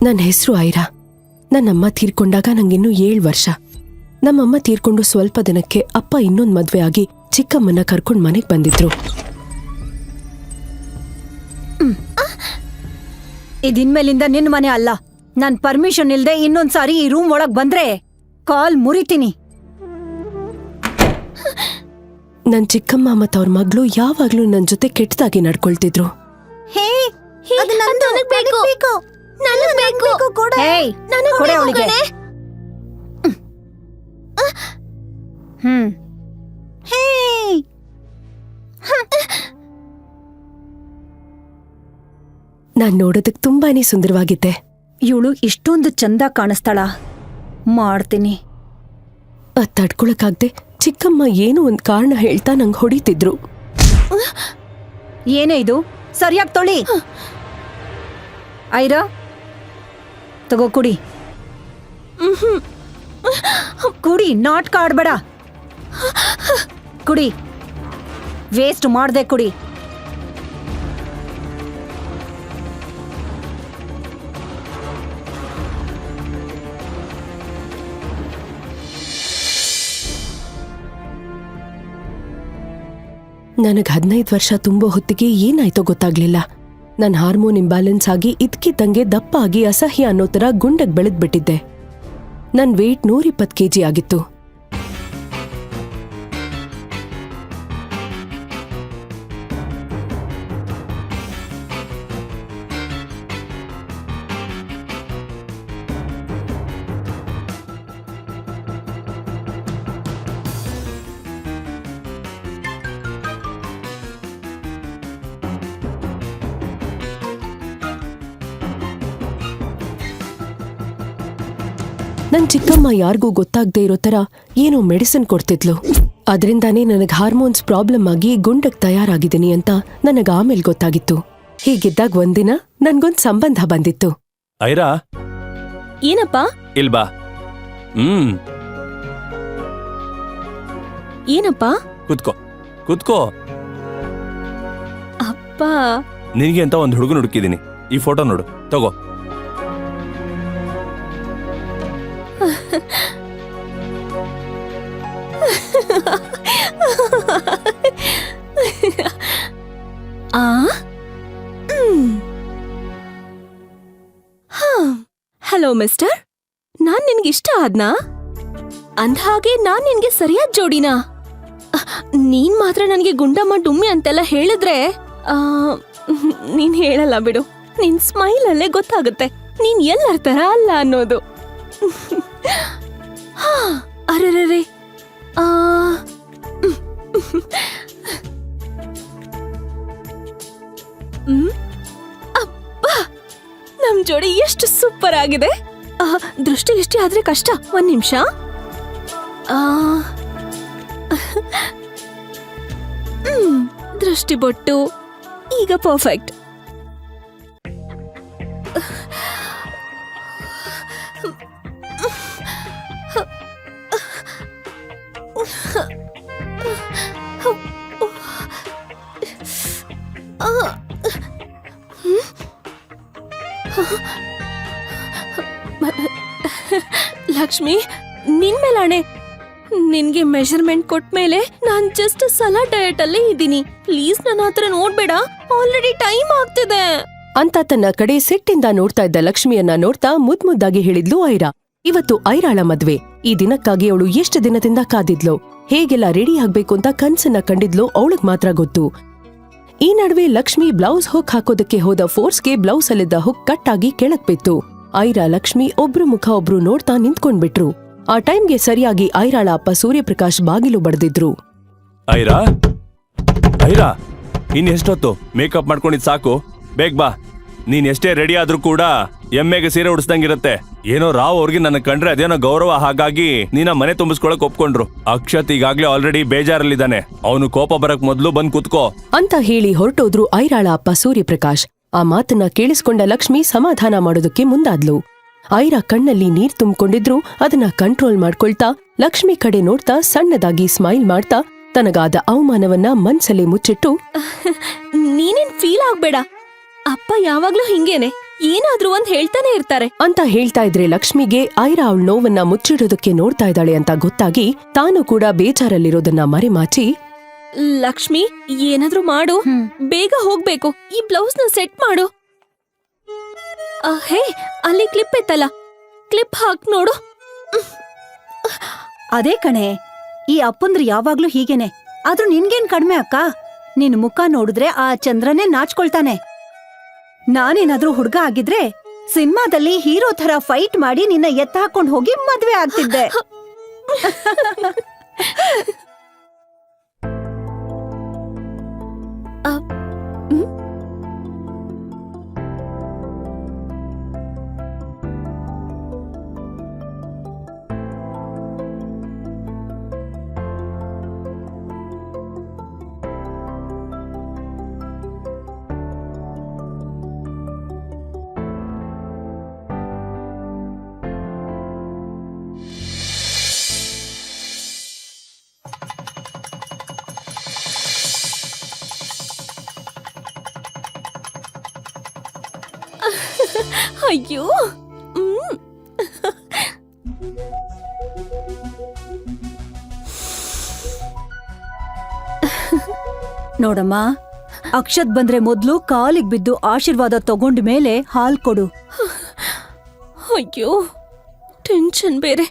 ನನ್ನ ಹೆಸರು ಐರಾ. ನನ್ನಮ್ಮ ತೀರ್ಕೊಂಡಾಗ ನಂಗಿನ್ನೂ 7 ವರ್ಷ. ನಮ್ಮಮ್ಮ ತೀರ್ಕೊಂಡು ಸ್ವಲ್ಪ ದಿನಕ್ಕೆ ಅಪ್ಪ ಇನ್ನೊಂದು ಮದ್ವೆ ಆಗಿ ಚಿಕ್ಕಮ್ಮನ ಕರ್ಕೊಂಡು ಮನೆಗೆ ಬಂದಿದ್ರು. ಇದಿನ್ಮೇಲಿಂದ ನಿನ್ ಮನೆ ಅಲ್ಲ. ನಾನ್ ಪರ್ಮಿಷನ್ ಇಲ್ದೆ ಇನ್ನೊಂದ್ಸಾರಿ ಈ ರೂಮ್ ಒಳಗ್ ಬಂದ್ರೆ ಕಾಲ್ ಮುರಿತೀನಿ. ನನ್ ಚಿಕ್ಕಮ್ಮ ಮತ್ತವ್ರ ಮಗಳು ಯಾವಾಗ್ಲೂ ನನ್ ಜೊತೆ ಕೆಟ್ಟದಾಗಿ ನಡ್ಕೊಳ್ತಿದ್ರು. ನಾನ್ ನೋಡೋದಕ್ ತುಂಬಾನೇ ಸುಂದರವಾಗಿದ್ದೆ. ಇವಳು ಇಷ್ಟೊಂದು ಚಂದ ಕಾಣಿಸ್ತಾಳ. ಮಾಡ್ತೀನಿ. ಅದ್ ತಡ್ಕೊಳಕ್ಕಾಗ್ದೆ ಚಿಕ್ಕಮ್ಮ ಏನೋ ಒಂದ್ ಕಾರಣ ಹೇಳ್ತಾ ನಂಗ್ ಹೊಡಿತಿದ್ರು. ಏನೇ ಇದು? ಸರಿಯಾಗಿ ತೊಳಿ. ಐರಾ, ತಗೋ ಕುಡಿ. ಕುಡಿ, ನಾಟಕ ಆಡ್ಬೇಡ. ಕುಡಿ, ವೇಸ್ಟ್ ಮಾಡ್ದೆ ಕುಡಿ. ನನಗ್ 15 ವರ್ಷ ತುಂಬೋ ಹೊತ್ತಿಗೆ ಏನಾಯ್ತೋ ಗೊತ್ತಾಗ್ಲಿಲ್ಲ. ನನ್ ಹಾರ್ಮೋನ್ ಇಂಬ್ಯಾಲೆನ್ಸ್ ಆಗಿ ಇದ್ಕಿದ್ದಂಗೆ ದಪ್ಪ ಆಗಿ ಅಸಹ್ಯ ಅನ್ನೋ ತರ ಗುಂಡಗ್ ಬೆಳೆದ್ಬಿಟ್ಟಿದ್ದೆ. ನನ್ ವೇಟ್ 120 kg ಆಗಿತ್ತು. ನನ್ ಚಿಕ್ಕಮ್ಮ ಯಾರಿಗೂ ಗೊತ್ತಾಗ್ದೇ ಇರೋ ತರ ಏನೋ ಮೆಡಿಸಿನ್ ಕೊಡ್ತಿದ್ಲು. ಅದ್ರಿಂದಾನೇ ನನಗ್ ಹಾರ್ಮೋನ್ಸ್ ಪ್ರಾಬ್ಲಮ್ ಆಗಿ ಗುಂಡಕ್ ತಯಾರಾಗಿದ್ದೀನಿ ಅಂತ ನನಗ್ ಆಮೇಲೆ ಗೊತ್ತಾಗಿತ್ತು. ಹೀಗಿದ್ದಾಗ ಒಂದಿನ ನನ್ಗೊಂದ್ ಸಂಬಂಧ ಬಂದಿತ್ತು. ಐರಾ, ಏನಪ್ಪ? ಇಲ್ಬಾ. ಏನಪ್ಪ? ಕುತ್ಕೋ ಕುತ್ಕೋ. ಅಪ್ಪ, ನಿನಗೆ ಅಂತ ಒಂದ್ ಹುಡುಗನ ಹುಡುಕಿದೀನಿ. ಈ ಫೋಟೋ ನೋಡು, ತಗೋ. ಹಲೋ ಮಿಸ್ಟರ್, ನಾನ್ ನಿನ್ಗಿಷ್ಟ ಆದ್ನಾ? ಅಂದ್ಹಾಗೆ ನಾನ್ ನಿನ್ಗೆ ಸರಿಯಾದ ಜೋಡಿನಾ? ನೀನ್ ಮಾತ್ರ ನನ್ಗೆ ಗುಂಡಮ್ಮ ಡುಮ್ಮಿ ಅಂತೆಲ್ಲ ಹೇಳಿದ್ರೆ ನೀನ್ ಹೇಳಲ್ಲ ಬಿಡು. ನಿನ್ ಸ್ಮೈಲ್ ಅಲ್ಲೇ ಗೊತ್ತಾಗುತ್ತೆ ನೀನ್ ಎಲ್ಲರ ತರ ಅಲ್ಲ ಅನ್ನೋದು. ಅರೆರೆ, ಅಪ್ಪ, ನಮ್ ಜೋಡಿ ಎಷ್ಟು ಸೂಪರ್ ಆಗಿದೆ. ದೃಷ್ಟಿಗಿಷ್ಟಿ ಆದ್ರೆ ಕಷ್ಟ. 1 ನಿಮಿಷ. ದೃಷ್ಟಿ ಬೊಟ್ಟು ಈಗ ಪರ್ಫೆಕ್ಟ್. ಲಕ್ಷ್ಮಿ, ನಿನ್ ಮೇಲಾಣೆ, ನಿನ್ಗೆ ಮೆಷರ್ಮೆಂಟ್ ಕೊಟ್ಮೇಲೆ ನಾನ್ ಜಸ್ಟ್ ಸಲಾಡ್ ಡಯಟ್ ಅಲ್ಲೇ ಇದ್ದೀನಿ. ಪ್ಲೀಸ್ ನನ್ನ ಹತ್ರ ನೋಡ್ಬೇಡ, ಆಲ್ರೆಡಿ ಟೈಮ್ ಆಗ್ತಿದೆ ಅಂತ ತನ್ನ ಕಡೆ ಸಿಟ್ಟಿಂದ ನೋಡ್ತಾ ಇದ್ದ ಲಕ್ಷ್ಮಿಯನ್ನ ನೋಡ್ತಾ ಮುದ್ದಾಗಿ ಹೇಳಿದ್ಲು ಐರಾ. ಇವತ್ತು ಐರಾಳ ಮದ್ವೆ. ಈ ದಿನಕ್ಕಾಗಿ ಅವಳು ಎಷ್ಟು ದಿನದಿಂದ ಕಾದಿದ್ಲು. ಹೇಗೆಲ್ಲ ರೆಡಿ ಆಗ್ಬೇಕು ಅಂತ ಕನ್ಸನ್ನ ಕಂಡಿದ್ಲು ಅವಳಗ್ ಮಾತ್ರ ಗೊತ್ತು. ಈ ನಡುವೆ ಲಕ್ಷ್ಮಿ ಬ್ಲೌಸ್ ಹುಕ್ ಹಾಕೋದಕ್ಕೆ ಹೋದ ಫೋರ್ಸ್ಗೆ ಬ್ಲೌಸ್ ಅಲ್ಲಿದ್ದ ಹುಕ್ ಕಟ್ ಆಗಿ ಕೆಳಕ್ ಬಿತ್ತು. ಐರಾ ಲಕ್ಷ್ಮಿ ಒಬ್ರು ಮುಖ ಒಬ್ರು ನೋಡ್ತಾ ನಿಂತ್ಕೊಂಡ್ಬಿಟ್ರು. ಆ ಟೈಮ್ಗೆ ಸರಿಯಾಗಿ ಐರಾಳ ಅಪ್ಪ ಸೂರ್ಯಪ್ರಕಾಶ್ ಬಾಗಿಲು ಬಡ್ದಿದ್ರು. ಐರಾ, ಐರಾ, ಇನ್ ಎಷ್ಟೊತ್ತು? ಮೇಕಪ್ ಮಾಡ್ಕೊಂಡಿದ್ ಸಾಕು, ಬೇಗ ಬಾ. ನೀನ್ ಎಷ್ಟೇ ರೆಡಿ ಆದ್ರೂ ಕೂಡ ಎಮ್ಮೆಗೆ ಸೀರೆ ಉಡಿಸ್ದಂಗಿರತ್ತೆ. ಏನೋ ರಾವ್ ಅವ್ರಿಗೆ ನನ್ನ ಕಂಡ್ರೆ ಅದೇನೋ ಗೌರವ, ಹಾಗಾಗಿ ನೀನ ಮನೆ ತುಂಬಿಸ್ಕೊಳಕ್ ಒಪ್ಕೊಂಡ್ರು. ಅಕ್ಷತ್ ಈಗಾಗ್ಲೇ ಆಲ್ರೆಡಿ ಬೇಜಾರಲ್ಲಿದ್ದಾನೆ. ಅವನು ಕೋಪ ಬರಕ್ ಮೊದ್ಲು ಬಂದ್ ಕುತ್ಕೋ ಅಂತ ಹೇಳಿ ಹೊರಟೋದ್ರು ಐರಾಳ ಅಪ್ಪ ಸೂರ್ಯಪ್ರಕಾಶ್. ಆ ಮಾತನ್ನ ಕೇಳಿಸ್ಕೊಂಡ ಲಕ್ಷ್ಮಿ ಸಮಾಧಾನ ಮಾಡೋದಕ್ಕೆ ಮುಂದಾದ್ಲು. ಐರಾ ಕಣ್ಣಲ್ಲಿ ನೀರ್ ತುಂಬಿಕೊಂಡಿದ್ರು ಅದನ್ನ ಕಂಟ್ರೋಲ್ ಮಾಡ್ಕೊಳ್ತಾ ಲಕ್ಷ್ಮಿ ಕಡೆ ನೋಡ್ತಾ ಸಣ್ಣದಾಗಿ ಸ್ಮೈಲ್ ಮಾಡ್ತಾ ತನಗಾದ ಅವಮಾನವನ್ನ ಮನ್ಸಲ್ಲೇ ಮುಚ್ಚಿಟ್ಟು, ನೀನೇನ್ ಫೀಲ್ ಆಗ್ಬೇಡ, ಅಪ್ಪ ಯಾವಾಗ್ಲೂ ಹಿಂಗೇನೆ, ಏನಾದ್ರೂ ಒಂದ್ ಹೇಳ್ತಾನೆ ಇರ್ತಾರೆ. ಅಂತ ಹೇಳ್ತಾ ಇದ್ರೆ ಲಕ್ಷ್ಮಿಗೆ ಐರಾ ಅವಳ ನೋವನ್ನ ಮುಚ್ಚಿಡೋದಕ್ಕೆ ನೋಡ್ತಾ ಇದ್ದಾಳೆ ಅಂತ ಗೊತ್ತಾಗಿ ತಾನು ಕೂಡ ಬೇಜಾರಲ್ಲಿರೋದನ್ನ ಮರೆಮಾಚಿ, ಲಕ್ಷ್ಮಿ, ಏನಾದ್ರೂ ಮಾಡು, ಬೇಗ ಹೋಗ್ಬೇಕು. ಈ ಬ್ಲೌಸ್ ನ ಸೆಟ್ ಮಾಡು. ಹೇ, ಅಲ್ಲಿ ಕ್ಲಿಪ್ ಇತ್ತಲ್ಲ, ಕ್ಲಿಪ್ ಹಾಕ್ ನೋಡು. ಅದೇ ಕಣೆ, ಈ ಅಪ್ಪಂದ್ರು ಯಾವಾಗ್ಲೂ ಹೀಗೇನೆ. ಆದ್ರೂ ನಿನ್ಗೇನ್ ಕಡ್ಮೆ ಅಕ್ಕ? ನಿನ್ ಮುಖ ನೋಡಿದ್ರೆ ಆ ಚಂದ್ರನೇ ನಾಚ್ಕೊಳ್ತಾನೆ. ನಾನೇನಾದ್ರೂ ಹುಡ್ಗ ಆಗಿದ್ರೆ ಸಿನಿಮಾದಲ್ಲಿ ಹೀರೋ ತರ ಫೈಟ್ ಮಾಡಿ ನಿನ್ನ ಎತ್ತ ಹಾಕೊಂಡ್ ಹೋಗಿ ಮದ್ವೆ ಆಗ್ತಿದ್ದೆ. ಅಯ್ಯೋ, ನೋಡಮ್ಮ, ಅಕ್ಷತ್ ಬಂದ್ರೆ ಮೊದ್ಲು ಕಾಲಿಗ್ ಬಿದ್ದು ಆಶೀರ್ವಾದ ತಗೊಂಡ ಮೇಲೆ ಹಾಲ್ ಕೊಡು. ಅಯ್ಯೋ, ಟೆನ್ಷನ್ ಬೇರೆ.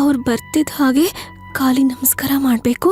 ಅವ್ರು ಬರ್ತಿದ್ದ ಹಾಗೆ ಕಾಲಿ ನಮಸ್ಕಾರ ಮಾಡ್ಬೇಕು.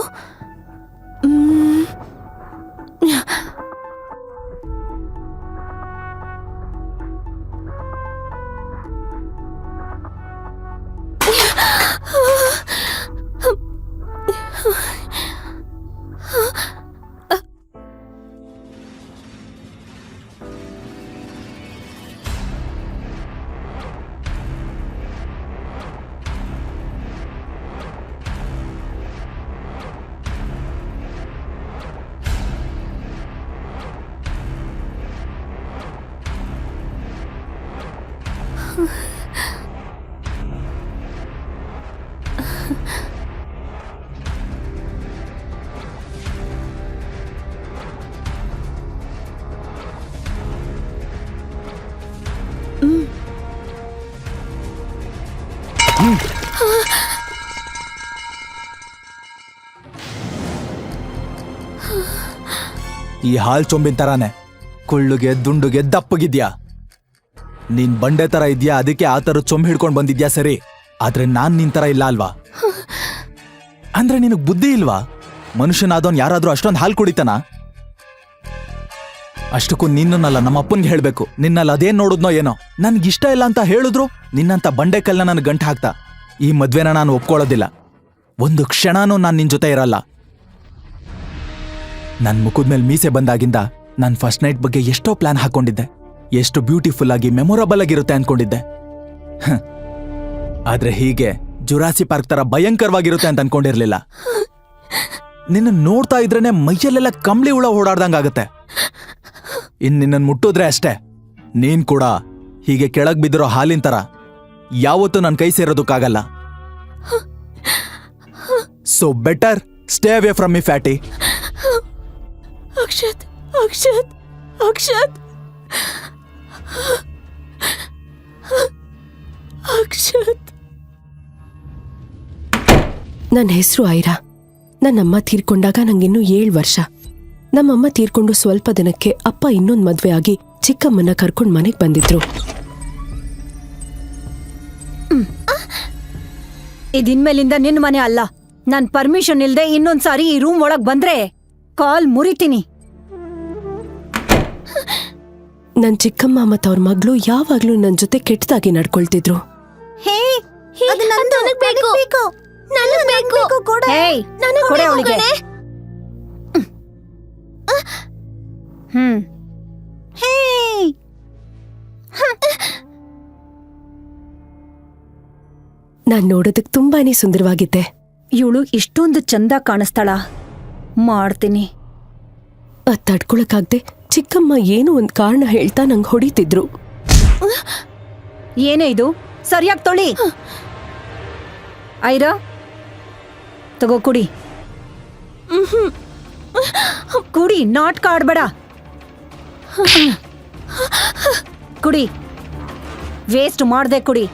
ಈ ಹಾಲ್ ಚೊಂಬಿನ ತರಾನೆ ಕುಳ್ಳುಗೆ ದುಂಡುಗೆ ದಪ್ಪಗಿದ್ಯಾ. ನೀನ್ ಬಂಡೆ ತರ ಇದ್ಯಾ, ಅದಕ್ಕೆ ಆ ತರ ಚೊಂಬ್ ಹಿಡ್ಕೊಂಡ್ ಬಂದಿದ್ಯಾ ಸರಿ. ಆದ್ರೆ ನಾನ್ ನಿನ್ ತರ ಇಲ್ಲ ಅಲ್ವಾ? ಅಂದ್ರೆ ನಿನಗ್ ಬುದ್ಧಿ ಇಲ್ವಾ? ಮನುಷ್ಯನಾದವನ್ ಯಾರಾದ್ರೂ ಅಷ್ಟೊಂದ್ ಹಾಲ್ ಕುಡಿತಾನ? ಅಷ್ಟಕ್ಕೂ ನಿನ್ನಲ್ಲ ನಮ್ಮ ಅಪ್ಪನ್ಗೆ ಹೇಳ್ಬೇಕು. ನಿನ್ನಲ್ಲಿ ಅದೇನ್ ನೋಡುದ್ನೋ ಏನೋ, ನನ್ಗಿಷ್ಟ ಇಲ್ಲ ಅಂತ ಹೇಳಿದ್ರು ನಿನ್ನಂತ ಬಂಡೆ ಕಲ್ನ ನನ್ ಗಂಟು ಹಾಕ್ತಾ. ಈ ಮದ್ವೆನ ನಾನು ಒಪ್ಕೊಳ್ಳೋದಿಲ್ಲ. ಒಂದು ಕ್ಷಣನೂ ನಾನ್ ನಿನ್ ಜೊತೆ ಇರಲ್ಲ. ನನ್ ಮುಖದ ಮೇಲೆ ಮೀಸೆ ಬಂದಾಗಿಂದ ನಾನ್ ಫಸ್ಟ್ ನೈಟ್ ಬಗ್ಗೆ ಎಷ್ಟೋ ಪ್ಲಾನ್ ಹಾಕೊಂಡಿದ್ದೆ. ಎಷ್ಟು ಬ್ಯೂಟಿಫುಲ್ ಆಗಿ ಮೆಮೊರಬಲ್ ಆಗಿರುತ್ತೆ ಅನ್ಕೊಂಡಿದ್ದೆ. ಆದ್ರೆ ಹೀಗೆ ಜುರಾಸಿ ಪಾರ್ಕ್ ತರ ಭಯಂಕರವಾಗಿರುತ್ತೆ ಅಂತ ಅನ್ಕೊಂಡಿರ್ಲಿಲ್ಲ. ನಿನ್ನ ನೋಡ್ತಾ ಇದ್ರೇನೆ ಮೈಯಲ್ಲೆಲ್ಲ ಕಂಬಳಿ ಹುಳ ಓಡಾಡ್ದಂಗಾಗತ್ತೆ. ನಿನ್ನನ್ ಮುಟ್ಟಿದ್ರೆ ಅಷ್ಟೇ, ನೀನ್ ಕೂಡ ಹೀಗೆ ಕೆಳಗ್ ಬಿದ್ದಿರೋ ಹಾಲಿನ ತರ ಯಾವತ್ತೂ ನನ್ ಕೈ ಸೇರೋದಕ್ಕಾಗಲ್ಲ. So better stay away from me fatty. Akshat, Akshat, Akshat, Akshat. ನನ್ನ ಹೆಸರು ಐರಾ. ನನ್ನಮ್ಮ ತೀರ್ಕೊಂಡಾಗ ನಂಗಿನ್ನೂ 7 ವರ್ಷ. ನಮ್ಮಮ್ಮ ತೀರ್ಕೊಂಡು ಸ್ವಲ್ಪ ದಿನಕ್ಕೆ ಅಪ್ಪ ಇನ್ನೊಂದು ಮದ್ವೆ ಆಗಿ ಚಿಕ್ಕಮ್ಮನ ಕರ್ಕೊಂಡ್ ಮನೆಗ್ ಬಂದಿದ್ರು. ಇದಿನ್ಮೇಲಿಂದ ನಿನ್ ಮನೆ ಅಲ್ಲ. ನಾನ್ ಪರ್ಮಿಷನ್ ಇಲ್ದೆ ಇನ್ನೊಂದ್ಸಾರಿ ಈ ರೂಮ್ ಒಳಗ್ ಬಂದ್ರೆ ಕಾಲ್ ಮುರಿತೀನಿ. ನನ್ ಚಿಕ್ಕಮ್ಮ ಮತ್ತವ್ರ ಮಗಳು ಯಾವಾಗ್ಲೂ ನನ್ ಜೊತೆ ಕೆಟ್ಟದಾಗಿ ನಡ್ಕೊಳ್ತಿದ್ರು. ಕೊಡೆ ಅವಳಿಗೆ. ನಾನ್ ನೋಡೋದಕ್ ತುಂಬಾನೇ ಸುಂದರವಾಗಿದ್ದೆ. ಇವಳು ಇಷ್ಟೊಂದು ಚಂದ ಕಾಣಿಸ್ತಾಳ? ಮಾಡ್ತೀನಿ. ಅದ್ ತಡ್ಕೊಳಕ್ಕಾಗ್ದೆ ಚಿಕ್ಕಮ್ಮ ಏನೋ ಒಂದ್ ಕಾರಣ ಹೇಳ್ತಾ ನಂಗ್ ಹೊಡಿತಿದ್ರು. ಏನೇ ಇದು? ಸರಿಯಾಗಿ ತೊಳಿ. ಐರಾ ತಗೋ ಕುಡಿ. ಕುಡಿ, ನಾಟಕ ಆಡ್ಬೇಡ. ಕುಡಿ, ವೇಸ್ಟ್ ಮಾಡ್ದೆ ಕುಡಿ.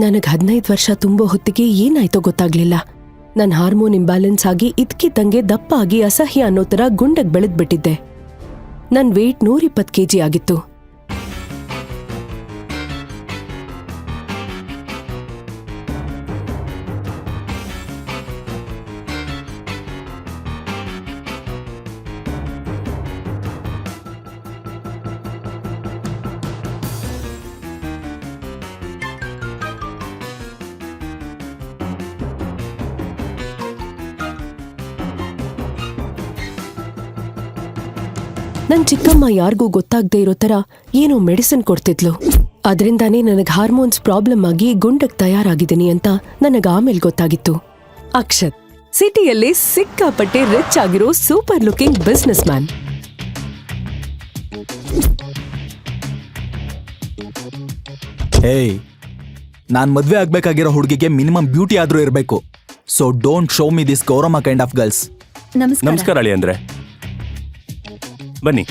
ನನಗ್ 15 ವರ್ಷ ತುಂಬೋ ಹೊತ್ತಿಗೆ ಏನಾಯ್ತೋ ಗೊತ್ತಾಗ್ಲಿಲ್ಲ. ನನ್ ಹಾರ್ಮೋನ್ ಇಂಬ್ಯಾಲೆನ್ಸ್ ಆಗಿ ಇದ್ಕಿದ್ದಂಗೆ ದಪ್ಪ ಆಗಿ ಅಸಹ್ಯ ಅನ್ನೋ ತರ ಗುಂಡಗ್ ಬೆಳೆದ್ಬಿಟ್ಟಿದ್ದೆ. ನನ್ ವೇಟ್ 120 kg ಆಗಿತ್ತು. ನನ್ ಚಿಕ್ಕಮ್ಮ ಯಾರಿಗೂ ಗೊತ್ತಾಗ್ದೇ ಇರೋ ತರ ಏನೋ ಮೆಡಿಸಿನ್ ಕೊಡ್ತಿದ್ಲು. ಅದ್ರಿಂದಾನೇ ನನಗ್ ಹಾರ್ಮೋನ್ಸ್ ಪ್ರಾಬ್ಲಮ್ ಆಗಿ ಗುಂಡಕ್ ತಯಾರಾಗಿದ್ದೀನಿ ಅಂತ ನನಗ್ ಆಮೇಲೆ ಗೊತ್ತಾಗಿತ್ತು. ಅಕ್ಷತ್ ಸಿಟಿಯಲ್ಲಿ ಸಿಕ್ಕಾಪಟ್ಟೆ ರಿಚ್ ಆಗಿರೋ ಸೂಪರ್ ಲುಕಿಂಗ್ ಬಿಸ್ನೆಸ್ ಮ್ಯಾನ್. ಏಯ್, ನಾನ್ ಮದ್ವೆ ಆಗ್ಬೇಕಾಗಿರೋ ಹುಡುಗಿಗೆ ಮಿನಿಮಮ್ ಬ್ಯೂಟಿ ಆದ್ರೂ ಇರಬೇಕು. So don't show me this Gouramma kind of girls. ನಮಸ್ಕಾರ ಅಳಿ ಅಂದ್ರೆ. ಬನ್ನಿ.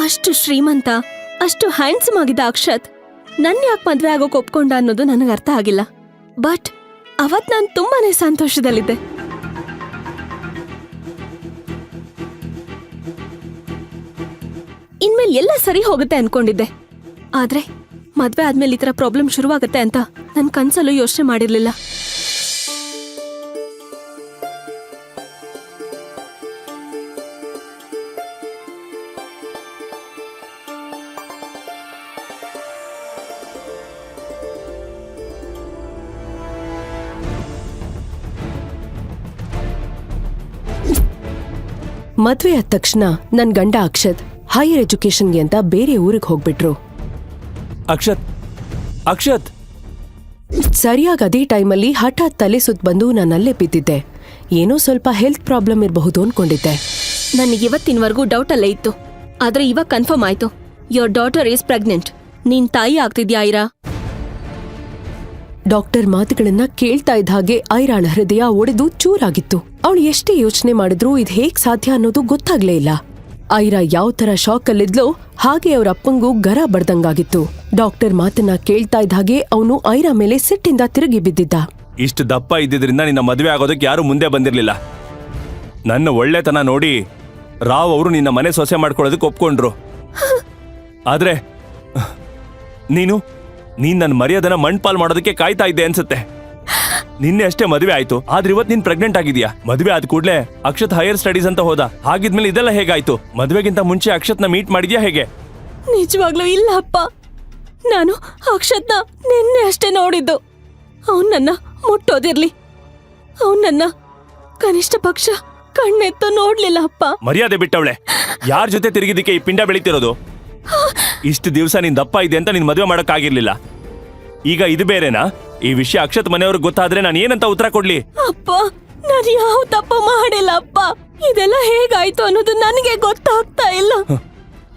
ಅಷ್ಟು ಶ್ರೀಮಂತ, ಅಷ್ಟು ಹ್ಯಾಂಡ್ಸಮ್ ಆಗಿದ್ದ ಅಕ್ಷತ್ ನನ್ ಯಾಕೆ ಮದ್ವೆ ಆಗೋಕ್ ಒಪ್ಕೊಂಡ ಅನ್ನೋದು ನನಗೆ ಅರ್ಥ ಆಗಿಲ್ಲ. ಬಟ್ ಅವತ್ ನಾನು ತುಂಬಾನೇ ಸಂತೋಷದಲ್ಲಿದ್ದೆ. ಇನ್ಮೇಲೆ ಎಲ್ಲ ಸರಿ ಹೋಗುತ್ತೆ ಅನ್ಕೊಂಡಿದ್ದೆ. ಆದ್ರೆ ಮದ್ವೆ ಆದ್ಮೇಲೆ ಈ ತರ ಪ್ರಾಬ್ಲಮ್ ಶುರುವಾಗತ್ತೆ ಅಂತ ನನ್ ಕನ್ಸಲ್ಲೂ ಯೋಚನೆ ಮಾಡಿರ್ಲಿಲ್ಲ. ಮದ್ವೆ ಆದ ತಕ್ಷಣ ನನ್ ಗಂಡ ಅಕ್ಷತ್ ಹೈಯರ್ ಎಜುಕೇಶನ್ಗೆ ಅಂತ ಬೇರೆ ಊರಿಗೆ ಹೋಗ್ಬಿಟ್ರು. ಅಕ್ಷತ್ ಅಕ್ಷತ್ ಸರಿಯಾಗಿ ಅದೇ ಟೈಮಲ್ಲಿ ಹಠಾತ್ ತಲೆ ಸುತ್ತ ಬಂದು ನಾನಲ್ಲೇ ಬಿದ್ದಿದ್ದೆ. ಏನೋ ಸ್ವಲ್ಪ ಹೆಲ್ತ್ ಪ್ರಾಬ್ಲಮ್ ಇರಬಹುದು ಅನ್ಕೊಂಡಿದ್ದೆ. ನನಗೆ ಇವತ್ತಿನವರೆಗೂ ಡೌಟ್ ಅಲ್ಲೇ ಇತ್ತು. ಆದ್ರೆ ಇವಾಗ ಕನ್ಫರ್ಮ್ ಆಯ್ತು. Your daughter is pregnant. ನೀನ್ ತಾಯಿ ಆಗ್ತಿದ್ಯಾ ಐರಾ? ಡಾಕ್ಟರ್ ಮಾತುಗಳನ್ನ ಕೇಳ್ತಾ ಇದ್ದ ಹಾಗೆ ಐರಾಳ ಹೃದಯ ಒಡೆದು ಚೂರಾಗಿತ್ತು. ಅವಳು ಎಷ್ಟೇ ಯೋಚನೆ ಮಾಡಿದ್ರೂ ಇದ್ ಹೇಗ್ ಸಾಧ್ಯ ಅನ್ನೋದು ಗೊತ್ತಾಗ್ಲೇ ಇಲ್ಲ. ಐರಾ ಯಾವ ತರ ಶಾಕ್ ಅಲ್ಲಿದ್ಲೋ ಹಾಗೆ ಅವ್ರ ಅಪ್ಪಂಗೂ ಗರ ಬಡ್ದಂಗಾಗಿತ್ತು. ಡಾಕ್ಟರ್ ಮಾತನ್ನ ಕೇಳ್ತಾ ಇದ್ದ ಹಾಗೆ ಅವನು ಐರಾ ಮೇಲೆ ಸಿಟ್ಟಿಂದ ತಿರುಗಿ ಬಿದ್ದಿದ್ದ. ಇಷ್ಟು ದಪ್ಪ ಇದ್ದಿದ್ರಿಂದ ನಿನ್ನ ಮದುವೆ ಆಗೋದಕ್ಕೆ ಯಾರು ಮುಂದೆ ಬಂದಿರ್ಲಿಲ್ಲ. ನನ್ನ ಒಳ್ಳೆತನ ನೋಡಿ ರಾವ್ ಅವರು ನಿನ್ನ ಮನೆ ಸೊಸೆ ಮಾಡ್ಕೊಳ್ಳೋದಕ್ಕೆ ಒಪ್ಕೊಂಡ್ರು. ಆದ್ರೆ ನೀನ್ ನನ್ನ ಮರ್ಯಾದನ ಮಣ್ಪಾಲ್ ಮಾಡೋದಕ್ಕೆ ಕಾಯ್ತಾ ಇದ್ದೆ ಅನ್ಸುತ್ತೆ. ನಿನ್ನೆ ಅಷ್ಟೇ ಮದುವೆ ಆಯ್ತು, ಆದ್ರೆ ಇವತ್ ನೀನ್ ಪ್ರೆಗ್ನೆಂಟ್ ಆಗಿದ್ಯಾ. ಮದುವೆ ಆದ ಕೂಡ್ಲೆ ಅಕ್ಷತ್ ಹೈಯರ್ ಸ್ಟಡೀಸ್ ಅಂತ ಹೋದ. ಹಾಗಿದ್ಮೇಲೆ ಇದೆಲ್ಲ ಹೇಗಾಯ್ತು? ಮದುವೆಗಿಂತ ಮುಂಚೆ ಅಕ್ಷತ್ನ ಮೀಟ್ ಮಾಡಿದ್ಯಾ ಹೇಗೆ? ನಿಜವಾಗ್ಲೂ ಇಲ್ಲ ಅಪ್ಪ. ನಾನು ಅಕ್ಷತ್ನ ನಿನ್ನೆ ಅಷ್ಟೇ ನೋಡಿದ್ದು. ಅವನ್ ನನ್ನ ಮುಟ್ಟೋದಿರ್ಲಿ, ಅವನ್ ನನ್ನ ಕನಿಷ್ಠ ಪಕ್ಷ ಕಣ್ಣೆತ್ತು ನೋಡ್ಲಿಲ್ಲ ಅಪ್ಪ. ಮರ್ಯಾದೆ ಬಿಟ್ಟವಳೆ. ಯಾರ್ ಜೊತೆ ತಿರುಗಿದಕ್ಕೆ ಈ ಪಿಂಡ ಬೆಳೀತಿರೋದು? ಇಷ್ಟು ದಿವಸ ನೀನ್ ದಪ್ಪ ಇದೆ ಅಂತ ನೀನ್ ಮದುವೆ ಮಾಡಕ್ ಆಗಿರ್ಲಿಲ್ಲ. ಈಗ ಇದು ಬೇರೆನಾ? ಈ ವಿಷಯ ಅಕ್ಷತ್ ಮನೆಯವ್ರಿಗೆ ಗೊತ್ತಾದ್ರೆ ನಾನು ಏನಂತ ಉತ್ತರ ಕೊಡ್ಲಿ? ಅಪ್ಪ, ನಾನು ಯಾವ ತಪ್ಪ ಮಾಡಿಲ್ಲ ಅಪ್ಪ. ಇದೆಲ್ಲ ಹೇಗಾಯ್ತು ಅನ್ನೋದು ನನಗೆ ಗೊತ್ತಾಗ್ತಾ ಇಲ್ಲ.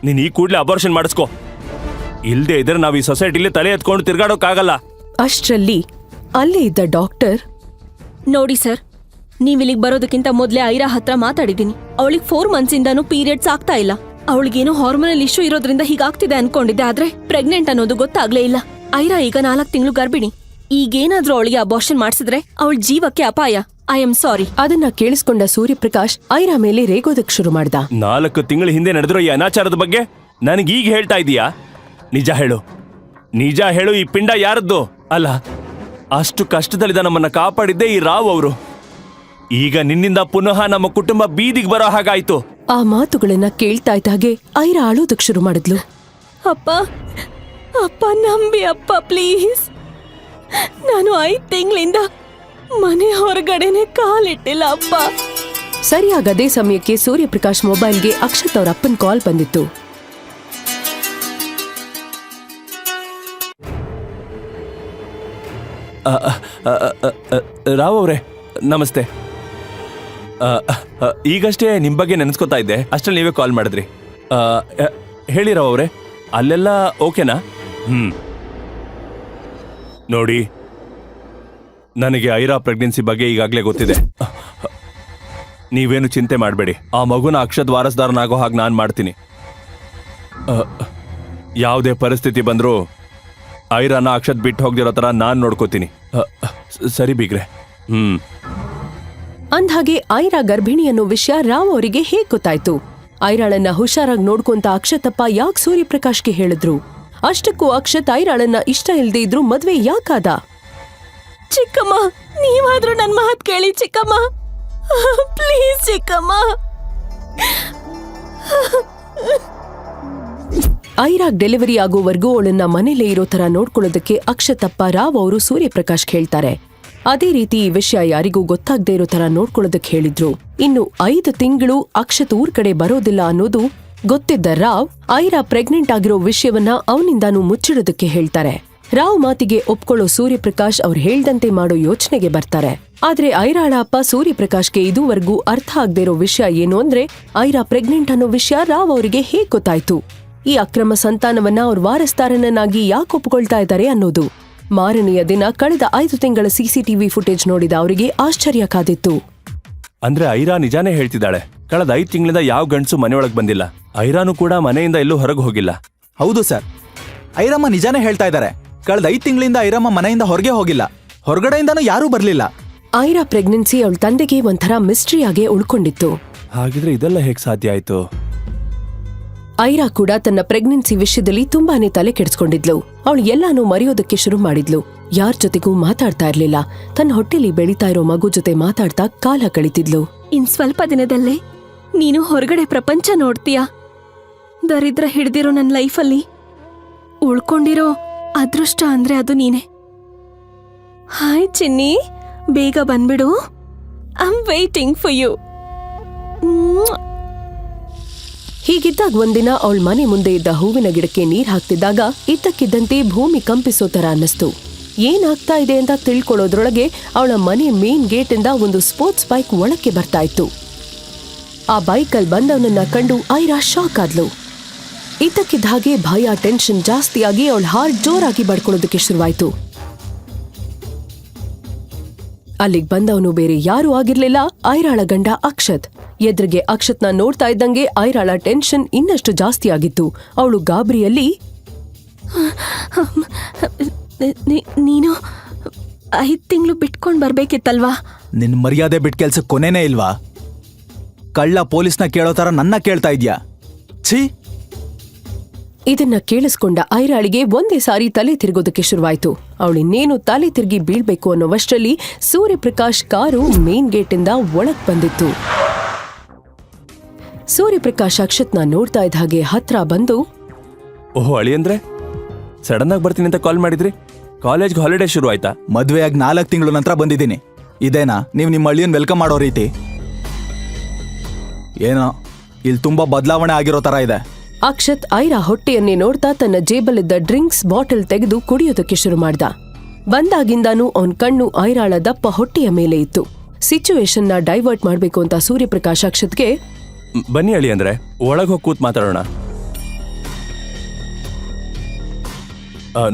ನೀನ್ ಈ ಕೂಡ್ಲೆ ಅಬಾರ್ಷನ್ ಮಾಡಿಸ್ಕೋ. ಇಲ್ದೇ ಇದ್ರೆ ನಾವ್ ಈ ಸೊಸೈಟಿಲಿ ತಲೆ ಎತ್ಕೊಂಡು ತಿರ್ಗಾಡೋಕ್ಕಾಗಲ್ಲ. ಅಷ್ಟ್ರಲ್ಲಿ ಅಲ್ಲೇ ಇದ್ದ ಡಾಕ್ಟರ್, ನೋಡಿ ಸರ್, ನೀವಿಲ್ಲಿಗೆ ಬರೋದಕ್ಕಿಂತ ಮೊದ್ಲೇ ಐರಾ ಹತ್ರ ಮಾತಾಡಿದೀನಿ. ಅವಳಿಗೆ 4 months ಇಂದಾನು ಪೀರಿಯಡ್ಸ್ ಆಗ್ತಾ ಇಲ್ಲ. ಅವಳಿಗೇನೋ ಹಾರ್ಮೋನಲ್ ಇಶ್ಯೂ ಇರೋದ್ರಿಂದ ಹೀಗಾಗ್ತಿದೆ ಅನ್ಕೊಂಡಿದ್ದೆ. ಆದ್ರೆ ಪ್ರೆಗ್ನೆಂಟ್ ಅನ್ನೋದು ಗೊತ್ತಾಗ್ಲೇ ಇಲ್ಲ. ಐರಾ ಈಗ 4 ತಿಂಗಳು ಗರ್ಭಿಣಿ. ಈಗೇನಾದ್ರೂ ಅವಳಿಗೆ ಅಬಾರ್ಷನ್ ಮಾಡಿಸಿದ್ರೆ ಅವಳ ಜೀವಕ್ಕೆ ಅಪಾಯ. I am sorry. ಅದನ್ನ ಕೇಳಿಸ್ಕೊಂಡ ಸೂರ್ಯಪ್ರಕಾಶ್ ಐರಾ ಮೇಲೆ ರೇಗೋದಕ್ ಶುರು ಮಾಡ್ದ. 4 ತಿಂಗಳ ಹಿಂದೆ ನಡೆದಿರೋ ಈ ಅನಾಚಾರದ ಬಗ್ಗೆ ನನಗೀಗ ಹೇಳ್ತಾ ಇದೀಯಾ? ನಿಜ ಹೇಳು, ನಿಜ ಹೇಳು. ಈ ಪಿಂಡ ಯಾರದ್ದು? ಅಲ್ಲ, ಅಷ್ಟು ಕಷ್ಟದಲ್ಲಿದ್ದ ನಮ್ಮನ್ನ ಕಾಪಾಡಿದ್ದೆ ಈ ರಾವ್ ಅವರು. ಈಗ ನಿನ್ನಿಂದ ಪುನಃ ನಮ್ಮ ಕುಟುಂಬ ಬೀದಿಗೆ ಬರೋ ಹಾಗಾಯ್ತು. ಆ ಮಾತುಗಳನ್ನ ಕೇಳ್ತಾ ಇದ್ದಾಗೆ ಐರಾ ಅಳೋದಕ್ ಶುರು ಮಾಡಿದ್ಲು. ಅಪ್ಪ, ಅಪ್ಪ ನಂಬಿ ಅಪ್ಪ ಪ್ಲೀಸ್. ನಾನು 5 ತಿಂಗಳಿಂದ ಮನೆ ಹೊರಗಡೆನೆ ಕಾಲಿಟ್ಟಿಲ್ಲ ಅಪ್ಪ. ಸರಿಯಾಗಿ ಅದೇ ಸಮಯಕ್ಕೆ ಸೂರ್ಯಪ್ರಕಾಶ್ ಮೊಬೈಲ್ಗೆ ಅಕ್ಷತ್ ಅವ್ರ ಅಪ್ಪನ್ ಕಾಲ್ ಬಂದಿತ್ತು. ರಾವ್ ಅವ್ರೆ ನಮಸ್ತೆ. ಈಗಷ್ಟೇ ನಿಮ್ ಬಗ್ಗೆ ನೆನೆಸ್ಕೊತಾ ಇದ್ದೆ, ಅಷ್ಟ್ರಲ್ಲಿ ನೀವೇ ಕಾಲ್ ಮಾಡಿದ್ರಿ. ಹೇಳಿ ರಾವ್ ಅವ್ರೆ, ಅಲ್ಲೆಲ್ಲ ಓಕೆನಾ? ನೋಡಿ, ನನಗೆ ಐರಾ ಪ್ರೆಗ್ನೆನ್ಸಿ ಬಗ್ಗೆ ಈಗಾಗಲೇ ಗೊತ್ತಿದೆ. ನೀವೇನು ಚಿಂತೆ ಮಾಡಬೇಡಿ. ಆ ಮಗುನ ಅಕ್ಷತ್ ವಾರಸ್ದಾರನಾಗೋ ಹಾಗೆ ನಾನು ಮಾಡ್ತೀನಿ. ಯಾವುದೇ ಪರಿಸ್ಥಿತಿ ಬಂದರೂ ಐರಾನ ಅಕ್ಷತ್ ಬಿಟ್ಟು ಹೋಗ್ದಿರೋ ಥರ ನಾನು ನೋಡ್ಕೋತೀನಿ. ಸರಿ ಬೀಗ್ರೆ. ಅಂದ್ಹಾಗೆ ಐರಾ ಗರ್ಭಿಣಿ ಅನ್ನೋ ವಿಷಯ ರಾವ್ ಅವರಿಗೆ ಹೇಗ್ ಗೊತ್ತಾಯ್ತು? ಐರಾಳನ್ನ ಹುಷಾರಾಗಿ ನೋಡ್ಕೊಂತ ಅಕ್ಷತಪ್ಪ ಯಾಕೆ ಸೂರ್ಯಪ್ರಕಾಶ್ಗೆ ಹೇಳಿದ್ರು? ಅಷ್ಟಕ್ಕೂ ಅಕ್ಷತ್ ಐರಾಳನ್ನ ಇಷ್ಟ ಇಲ್ದೇ ಇದ್ರು ಮದ್ವೆ ಯಾಕಾದ? ಚಿಕ್ಕಮ್ಮ, ನೀವಾದ್ರೂ ನನ್ ಮಾತ್ ಕೇಳಿ ಚಿಕ್ಕಮ್ಮ, ಪ್ಲೀಸ್ ಚಿಕ್ಕಮ್ಮ. ಐರಾಗ್ ಡೆಲಿವರಿ ಆಗೋವರೆಗೂ ಅವಳನ್ನ ಮನೇಲೇ ಇರೋ ತರ ನೋಡ್ಕೊಳ್ಳೋದಕ್ಕೆ ಅಕ್ಷತಪ್ಪ ರಾವ್ ಅವರು ಸೂರ್ಯಪ್ರಕಾಶ್ ಹೇಳ್ತಾರೆ. ಅದೇ ರೀತಿ ಈ ವಿಷಯ ಯಾರಿಗೂ ಗೊತ್ತಾಗದೇ ಇರೋ ತರ ನೋಡ್ಕೊಳ್ಳೋದಕ್ಕೆ ಹೇಳಿದ್ರು. ಇನ್ನು 5 ತಿಂಗಳು ಅಕ್ಷತ್ ಊರ್ ಕಡೆ ಬರೋದಿಲ್ಲ ಅನ್ನೋದು ಗೊತ್ತಿದ್ದ ರಾವ್ ಐರಾ ಪ್ರೆಗ್ನೆಂಟ್ ಆಗಿರೋ ವಿಷಯವನ್ನ ಅವನಿಂದಾನು ಮುಚ್ಚಿಡೋದಕ್ಕೆ ಹೇಳ್ತಾರೆ. ರಾವ್ ಮಾತಿಗೆ ಒಪ್ಕೊಳ್ಳೋ ಸೂರ್ಯಪ್ರಕಾಶ್ ಅವ್ರು ಹೇಳ್ದಂತೆ ಮಾಡೋ ಯೋಚನೆಗೆ ಬರ್ತಾರೆ. ಆದ್ರೆ ಐರಾಳ ಅಪ್ಪ ಸೂರ್ಯಪ್ರಕಾಶ್ಗೆ ಇದುವರೆಗೂ ಅರ್ಥ ಆಗದೆ ಇರೋ ವಿಷಯ ಏನು ಅಂದ್ರೆ, ಐರಾ ಪ್ರೆಗ್ನೆಂಟ್ ಅನ್ನೋ ವಿಷಯ ರಾವ್ ಅವರಿಗೆ ಹೇಗ್ ಗೊತ್ತಾಯ್ತು? ಈ ಅಕ್ರಮ ಸಂತಾನವನ್ನ ಅವ್ರ ವಾರಸ್ದಾರನನ್ನಾಗಿ ಯಾಕೆ ಒಪ್ಕೊಳ್ತಾ ಇದ್ದಾರೆ ಅನ್ನೋದು. ಮಾರನೆಯ ದಿನ ಕಳೆದ 5 ತಿಂಗಳ CCTV ಫುಟೇಜ್ ನೋಡಿದ ಅವರಿಗೆ ಆಶ್ಚರ್ಯ ಕಾದಿತ್ತು. ಅಂದ್ರೆ ಐರಾ ನಿಜಾನೇ ಹೇಳ್ತಿದ್ದಾಳೆ. ಕಳೆದ 5 ತಿಂಗಳಿಂದ ಯಾವ ಗಂಡಸು ಮನೆಯೊಳಗೆ ಬಂದಿಲ್ಲ. ಐರಾನು ಕೂಡ ಮನೆಯಿಂದ ಎಲ್ಲೂ ಹೊರಗೆ ಹೋಗಿಲ್ಲ. ಹೌದು ಸರ್, ಐರಮ್ಮ ನಿಜಾನೇ ಹೇಳ್ತಾ ಇದ್ದಾರೆ. ಕಳೆದ 5 ತಿಂಗಳಿಂದ ಐರಮ್ಮ ಮನೆಯಿಂದ ಹೊರಗೆ ಹೋಗಿಲ್ಲ, ಹೊರಗಡೆಯಿಂದನೂ ಯಾರೂ ಬರ್ಲಿಲ್ಲ. ಐರಾ ಪ್ರೆಗ್ನೆನ್ಸಿ ಅವಳ ತಂದೆಗೆ ಒಂಥರ ಮಿಸ್ಟ್ರಿಯಾಗೆ ಉಳ್ಕೊಂಡಿತ್ತು. ಹಾಗಿದ್ರೆ ಇದೆಲ್ಲ ಹೇಗ್ ಸಾಧ್ಯ ಆಯ್ತು? ಐರಾ ಕೂಡ ತನ್ನ ಪ್ರೆಗ್ನೆನ್ಸಿ ವಿಷಯದಲ್ಲಿ ತುಂಬಾನೇ ತಲೆ ಕೆಡಿಸ್ಕೊಂಡಿದ್ಲು. ಅವಳು ಎಲ್ಲಾನು ಮರೆಯೋದಕ್ಕೆ ಶುರು ಮಾಡಿದ್ಲು. ಯಾರ್ ಜೊತೆಗೂ ಮಾತಾಡ್ತಾ ಇರ್ಲಿಲ್ಲ. ತನ್ನ ಹೊಟ್ಟೆಲಿ ಬೆಳೀತಾ ಇರೋ ಮಗು ಜೊತೆ ಮಾತಾಡ್ತಾ ಕಾಲ ಕಳೀತಿದ್ಲು. ಇನ್ ಸ್ವಲ್ಪ ದಿನದಲ್ಲೇ ನೀನು ಹೊರಗಡೆ ಪ್ರಪಂಚ ನೋಡ್ತೀಯ. ದರಿದ್ರ ಹಿಡ್ದಿರೋ ನನ್ನ ಲೈಫಲ್ಲಿ ಉಳ್ಕೊಂಡಿರೋ ಅದೃಷ್ಟ ಅಂದ್ರೆ ಅದು ನೀನೆ. ಹಾಯ್ ಚಿನ್ನಿ, ಬೇಗ ಬಂದ್ಬಿಡು. I am waiting for you. ಹೀಗಿದ್ದಾಗ ಒಂದಿನ ಅವಳ ಮನೆ ಮುಂದೆ ಇದ್ದ ಹೂವಿನ ಗಿಡಕ್ಕೆ ನೀರ್ ಹಾಕ್ತಿದ್ದಾಗ ಇದ್ದಕ್ಕಿದ್ದಂತೆ ಭೂಮಿ ಕಂಪಿಸೋ ತರ ಅನ್ನಿಸ್ತು. ಏನಾಗ್ತಾ ಇದೆ ಅಂತ ತಿಳ್ಕೊಳ್ಳೋದ್ರೊಳಗೆ ಅವಳ ಮನೆ ಮೇನ್ ಗೇಟ್ ಇಂದ ಒಂದು ಸ್ಪೋರ್ಟ್ಸ್ ಬೈಕ್ ಒಳಕ್ಕೆ ಬರ್ತಾ ಇತ್ತು. ಆ ಬೈಕಲ್ಲಿ ಬಂದವನನ್ನ ಕಂಡು ಐರಾ ಶಾಕ್ ಆದ್ಲು. ಇದ್ದಕ್ಕಿದ್ದ ಹಾಗೆ ಭಯ, ಟೆನ್ಷನ್ ಜಾಸ್ತಿಯಾಗಿ ಅವಳ ಹಾರ್ಟ್ ಜೋರಾಗಿ ಬಡ್ಕೊಳ್ಳೋದಕ್ಕೆ ಶುರುವಾಯ್ತು. ಅಲ್ಲಿಗೆ ಬಂದವನು ಬೇರೆ ಯಾರೂ ಆಗಿರ್ಲಿಲ್ಲ, ಐರಾಳ ಗಂಡ ಅಕ್ಷತ್. ಎದುರಿಗೆ ಅಕ್ಷತ್ನ ನೋಡ್ತಾ ಇದ್ದಂಗೆ ಐರಾಳ ಟೆನ್ಷನ್ ಇನ್ನಷ್ಟು ಜಾಸ್ತಿ ಆಗಿತ್ತು. ಅವಳು ಗಾಬರಿಯಲ್ಲಿ, ನೀನು 5 ತಿಂಗಳು ಬಿಟ್ಕೊಂಡ್ ಬರ್ಬೇಕಿತ್ತಲ್ವಾ? ನಿನ್ ಮರ್ಯಾದೆ ಬಿಟ್ ಕೆಲ್ಸಕ್ಕೆ ಕೊನೆನೇ ಇಲ್ವಾ? ಕಳ್ಳ ಪೊಲೀಸ್ನ ಕೇಳೋ ತರ ನನ್ನ ಕೇಳ್ತಾ ಇದ್ಯಾ? ಛೀ! ಇದನ್ನ ಕೇಳಿಸ್ಕೊಂಡ ಐರಾಳಿಗೆ ಒಂದೇ ಸಾರಿ ತಲೆ ತಿರುಗೋದಕ್ಕೆ ಶುರುವಾಯ್ತು. ಅವಳಿನ್ನೇನು ತಲೆ ತಿರುಗಿ ಬೀಳ್ಬೇಕು ಅನ್ನೋವಷ್ಟರಲ್ಲಿ ಸೂರ್ಯಪ್ರಕಾಶ್ ಕಾರು ಮೇನ್ ಗೇಟಿಂದ ಒಳಗ್ ಬಂದಿತ್ತು. ಸೂರ್ಯಪ್ರಕಾಶ್ ಅಕ್ಷತ್ನ ನೋಡ್ತಾ ಇದ್ದ ಹಾಗೆ ಹತ್ರ ಬಂದು, ಓಹೋ ಅಳಿಯಂದ್ರೆ, ಸಡನ್ ಆಗಿ ಬರ್ತೀನಿ ಅಂತ ಕಾಲ್ ಮಾಡಿದ್ರಿ? ಕಾಲೇಜ್ಗೆ ಹಾಲಿಡೇ ಶುರು ಆಯ್ತಾ? ಮದ್ವೆಯಾಗಿ 4 ತಿಂಗಳು ನಂತರ ಬಂದಿದ್ದೀನಿ. ಇದೇನಾ ನೀವು ನಿಮ್ಮ ಹಳ್ಳಿಯನ್ ವೆಲ್ಕಮ್ ಮಾಡೋ ರೀತಿ? ಏನೋ ಇಲ್ಲಿ ತುಂಬಾ ಬದಲಾವಣೆ ಆಗಿರೋ ತರ ಇದೆ. ಅಕ್ಷತ್ ಐರಾ ಹೊಟ್ಟೆಯನ್ನೇ ನೋಡ್ತಾ ತನ್ನ ಜೇಬಲ್ಲಿದ್ದ ಡ್ರಿಂಕ್ಸ್ ಬಾಟಲ್ ತೆಗೆದು ಕುಡಿಯೋದಕ್ಕೆ ಶುರು ಮಾಡ್ದ. ಬಂದಾಗಿಂದಾನು ಅವನ್ ಕಣ್ಣು ಐರಾಳ ದಪ್ಪ ಹೊಟ್ಟೆಯ ಮೇಲೆ ಇತ್ತು. ಸಿಚುವೇಶನ್ನ ಡೈವರ್ಟ್ ಮಾಡ್ಬೇಕು ಅಂತ ಸೂರ್ಯಪ್ರಕಾಶ್ ಅಕ್ಷತ್ಗೆ, ಬನ್ನಿ ಅಳಿ ಅಂದ್ರೆ ಒಳಗೆ ಹೋಗಿ ಕೂತ್ ಮಾತಾಡೋಣ.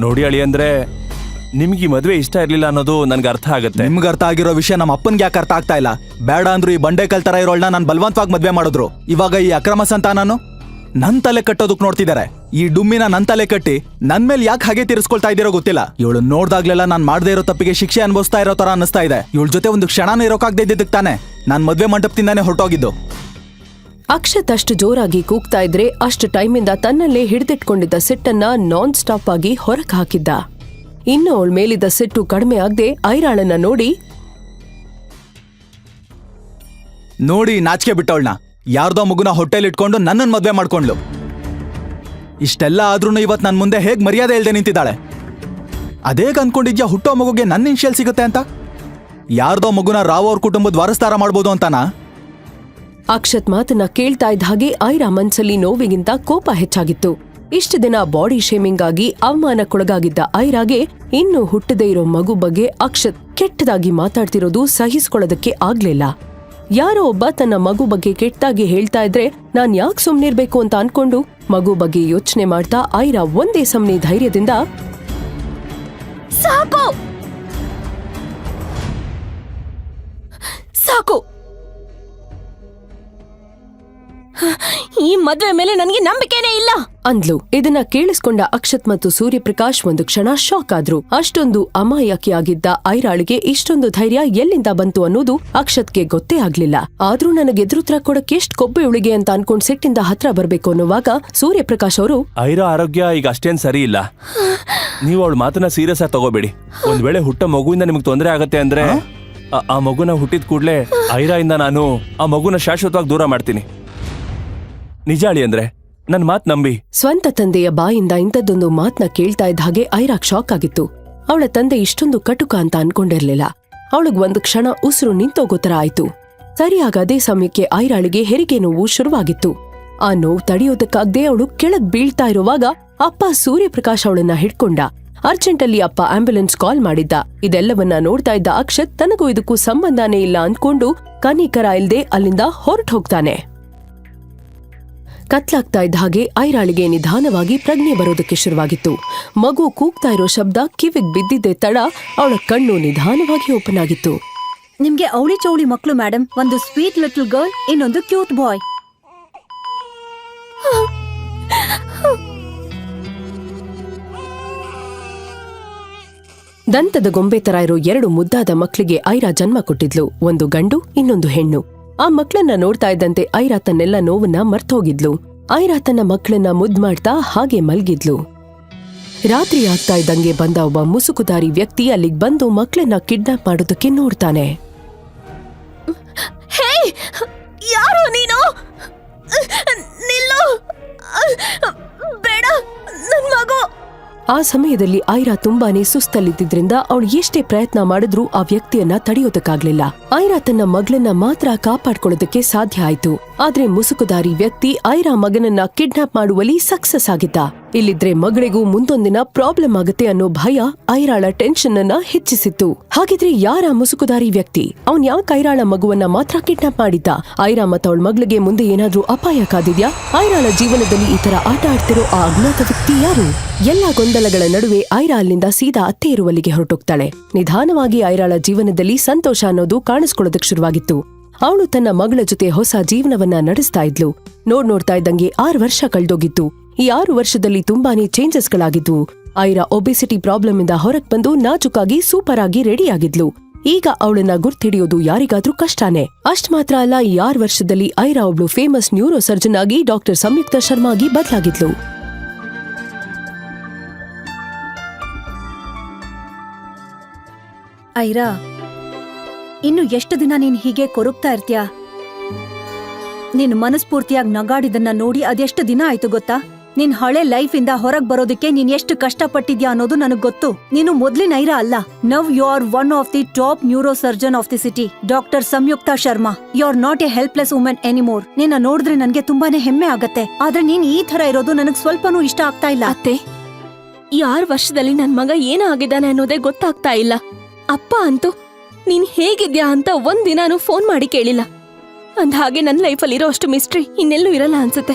ನೋಡಿ ಅಳಿ ಅಂದ್ರೆ, ನಿಮ್ಗೆ ಈ ಮದ್ವೆ ಇಷ್ಟ ಇರ್ಲಿಲ್ಲ ಅನ್ನೋದು ನನ್ಗೆ ಅರ್ಥ ಆಗುತ್ತೆ. ನಿಮ್ಗೆ ಅರ್ಥ ಆಗಿರೋ ವಿಷಯ ನಮ್ಮ ಅಪ್ಪನ್ಗೆ ಯಾಕೆ ಅರ್ಥ ಆಗ್ತಾ ಇಲ್ಲ? ಬೇಡ ಅಂದ್ರು ಈ ಬಂಡೆಕಲ್ ತರ ಇರೋಳ್ನ ನಾನು ಬಲವಂತವಾಗಿ ಮದ್ವೆ ಮಾಡಿದ್ರು. ಇವಾಗ ಈ ಅಕ್ರಮ ಸಂತಾನನು ನನ್ ತಲೆ ಕಟ್ಟೋದಕ್ ನೋಡ್ತಿದ್ದಾರೆ. ಈ ಡುಮ್ಮಿನ ನನ್ ತಲೆ ಕಟ್ಟಿ ನನ್ ಮೇಲೆ ಯಾಕೆ ಹಾಗೆ ತಿರ್ಸ್ಕೊಳ್ತಾ ಇದ್ದೀರೋ ಗೊತ್ತಿಲ್ಲ. ಇವಳು ನೋಡ್ದಾಗ್ಲೆಲ್ಲ ನಾನ್ ಮಾಡದೇ ಇರೋ ತಪ್ಪಿಗೆ ಶಿಕ್ಷೆ ಅನುಭವಿಸ್ತಾ ಇರೋ ತರ ಅನ್ನಿಸ್ತಾ ಇದೆ. ಇವಳ ಜೊತೆ ಒಂದು ಕ್ಷಣನೂ ಇರೋಕಾಗ್ದೇ ಇದ್ದಿದ್ದಕ್ಕೆ ತಾನೆ ನಾನ್ ಮದ್ವೆ ಮಂಟಪದಿಂದಾನೆ ಹೊರಟೋಗಿದ್ದು. ಅಕ್ಷತ್ ಅಷ್ಟು ಜೋರಾಗಿ ಕೂಗ್ತಾ ಇದ್ರೆ ಅಷ್ಟು ಟೈಮಿಂದ ತನ್ನಲ್ಲೇ ಹಿಡಿದಿಟ್ಕೊಂಡಿದ್ದ ಸಿಟ್ಟನ್ನ ನಾನ್ ಸ್ಟಾಪ್ ಆಗಿ ಹೊರಗೆ ಹಾಕಿದ್ದ. ಇನ್ನು ಅವಳ ಮೇಲಿದ್ದ ಸಿಟ್ಟು ಕಡಿಮೆ ಆಗದೆ ಐರಾಳನ್ನ ನೋಡಿ ನಾಚಿಕೆ ಬಿಟ್ಟವಳನ್ನ, ಯಾರ್ದೋ ಮಗುನ ಹೊಟ್ಟೆಲಿ ಇಟ್ಕೊಂಡು ನನ್ನನ್ ಮದ್ವೆ ಮಾಡ್ಕೊಂಡ್ಲು. ಇಷ್ಟೆಲ್ಲ ಆದ್ರೂ ಇವತ್ ನನ್ ಮುಂದೆ ಹೇಗ್ ಮರ್ಯಾದೆ ಇಲ್ದೆ ನಿಂತಿದ್ದಾಳೆ. ಅದೇಗ್ ಅನ್ಕೊಂಡಿದ್ಯಾ ಹುಟ್ಟೋ ಮಗುಗೆ ನನ್ನ ಇನ್ಶಿಯಲ್ ಸಿಗುತ್ತೆ ಅಂತ? ಯಾರ್ದೋ ಮಗುನ ರಾವ್ ಅವ್ರ ಕುಟುಂಬದ ವಾರಸ್ದಾರ ಮಾಡ್ಬೋದು ಅಂತಾನಾ? ಅಕ್ಷತ್ ಮಾತನ್ನ ಕೇಳ್ತಾ ಇದ್ದ ಹಾಗೆ ಐರಾ ಮನ್ಸಲ್ಲಿ ನೋವಿಗಿಂತ ಕೋಪ ಹೆಚ್ಚಾಗಿತ್ತು. ಇಷ್ಟು ದಿನ ಬಾಡಿ ಶೇಮಿಂಗ್ ಆಗಿ ಅವಮಾನಕ್ಕೊಳಗಾಗಿದ್ದ ಐರಾಗೆ ಇನ್ನೂ ಹುಟ್ಟದೇ ಇರೋ ಮಗು ಬಗ್ಗೆ ಅಕ್ಷತ್ ಕೆಟ್ಟದಾಗಿ ಮಾತಾಡ್ತಿರೋದು ಸಹಿಸ್ಕೊಳ್ಳೋದಕ್ಕೆ ಆಗ್ಲಿಲ್ಲ. ಯಾರೋ ಒಬ್ಬ ತನ್ನ ಮಗು ಬಗ್ಗೆ ಕೆಟ್ಟದಾಗಿ ಹೇಳ್ತಾ ಇದ್ರೆ ನಾನ್ ಯಾಕೆ ಸುಮ್ನಿರ್ಬೇಕು ಅಂತ ಅನ್ಕೊಂಡು ಮಗು ಬಗ್ಗೆ ಯೋಚನೆ ಮಾಡ್ತಾ ಐರಾ ಒಂದೇ ಸಮನೆ ಧೈರ್ಯದಿಂದ ಸಾಕು ಸಾಕು, ಈ ಮದ್ವೆ ಮೇಲೆ ನನಗೆ ನಂಬಿಕೆನೇ ಇಲ್ಲ ಅಂದ್ಲು. ಇದನ್ನ ಕೇಳಿಸ್ಕೊಂಡ ಅಕ್ಷತ್ ಮತ್ತು ಸೂರ್ಯಪ್ರಕಾಶ್ ಒಂದು ಕ್ಷಣ ಶಾಕ್ ಆದ್ರು. ಅಷ್ಟೊಂದು ಅಮಾಯಕಿಯಾಗಿದ್ದ ಐರಾಳಿಗೆ ಇಷ್ಟೊಂದು ಧೈರ್ಯ ಎಲ್ಲಿಂದ ಬಂತು ಅನ್ನೋದು ಅಕ್ಷತ್ಗೆ ಗೊತ್ತೇ ಆಗ್ಲಿಲ್ಲ. ಆದ್ರೂ ನನಗೆದುರುತ್ರ ಕೊಡಕ್ಕೆ ಎಷ್ಟ್ ಕೊಬ್ಬೆ ಉಳಿಗೆ ಅಂತ ಅನ್ಕೊಂಡ್ ಸಿಟ್ಟಿಂದ ಹತ್ರ ಬರ್ಬೇಕು ಅನ್ನುವಾಗ ಸೂರ್ಯಪ್ರಕಾಶ್ ಅವರು, ಐರಾ ಆರೋಗ್ಯ ಈಗ ಅಷ್ಟೇನ್ ಸರಿ ಇಲ್ಲ. ನೀವು ಅವಳ ಮಾತನ್ನ ಸೀರಿಯಸ್ ಆಗಿ ತಗೋಬೇಡಿ. ಒಂದ್ ವೇಳೆ ಹುಟ್ಟ ಮಗುವಿಂದ ನಿಮ್ಗೆ ತೊಂದರೆ ಆಗತ್ತೆ ಅಂದ್ರೆ ಆ ಮಗುನ ಹುಟ್ಟಿದ ಕೂಡ್ಲೆ ಐರಾ ಇಂದ ನಾನು ಆ ಮಗುನ ಶಾಶ್ವತವಾಗಿ ದೂರ ಮಾಡ್ತೀನಿ. ನಿಜ ಅಳಿ ಅಂದ್ರೆ ನನ್ ಮಾತ್ ನಂಬಿ. ಸ್ವಂತ ತಂದೆಯ ಬಾಯಿಂದ ಇಂಥದ್ದೊಂದು ಮಾತ್ನ ಕೇಳ್ತಾ ಇದ್ದ ಹಾಗೆ ಐರಾಗ್ ಶಾಕ್ ಆಗಿತ್ತು. ಅವಳ ತಂದೆ ಇಷ್ಟೊಂದು ಕಟುಕ ಅಂತ ಅನ್ಕೊಂಡಿರ್ಲಿಲ್ಲ. ಅವಳಿಗ್ ಒಂದು ಕ್ಷಣ ಉಸಿರು ನಿಂತೋಗೋ ತರ ಆಯ್ತು. ಸರಿಯಾಗ ಅದೇ ಸಮಯಕ್ಕೆ ಐರಾಳಿಗೆ ಹೆರಿಗೆ ನೋವು ಶುರುವಾಗಿತ್ತು. ಆ ನೋವು ತಡೆಯೋದಕ್ಕಾಗದೆ ಅವಳು ಕೆಳಗ್ ಬೀಳ್ತಾ ಇರುವಾಗ ಅಪ್ಪ ಸೂರ್ಯಪ್ರಕಾಶ್ ಅವಳನ್ನ ಹಿಡ್ಕೊಂಡ. ಅರ್ಜೆಂಟಲ್ಲಿ ಅಪ್ಪ ಆಂಬ್ಯುಲೆನ್ಸ್ ಕಾಲ್ ಮಾಡಿದ್ದ. ಇದೆಲ್ಲವನ್ನ ನೋಡ್ತಾ ಇದ್ದ ಅಕ್ಷತ್ ತನಗೂ ಇದಕ್ಕೂ ಸಂಬಂಧನೇ ಇಲ್ಲ ಅನ್ಕೊಂಡು ಕನಿಕರ ಇಲ್ದೆ ಅಲ್ಲಿಂದ ಹೊರಟು ಹೋಗ್ತಾನೆ. ಕತ್ಲಾಗ್ತಾ ಇದ್ದ ಹಾಗೆ ಐರಾಳಿಗೆ ನಿಧಾನವಾಗಿ ಪ್ರಜ್ಞೆ ಬರೋದಕ್ಕೆ ಶುರುವಾಗಿತ್ತು. ಮಗು ಕೂಗ್ತಾ ಇರೋ ಶಬ್ದ ಕಿವಿಗ್ ಬಿದ್ದಿದ್ದೆ ತಡ ಅವಳ ಕಣ್ಣು ನಿಧಾನವಾಗಿ ಓಪನ್ ಆಗಿತ್ತು. ನಿಮ್ಗೆ ಅವಳಿ ಚೌಳಿ ಮಕ್ಳು ಮೇಡಮ್. ಒಂದು ಸ್ವೀಟ್ ಲಿಟಲ್ ಗರ್ಲ್, ಇನ್ನೊಂದು ಕ್ಯೂಟ್ ಬಾಯ್. ದಂತದ ಗೊಂಬೆ ತರ ಇರೋ 2 ಮುದ್ದಾದ ಮಕ್ಳಿಗೆ ಐರಾ ಜನ್ಮ ಕೊಟ್ಟಿದ್ಲು. ಒಂದು ಗಂಡು, ಇನ್ನೊಂದು ಹೆಣ್ಣು. ಆ ಮಕ್ಳನ್ನ ನೋಡ್ತಾ ಇದ್ದಂತೆ ಐರಾ ತನ್ನೆಲ್ಲ ನೋವನ್ನ ಮರ್ತೋಗಿದ್ಲು. ಐರಾ ತನ್ನ ಮಕ್ಕಳನ್ನ ಮುದ್ ಮಾಡ್ತಾ ಹಾಗೆ ಮಲ್ಗಿದ್ಲು. ರಾತ್ರಿ ಆಗ್ತಾ ಇದ್ದಂಗೆ ಬಂದ ಒಬ್ಬ ಮುಸುಕುದಾರಿ ವ್ಯಕ್ತಿ ಅಲ್ಲಿಗ್ ಬಂದು ಮಕ್ಳನ್ನ ಕಿಡ್ನಾಪ್ ಮಾಡೋದಕ್ಕೆ ನೋಡ್ತಾನೆ. ಹೇ, ಯಾರು ನೀನು? ನಿಲ್ಲು, ಬೇಡ, ನನ್ ಮಗು. ಆ ಸಮಯದಲ್ಲಿ ಐರಾ ತುಂಬಾನೇ ಸುಸ್ತಲ್ಲಿದ್ದಿದ್ರಿಂದ ಅವಳು ಎಷ್ಟೇ ಪ್ರಯತ್ನ ಮಾಡಿದ್ರೂ ಆ ವ್ಯಕ್ತಿಯನ್ನ ತಡೆಯೋದಕ್ಕಾಗ್ಲಿಲ್ಲ. ಐರಾ ತನ್ನ ಮಗಳನ್ನ ಮಾತ್ರ ಕಾಪಾಡ್ಕೊಳ್ಳೋದಕ್ಕೆ ಸಾಧ್ಯ ಆಯ್ತು. ಆದ್ರೆ ಮುಸುಕುದಾರಿ ವ್ಯಕ್ತಿ ಐರಾ ಮಗನನ್ನ ಕಿಡ್ನಾಪ್ ಮಾಡುವಲ್ಲಿ ಸಕ್ಸಸ್ ಆಗಿದ್ದ. ಇಲ್ಲಿದ್ರೆ ಮಗಳಿಗೂ ಮುಂದೊಂದಿನ ಪ್ರಾಬ್ಲಮ್ ಆಗುತ್ತೆ ಅನ್ನೋ ಭಯ ಐರಾಳ ಟೆನ್ಷನ್ ಅನ್ನ ಹೆಚ್ಚಿಸಿತ್ತು. ಹಾಗಿದ್ರೆ ಯಾರ ಮುಸುಕುದಾರಿ ವ್ಯಕ್ತಿ? ಅವನ್ ಯಾಕೆ ಐರಾಳ ಮಗುವನ್ನ ಮಾತ್ರ ಕಿಡ್ನಾಪ್ ಮಾಡಿದ್ದ? ಐರಾ ಮತ್ತ ಅವಳ ಮಗಳಿಗೆ ಮುಂದೆ ಏನಾದ್ರೂ ಅಪಾಯ ಕಾದಿದ್ಯಾ? ಐರಾಳ ಜೀವನದಲ್ಲಿ ಈ ತರ ಆಟ ಆಡ್ತಿರೋ ಆ ಅಜ್ಞಾತ ವ್ಯಕ್ತಿ ಯಾರು? ಎಲ್ಲ ಗೊಂದಲಗಳ ನಡುವೆ ಐರಾ ಅಲ್ಲಿಂದ ಸೀದಾ ಅತ್ತೆ ಇರುವಲ್ಲಿಗೆ ಹೊರಟೋಗ್ತಾಳೆ. ನಿಧಾನವಾಗಿ ಐರಾಳ ಜೀವನದಲ್ಲಿ ಸಂತೋಷ ಅನ್ನೋದು ಕಾಣಿಸ್ಕೊಳ್ಳೋದಕ್ಕೆ ಶುರುವಾಗಿತ್ತು. ಅವಳು ತನ್ನ ಮಗಳ ಜೊತೆ ಹೊಸ ಜೀವನವನ್ನ ನಡೆಸ್ತಾ ಇದ್ಲು. ನೋಡ್ತಾ ಇದ್ದಂಗೆ 6 ವರ್ಷ ಕಳೆದೋಗಿತ್ತು. ಈ 6 ವರ್ಷದಲ್ಲಿ ತುಂಬಾನೇ ಚೇಂಜಸ್ಗಳಾಗಿದ್ವು. ಐರಾ ಒಬೆಸಿಟಿ ಪ್ರಾಬ್ಲಮ್ ಇಂದ ಹೊರಗ್ ಬಂದು ನಾಜುಕಾಗಿ ಸೂಪರ್ ಆಗಿ ರೆಡಿ ಆಗಿದ್ಲು. ಈಗ ಅವಳನ್ನ ಗುರ್ತಿಡಿಯೋದು ಯಾರಿಗಾದ್ರೂ ಕಷ್ಟನೇ. ಅಷ್ಟ್ ಮಾತ್ರ ಅಲ್ಲ, ಈ 6 ವರ್ಷದಲ್ಲಿ ಐರಾ ಒಬ್ಳು ಫೇಮಸ್ ನ್ಯೂರೋ ಸರ್ಜನ್ ಆಗಿ ಡಾಕ್ಟರ್ ಸಂಯುಕ್ತ ಶರ್ಮಾ ಆಗಿ ಬದಲಾಗಿದ್ಲು. ಐರಾ, ಇನ್ನು ಎಷ್ಟು ದಿನ ನೀನ್ ಹೀಗೆ ಕೊರಗ್ತಾ ಇರ್ತೀಯಾ? ನೀನ್ ಮನಸ್ಫೂರ್ತಿಯಾಗಿ ನಗಾಡಿದನ್ನ ನೋಡಿ ಅದೆಷ್ಟು ದಿನ ಆಯ್ತು ಗೊತ್ತಾ? ನಿನ್ ಹಳೆ ಲೈಫ್ ಇಂದ ಹೊರಗ್ ಬರೋದಕ್ಕೆ ನೀನ್ ಎಷ್ಟು ಕಷ್ಟಪಟ್ಟಿದ್ಯಾ ಅನ್ನೋದು ನನಗ್ ಗೊತ್ತು. ನೀನು ಮೊದ್ಲಿನ ಐರಾ ಅಲ್ಲ. Now you are one of the top neuro surgeon of the city, doctor Samyuktha Sharma. You are not a helpless women anymore. ನಿನ್ನ ನೋಡಿದ್ರೆ ನನ್ಗೆ ತುಂಬಾನೇ ಹೆಮ್ಮೆ ಆಗತ್ತೆ. ಆದ್ರೆ ನೀನ್ ಈ ತರ ಇರೋದು ನನಗ್ ಸ್ವಲ್ಪನೂ ಇಷ್ಟ ಆಗ್ತಾ ಇಲ್ಲ. ಅತ್ತೆ, ಈ 6 ವರ್ಷದಲ್ಲಿ ನನ್ ಮಗ ಏನಾಗಿದ್ದಾನೆ ಅನ್ನೋದೇ ಗೊತ್ತಾಗ್ತಾ ಇಲ್ಲ. ಅಪ್ಪ ಅಂತೂ ನೀನ್ ಹೇಗಿದ್ಯಾ ಅಂತ ಒಂದಿನಾನು ಫೋನ್ ಮಾಡಿ ಕೇಳಿಲ್ಲ. ಅಂದ್ಹಾಗೆ ನನ್ ಲೈಫಲ್ಲಿರೋ ಅಷ್ಟು ಮಿಸ್ಟ್ರಿ ಇನ್ನೆಲ್ಲೂ ಇರಲ್ಲ ಅನ್ಸುತ್ತೆ.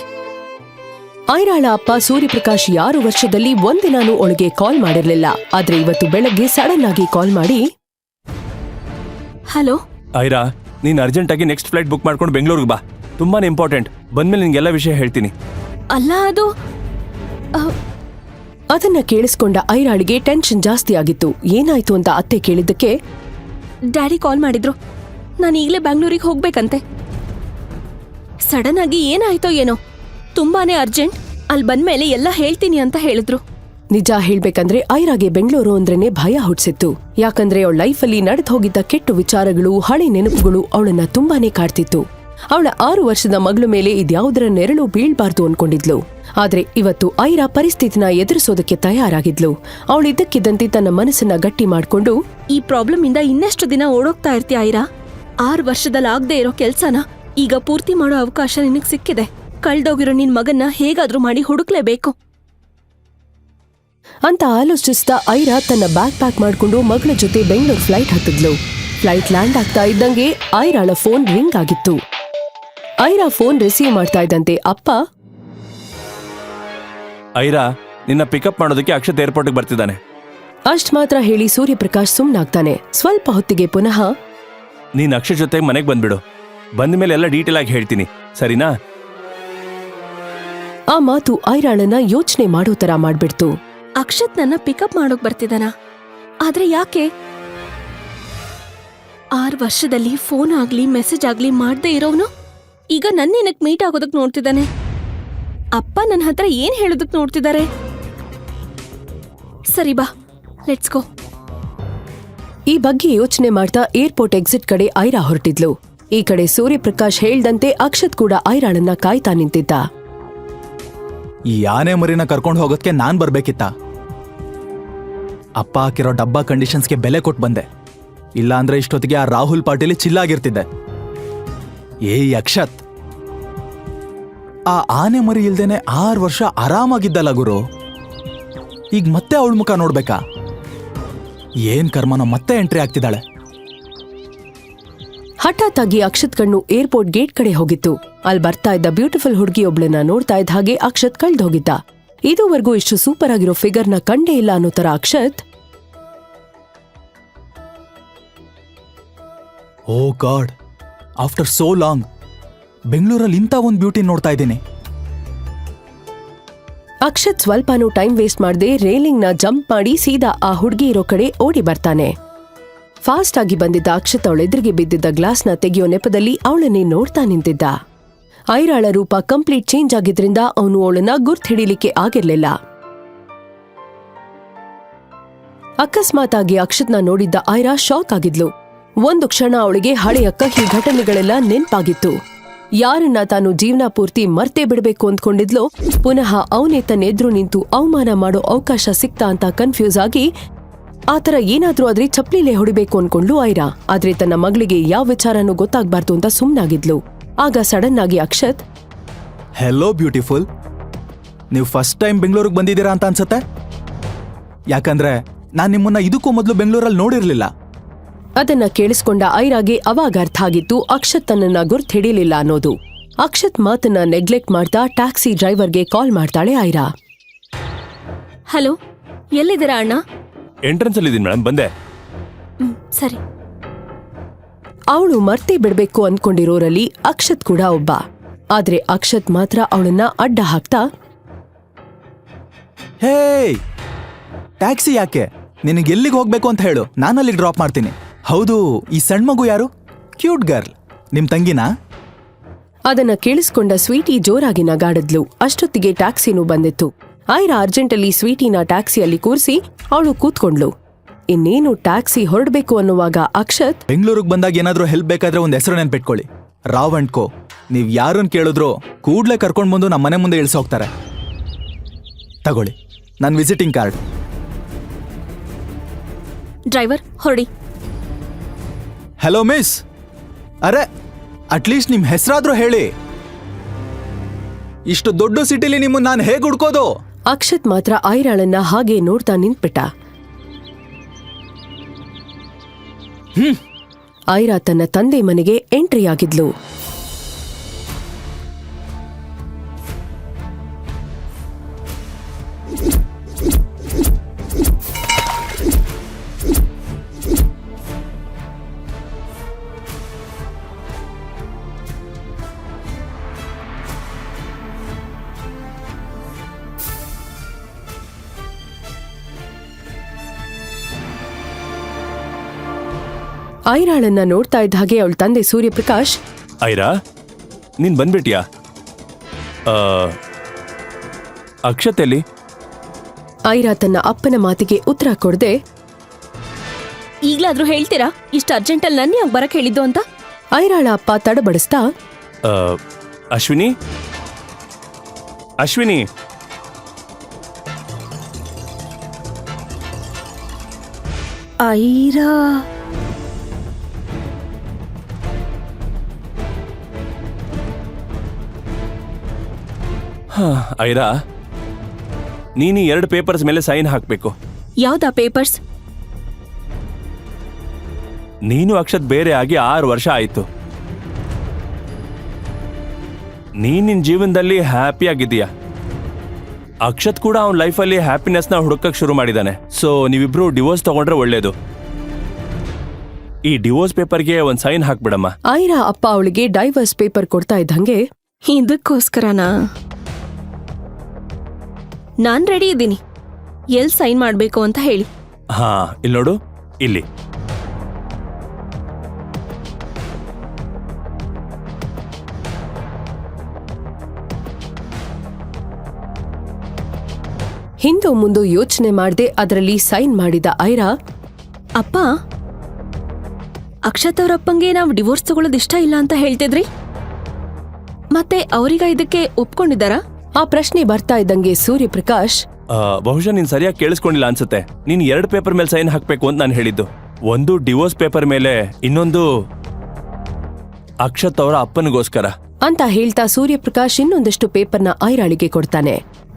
ಐರಾಳ ಅಪ್ಪ ಸೂರ್ಯಪ್ರಕಾಶ್ 6 ವರ್ಷದಲ್ಲಿ ಒಂದಿನಾನು ಅವಳಿಗೆ ಕಾಲ್ ಮಾಡಿರ್ಲಿಲ್ಲ. ಆದ್ರೆ ಇವತ್ತು ಬೆಳಗ್ಗೆ ಸಡನ್ ಆಗಿ ಕಾಲ್ ಮಾಡಿ, ಹಲೋ ಐರಾ, ನೀನ್ ಅರ್ಜೆಂಟ್ ಆಗಿ ನೆಕ್ಸ್ಟ್ ಫ್ಲೈಟ್ ಬುಕ್ ಮಾಡ್ಕೊಂಡು ಬೆಂಗಳೂರಿಗೆ ಬಾ. ತುಂಬಾನೇ ಇಂಪಾರ್ಟೆಂಟ್. ಬಂದ್ಮೇಲೆ ನಿನ್ಗೆಲ್ಲ ವಿಷಯ ಹೇಳ್ತೀನಿ. ಅಲ್ಲ, ಅದು ಅದನ್ನ ಕೇಳಿಸ್ಕೊಂಡ ಐರಾಳಿಗೆ ಟೆನ್ಷನ್ ಜಾಸ್ತಿ ಆಗಿತ್ತು. ಏನಾಯ್ತು ಅಂತ ಅತ್ತೆ ಕೇಳಿದ್ದಕ್ಕೆ, ಡ್ಯಾಡಿ ಕಾಲ್ ಮಾಡಿದ್ರು. ನಾನು ಈಗಲೇ ಬ್ಯಾಂಗ್ಳೂರಿಗೆ ಹೋಗ್ಬೇಕಂತೆ. ಸಡನ್ ಆಗಿ ಏನಾಯ್ತೋ ಏನೋ, ತುಂಬಾನೇ ಅರ್ಜೆಂಟ್. ಅಲ್ಲಿ ಬಂದ್ಮೇಲೆ ಎಲ್ಲ ಹೇಳ್ತೀನಿ ಅಂತ ಹೇಳಿದ್ರು. ನಿಜ ಹೇಳ್ಬೇಕಂದ್ರೆ ಐರಾಗೆ ಬೆಂಗಳೂರು ಅಂದ್ರೇನೆ ಭಯ ಹುಟ್ಸಿತ್ತು. ಯಾಕಂದ್ರೆ ಅವಳ ಲೈಫಲ್ಲಿ ನಡೆದು ಹೋಗಿದ್ದ ಕೆಟ್ಟ ವಿಚಾರಗಳು, ಹಳೆ ನೆನಪುಗಳು ಅವಳನ್ನ ತುಂಬಾನೇ ಕಾಡ್ತಿತ್ತು. ಅವಳ 6 ವರ್ಷದ ಮಗಳ ಮೇಲೆ ಇದ್ಯಾವುದರ ನೆರಳು ಬೀಳ್ಬಾರ್ದು ಅನ್ಕೊಂಡಿದ್ಲು. ಆದ್ರೆ ಇವತ್ತು ಐರಾ ಪರಿಸ್ಥಿತಿನ ಎದುರಿಸೋದಕ್ಕೆ ತಯಾರಾಗಿದ್ಲು. ಅವಳಿದ್ದಕ್ಕಿದ್ದಂತೆ ತನ್ನ ಮನಸ್ಸನ್ನ ಗಟ್ಟಿ ಮಾಡ್ಕೊಂಡು, ಈ ಪ್ರಾಬ್ಲಮ್ ಇಂದ ಇನ್ನೆಷ್ಟು ದಿನ ಓಡೋಗ್ತಾ ಇರ್ತೀಯ ಐರಾ? 6 ವರ್ಷದಲ್ಲಿ ಆಗದೆ ಇರೋ ಕೆಲ್ಸನ ಈಗ ಪೂರ್ತಿ ಮಾಡೋ ಅವಕಾಶ ನಿನಗ್ ಸಿಕ್ಕಿದೆ. ಕಳ್ದೋಗಿರೋ ನಿನ್ ಮಗನ್ನ ಹೇಗಾದ್ರೂ ಮಾಡಿ ಹುಡುಕ್ಲೇಬೇಕು ಅಂತ ಆಲೋಚಿಸ್ತಾ ಐರಾ ತನ್ನ ಬ್ಯಾಗ್ ಪ್ಯಾಕ್ ಮಾಡ್ಕೊಂಡು ಮಗಳ ಜೊತೆ ಬೆಂಗಳೂರು ಫ್ಲೈಟ್ ಹತ್ತಿದ್ಲು. ಫ್ಲೈಟ್ ಲ್ಯಾಂಡ್ ಆಗ್ತಾ ಇದ್ದಂಗೆ ಐರಾಳ ಫೋನ್ ರಿಂಗ್ ಆಗಿತ್ತು. ಐರಾ ಫೋನ್ ರಿಸೀವ್ ಮಾಡ್ತಾ ಇದ್ದಂತೆ ಅಪ್ಪ, ಐರಾ, ನಿನ್ನ ಪಿಕಪ್ ಮಾಡೋದಕ್ಕೆ ಅಕ್ಷತ್ ಏರ್ಪೋರ್ಟ್ಗೆ ಬರ್ತಿದ್ದಾನೆ. ಅಷ್ಟ್ ಮಾತ್ರ ಹೇಳಿ ಸೂರ್ಯಪ್ರಕಾಶ್ ಸುಮ್ನಾಗ್ತಾನೆ. ಸ್ವಲ್ಪ ಹೊತ್ತಿಗೆ ಪುನಃ, ನೀನ್ ಅಕ್ಷತ್ ಜೊತೆ ಮನೆಗೆ ಬಂದ್ಬಿಡು. ಬಂದ ಮೇಲೆ ಎಲ್ಲ ಡೀಟೇಲ್ ಆಗಿ ಹೇಳ್ತೀನಿ, ಸರಿನಾ? ಆ ಮಾತು ಐರಾಳನ್ನ ಯೋಚನೆ ಮಾಡೋ ತರ ಮಾಡ್ಬಿಡ್ತು. ಅಕ್ಷತ್ ನನ್ನ ಪಿಕಪ್ ಮಾಡೋಕ್ ಬರ್ತಿದ್ದಾನ? ಆದ್ರೆ ಯಾಕೆ? 6 ವರ್ಷದಲ್ಲಿ ಫೋನ್ ಆಗ್ಲಿ ಮೆಸೇಜ್ ಆಗ್ಲಿ ಮಾಡ್ದೇ ಇರೋನು ಈಗ ನನ್ನೇನಕ್ ಮೀಟ್ ಆಗೋದಕ್ ನೋಡ್ತಿದ್ದಾನೆ? ಅಪ್ಪ ನನ್ನ ಹತ್ರ ಏನ್ ಹೇಳೋದಕ್ ನೋಡ್ತಿದ್ದಾರೆ? ಸರಿ ಬಾ, ಲೆಟ್ಸ್ ಗೋ. ಈ ಬಗ್ಗೆ ಯೋಚನೆ ಮಾಡ್ತಾ ಏರ್ಪೋರ್ಟ್ ಎಕ್ಸಿಟ್ ಕಡೆ ಐರಾ ಹೊರಟಿದ್ಲು. ಈ ಕಡೆ ಸೂರ್ಯಪ್ರಕಾಶ್ ಹೇಳ್ದಂತೆ ಅಕ್ಷತ್ ಕೂಡ ಐರಾಳನ್ನ ಕಾಯ್ತಾ ನಿಂತಿದ್ದ. ಈ ಆನೆ ಮರಿನ ಕರ್ಕೊಂಡು ಹೋಗೋದಕ್ಕೆ ನಾನ್ ಬರ್ಬೇಕಿತ್ತ? ಅಪ್ಪ ಹಾಕಿರೋ ಡಬ್ಬಾ ಕಂಡೀಷನ್ಸ್ಗೆ ಬೆಲೆ ಕೊಟ್ಟು ಬಂದೆ. ಇಲ್ಲ ಅಂದ್ರೆ ಇಷ್ಟೊತ್ತಿಗೆ ಆ ರಾಹುಲ್ ಪಾಟೀಲಿ ಚಿಲ್ಲಾಗಿರ್ತಿದ್ದೆ. ಅಕ್ಷತ್, ಆ ಆನೆ ಮರಿ ಇಲ್ದೇನೆ 6 ವರ್ಷ ಆರಾಮಾಗಿದ್ದಲ್ಲ ಗುರು. ಈಗ ಮತ್ತೆ ಅವಳ ಮುಖ ನೋಡ್ಬೇಕಾ? ಏನ್ ಕರ್ಮನೋ ಮತ್ತೆ ಎಂಟ್ರಿ ಆಗ್ತಿದ್ದಾಳೆ. ಹಠಾತ್ ಆಗಿ ಅಕ್ಷತ್ ಕಣ್ಣು ಏರ್ಪೋರ್ಟ್ ಗೇಟ್ ಕಡೆ ಹೋಗಿತ್ತು. ಅಲ್ಲಿ ಬರ್ತಾ ಇದ್ದ ಬ್ಯೂಟಿಫುಲ್ ಹುಡುಗಿಯೊಬ್ಳನ್ನ ನೋಡ್ತಾ ಇದ್ದ ಹಾಗೆ ಅಕ್ಷತ್ ಕಳ್ದೋಗಿದ್ದ. ಇದುವರೆಗೂ ಇಷ್ಟು ಸೂಪರ್ ಆಗಿರೋ ಫಿಗರ್ನ ಕಂಡೇ ಇಲ್ಲ ಅನ್ನೋ ತರ ಅಕ್ಷತ್, ಓ ಗಾಡ್, ಆಫ್ಟರ್ ಸೋ ಲಾಂಗ್ ಬೆಂಗಳೂರಲ್ಲಿ ಇಂಥ ಒಂದು ಬ್ಯೂಟಿ ನೋಡ್ತಾ ಇದ್ದೀನಿ. ಅಕ್ಷತ್ ಸ್ವಲ್ಪನೂ ಟೈಮ್ ವೇಸ್ಟ್ ಮಾಡದೆ ರೇಲಿಂಗ್ನ ಜಂಪ್ ಮಾಡಿ ಸೀದಾ ಆ ಹುಡುಗಿ ಇರೋ ಕಡೆ ಓಡಿ ಬರ್ತಾನೆ. ಫಾಸ್ಟ್ ಆಗಿ ಬಂದಿದ್ದ ಅಕ್ಷತ್ ಅವಳೆದುರಿಗೆ ಬಿದ್ದಿದ್ದ ಗ್ಲಾಸ್ನ ತೆಗೆಯೋ ನೆಪದಲ್ಲಿ ಅವಳನ್ನೇ ನೋಡ್ತಾ ನಿಂತಿದ್ದ. ಐರಾಳ ರೂಪ ಕಂಪ್ಲೀಟ್ ಚೇಂಜ್ ಆಗಿದ್ರಿಂದ ಅವನು ಅವಳನ್ನ ಗುರ್ತ್ ಹಿಡಿಲಿಕ್ಕೆ ಆಗಿರ್ಲಿಲ್ಲ. ಅಕಸ್ಮಾತ್ ಆಗಿ ಅಕ್ಷತ್ನ ನೋಡಿದ್ದ ಐರಾ ಶಾಕ್ ಆಗಿದ್ಲು. ಒಂದು ಕ್ಷಣ ಅವಳಿಗೆ ಹಳೆಯ ಕಹಿ ಘಟನೆಗಳೆಲ್ಲ ನೆನ್ಪಾಗಿತ್ತು. ಯಾರನ್ನ ತಾನು ಜೀವನ ಪೂರ್ತಿ ಮರ್ತೇ ಬಿಡಬೇಕು ಅಂದ್ಕೊಂಡಿದ್ಲೋ, ಪುನಃ ಅವನೇ ತನ್ನೆದ್ರು ನಿಂತು ಅವಮಾನ ಮಾಡೋ ಅವಕಾಶ ಸಿಕ್ತಾ ಅಂತ ಕನ್ಫ್ಯೂಸ್ ಆಗಿ ಆತರ ಏನಾದ್ರೂ ಆದ್ರೆ ಚಪ್ಲಿಲೆ ಹೊಡಿಬೇಕು ಅನ್ಕೊಂಡ್ಲು ಐರಾ. ಆದ್ರೆ ತನ್ನ ಮಗಳಿಗೆ ಯಾವ ವಿಚಾರನೂ ಗೊತ್ತಾಗ್ಬಾರ್ದು ಅಂತ ಸುಮ್ನಾಗಿದ್ಲು. ಆಗ ಸಡನ್ ಆಗಿ ಅಕ್ಷತ್, ಹೆಲೋ ಬ್ಯೂಟಿಫುಲ್, ನೀವು ಫಸ್ಟ್ ಟೈಮ್ ಬೆಂಗಳೂರಿಗೆ ಬಂದಿದ್ದೀರಾ ಅಂತ ಅನ್ಸತ್ತೆ. ಯಾಕಂದ್ರೆ ನಾನ್ ನಿಮ್ಮನ್ನ ಇದಕ್ಕೂ ಮೊದಲು ಬೆಂಗಳೂರಲ್ಲಿ ನೋಡಿರ್ಲಿಲ್ಲ. ಅದನ್ನ ಕೇಳಿಸ್ಕೊಂಡ ಐರಾಗೆ ಅವಾಗ ಅರ್ಥ ಆಗಿತ್ತು ಅಕ್ಷತ್ ತನ್ನನ್ನ ಗುರ್ತ್ ಹಿಡಿಲಿಲ್ಲ ಅನ್ನೋದು. ಅಕ್ಷತ್ ಮಾತನ್ನ ನೆಗ್ಲೆಕ್ಟ್ ಮಾಡ್ತಾ ಟ್ಯಾಕ್ಸಿ ಡ್ರೈವರ್ಗೆ ಕಾಲ್ ಮಾಡ್ತಾಳೆ ಐರಾ. ಹಲೋ, ಎಲ್ಲಿದ್ದೀರಾ ಅಣ್ಣ? ಎಂಟ್ರೆನ್ಸ್ ಅಲ್ಲಿ ಇದೀನಿ ಮೇಡಮ್, ಬಂದೆ. ಸರಿ. ಅವಳು ಮರ್ತೇ ಬಿಡ್ಬೇಕು ಅನ್ಕೊಂಡಿರೋರಲ್ಲಿ ಅಕ್ಷತ್ ಕೂಡ ಒಬ್ಬ. ಆದ್ರೆ ಅಕ್ಷತ್ ಮಾತ್ರ ಅವಳನ್ನ ಅಡ್ಡ ಹಾಕ್ತಾ, ಹೇ, ಟ್ಯಾಕ್ಸಿ ಯಾಕೆ? ನಿನಗೆ ಎಲ್ಲಿಗೆ ಹೋಗ್ಬೇಕು ಅಂತ ಹೇಳು, ನಾನಲ್ಲಿ ಡ್ರಾಪ್ ಮಾಡ್ತೀನಿ. ಹೌದು, ಈ ಸಣ್ಣ ಮಗು ಯಾರು? ಕ್ಯೂಟ್ ಗರ್ಲ್, ನಿಮ್ ತಂಗಿನಾ? ಅದನ್ನ ಕೇಳಿಸ್ಕೊಂಡ ಸ್ವೀಟಿ ಜೋರಾಗಿ ನಗಾಡಿದ್ಲು. ಅಷ್ಟೊತ್ತಿಗೆ ಟ್ಯಾಕ್ಸಿನೂ ಬಂದಿತ್ತು. ಐರಾ ಅರ್ಜೆಂಟಲ್ಲಿ ಸ್ವೀಟಿನ ಟ್ಯಾಕ್ಸಿಯಲ್ಲಿ ಕೂರಿಸಿ ಅವಳು ಕೂತ್ಕೊಂಡ್ಲು. ಇನ್ನೇನು ಟ್ಯಾಕ್ಸಿ ಹೊರಡ್ಬೇಕು ಅನ್ನುವಾಗ ಅಕ್ಷತ್, ಬೆಂಗಳೂರಿಗೆ ಬಂದಾಗ ಏನಾದ್ರೂ ಹೆಲ್ಪ್ ಬೇಕಾದ್ರೆ ಒಂದ್ ಹೆಸರು ನೆನ್ಪಿಟ್ಕೊಳ್ಳಿ, ರಾವ್ ಅಂಡ್ ಕೋ. ನೀವ್ ಯಾರನ್ನ ಕೇಳಿದ್ರು ಕೂಡ್ಲೆ ಕರ್ಕೊಂಡ್ ಬಂದು ನಮ್ಮ ಮನೆ ಮುಂದೆ ಇಳಿಸೋಗ್ತಾರೆ. ತಗೊಳ್ಳಿ ನನ್ ವಿಸಿಟಿಂಗ್ ಕಾರ್ಡ್. ಡ್ರೈವರ್ ಹೊರಡಿ. Hello miss. ಅರೆ, ಅಟ್ಲೀಸ್ಟ್ ನಿಮ್ ಹೆಸರಾದ್ರೂ ಹೇಳಿ. ಇಷ್ಟು ದೊಡ್ಡ ಸಿಟಿಲಿ ನಿಮ್ಮನ್ನ ನಾನು ಹೇಗೆ ಹುಡ್ಕೋದು? ಅಕ್ಷತ್ ಮಾತ್ರ ಐರಾಳನ್ನ ಹಾಗೆ ನೋಡ್ತಾ ನಿಂತ್ಬಿಟ್ಟ. ಐರಾ ತನ್ನ ತಂದೆ ಮನೆಗೆ ಎಂಟ್ರಿ ಆಗಿದ್ಲು. ಐರಾಳನ್ನ ನೋಡ್ತಾ ಇದ್ದ ಹಾಗೆ ಅವಳ ತಂದೆ ಸೂರ್ಯಪ್ರಕಾಶ್, ಐರಾ, ನೀನ್ ಬಂದ್ಬಿಟ್ಯಾ? ಅಕ್ಷತೆಯಲ್ಲಿ? ಐರಾ ತನ್ನ ಅಪ್ಪನ ಮಾತಿಗೆ ಉತ್ತರ ಕೊಡದೆ, ಈಗ್ಲಾದ್ರೂ ಹೇಳ್ತೀರಾ ಇಷ್ಟ ಅರ್ಜೆಂಟಲ್ಲಿ ನನ್ನ ಯಾಕೆ ಬರಕ್ ಹೇಳಿದ್ದು ಅಂತ? ಐರಾಳ ಅಪ್ಪ ತಡಬಡಿಸ್ತಾ, ಅಶ್ವಿನಿ ಅಶ್ವಿನಿ ಐರಾ, ಐರಾ, ನೀನು 2 ಪೇಪರ್ಸ್ ಮೇಲೆ ಸೈನ್ ಹಾಕ್ಬೇಕು. ಯಾವ್ದಾ ಪೇಪರ್ಸ್? ನೀನು ಅಕ್ಷತ್ ಬೇರೆ ಆಗಿ 6 ವರ್ಷ ಆಯ್ತು. ನೀನ್ ನಿನ್ ಜೀವನದಲ್ಲಿ ಹ್ಯಾಪಿ ಆಗಿದೀಯ. ಅಕ್ಷತ್ ಕೂಡ ಅವನ ಲೈಫಲ್ಲಿ ಹ್ಯಾಪಿನೆಸ್ನ ಹುಡುಕಕ್ ಶುರು ಮಾಡಿದಾನೆ. ಸೊ ನೀವಿಬ್ರು ಡಿವೋರ್ಸ್ ತಗೊಂಡ್ರೆ ಒಳ್ಳೇದು. ಈ ಡಿವೋರ್ಸ್ ಪೇಪರ್ಗೆ ಒಂದ್ ಸೈನ್ ಹಾಕ್ಬಿಡಮ್ಮ. ಐರಾ ಅಪ್ಪ ಅವಳಿಗೆ ಡೈವರ್ಸ್ ಪೇಪರ್ ಕೊಡ್ತಾ ಇದ್ದಂಗೆ, ಇದಕ್ಕೋಸ್ಕರನಾ? ನಾನ್ ರೆಡಿ ಇದ್ದೀನಿ. ಎಲ್ ಸೈನ್ ಮಾಡ್ಬೇಕು ಅಂತ ಹೇಳಿ. ಹಾ, ಇಲ್ಲಿ ನೋಡು, ಇಲ್ಲಿ. ಹಿಂದೂ ಮುಂದೂ ಯೋಚನೆ ಮಾಡದೆ ಅದರಲ್ಲಿ ಸೈನ್ ಮಾಡಿದ ಐರಾ, ಅಪ್ಪ, ಅಕ್ಷತ್ ಅವರಪ್ಪಂಗೆ ನಾವು ಡಿವೋರ್ಸ್ ತಗೊಳ್ಳೋದು ಇಷ್ಟ ಇಲ್ಲ ಅಂತ ಹೇಳ್ತಿದ್ರಿ, ಮತ್ತೆ ಅವರೀಗ ಇದಕ್ಕೆ ಒಪ್ಕೊಂಡಿದ್ದಾರಾ? ಆ ಪ್ರಶ್ನೆ ಬರ್ತಾ ಇದ್ದಂಗೆ ಸೂರ್ಯಪ್ರಕಾಶ್, ಬಹುಶಃ ನೀನ್ ಸರಿಯಾಗಿ ಕೇಳಿಸ್ಕೊಂಡಿಲ್ಲ ಅನ್ಸುತ್ತೆ. ನೀನ್ 2 ಪೇಪರ್ ಮೇಲೆ ಸೈನ್ ಹಾಕ್ಬೇಕು ಅಂತ ನಾನು ಹೇಳಿದ್ದು. ಒಂದು ಡಿವೋರ್ಸ್ ಪೇಪರ್ ಮೇಲೆ, ಇನ್ನೊಂದು ಅಕ್ಷತ್ ಅವರ ಅಪ್ಪನಿಗೋಸ್ಕರ ಅಂತ ಹೇಳ್ತಾ ಸೂರ್ಯಪ್ರಕಾಶ್ ಇನ್ನೊಂದಷ್ಟು ಪೇಪರ್ನ ಐರಾಳಿಗೆ ಕೊಡ್ತಾನೆ.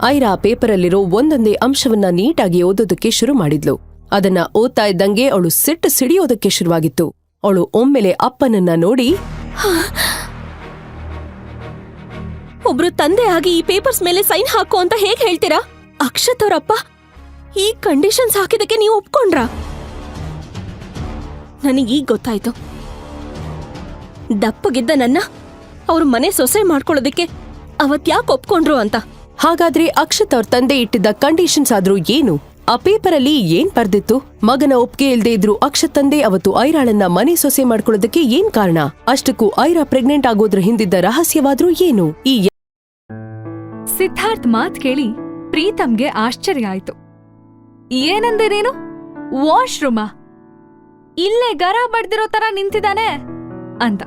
ಐರಾ ಪೇಪರಲ್ಲಿರೋ ಒಂದೊಂದೇ ಅಂಶವನ್ನ ನೀಟಾಗಿ ಓದೋದಕ್ಕೆ ಶುರು ಮಾಡಿದ್ಲು. ಅದನ್ನ ಓದ್ತಾ ಇದ್ದಂಗೆ ಅವಳು ಸಿಟ್ಟು ಸಿಡಿಯೋದಕ್ಕೆ ಶುರುವಾಗಿತ್ತು. ಅವಳು ಒಮ್ಮೆಲೆ ಅಪ್ಪನನ್ನ ನೋಡಿ, ಒಬ್ರು ತಂದೆ ಆಗಿ ಈ ಪೇಪರ್ಸ್ ಮೇಲೆ ಸೈನ್ ಹಾಕು ಅಂತ ಹೇಗ್ ಹೇಳ್ತೀರಾ? ಅಕ್ಷತ್ ಅವರಪ್ಪ ಈ ಕಂಡೀಷನ್ಸ್ ಹಾಕಿದಕ್ಕೆ ನೀವು ಒಪ್ಕೊಂಡ್ರಾ? ನನಗೀಗ ಗೊತ್ತಾಯ್ತು, ದಪ್ಪಗಿದ್ದ ನನ್ನ ಅವ್ರ ಮನೆ ಸೊಸೆ ಮಾಡ್ಕೊಳ್ಳೋದಿಕ್ಕೆ ಅವತ್ಯಾಕೆ ಒಪ್ಕೊಂಡ್ರು ಅಂತ. ಹಾಗಾದ್ರೆ ಅಕ್ಷತ್ ಅವ್ರ ತಂದೆ ಇಟ್ಟಿದ್ದ ಕಂಡೀಷನ್ಸ್ ಆದ್ರೂ ಏನು? ಆ ಪೇಪರಲ್ಲಿ ಏನ್ ಬರ್ದಿತ್ತು? ಮಗನ ಒಪ್ಪಿಗೆ ಇಲ್ದೇ ಇದ್ರು ಅಕ್ಷತ್ ತಂದೆ ಅವತ್ತು ಐರಾಳನ್ನ ಮನೆ ಸೊಸೆ ಮಾಡ್ಕೊಳ್ಳೋದಕ್ಕೆ ಏನ್ ಕಾರಣ? ಅಷ್ಟಕ್ಕೂ ಐರಾ ಪ್ರೆಗ್ನೆಂಟ್ ಆಗೋದ್ರ ಹಿಂದಿದ್ದ ರಹಸ್ಯವಾದ್ರೂ ಏನು? ಈ ಸಿದ್ಧಾರ್ಥ್ ಮಾತ್ ಕೇಳಿ ಪ್ರೀತಮ್ಗೆ ಆಶ್ಚರ್ಯ ಆಯ್ತು. ಏನಂದೆ ನೀನು? ವಾಶ್ರೂಮಾ? ಇಲ್ಲೇ ಗರ ಬಡ್ದಿರೋ ತರ ನಿಂತಿದ್ದಾನೆ ಅಂತ.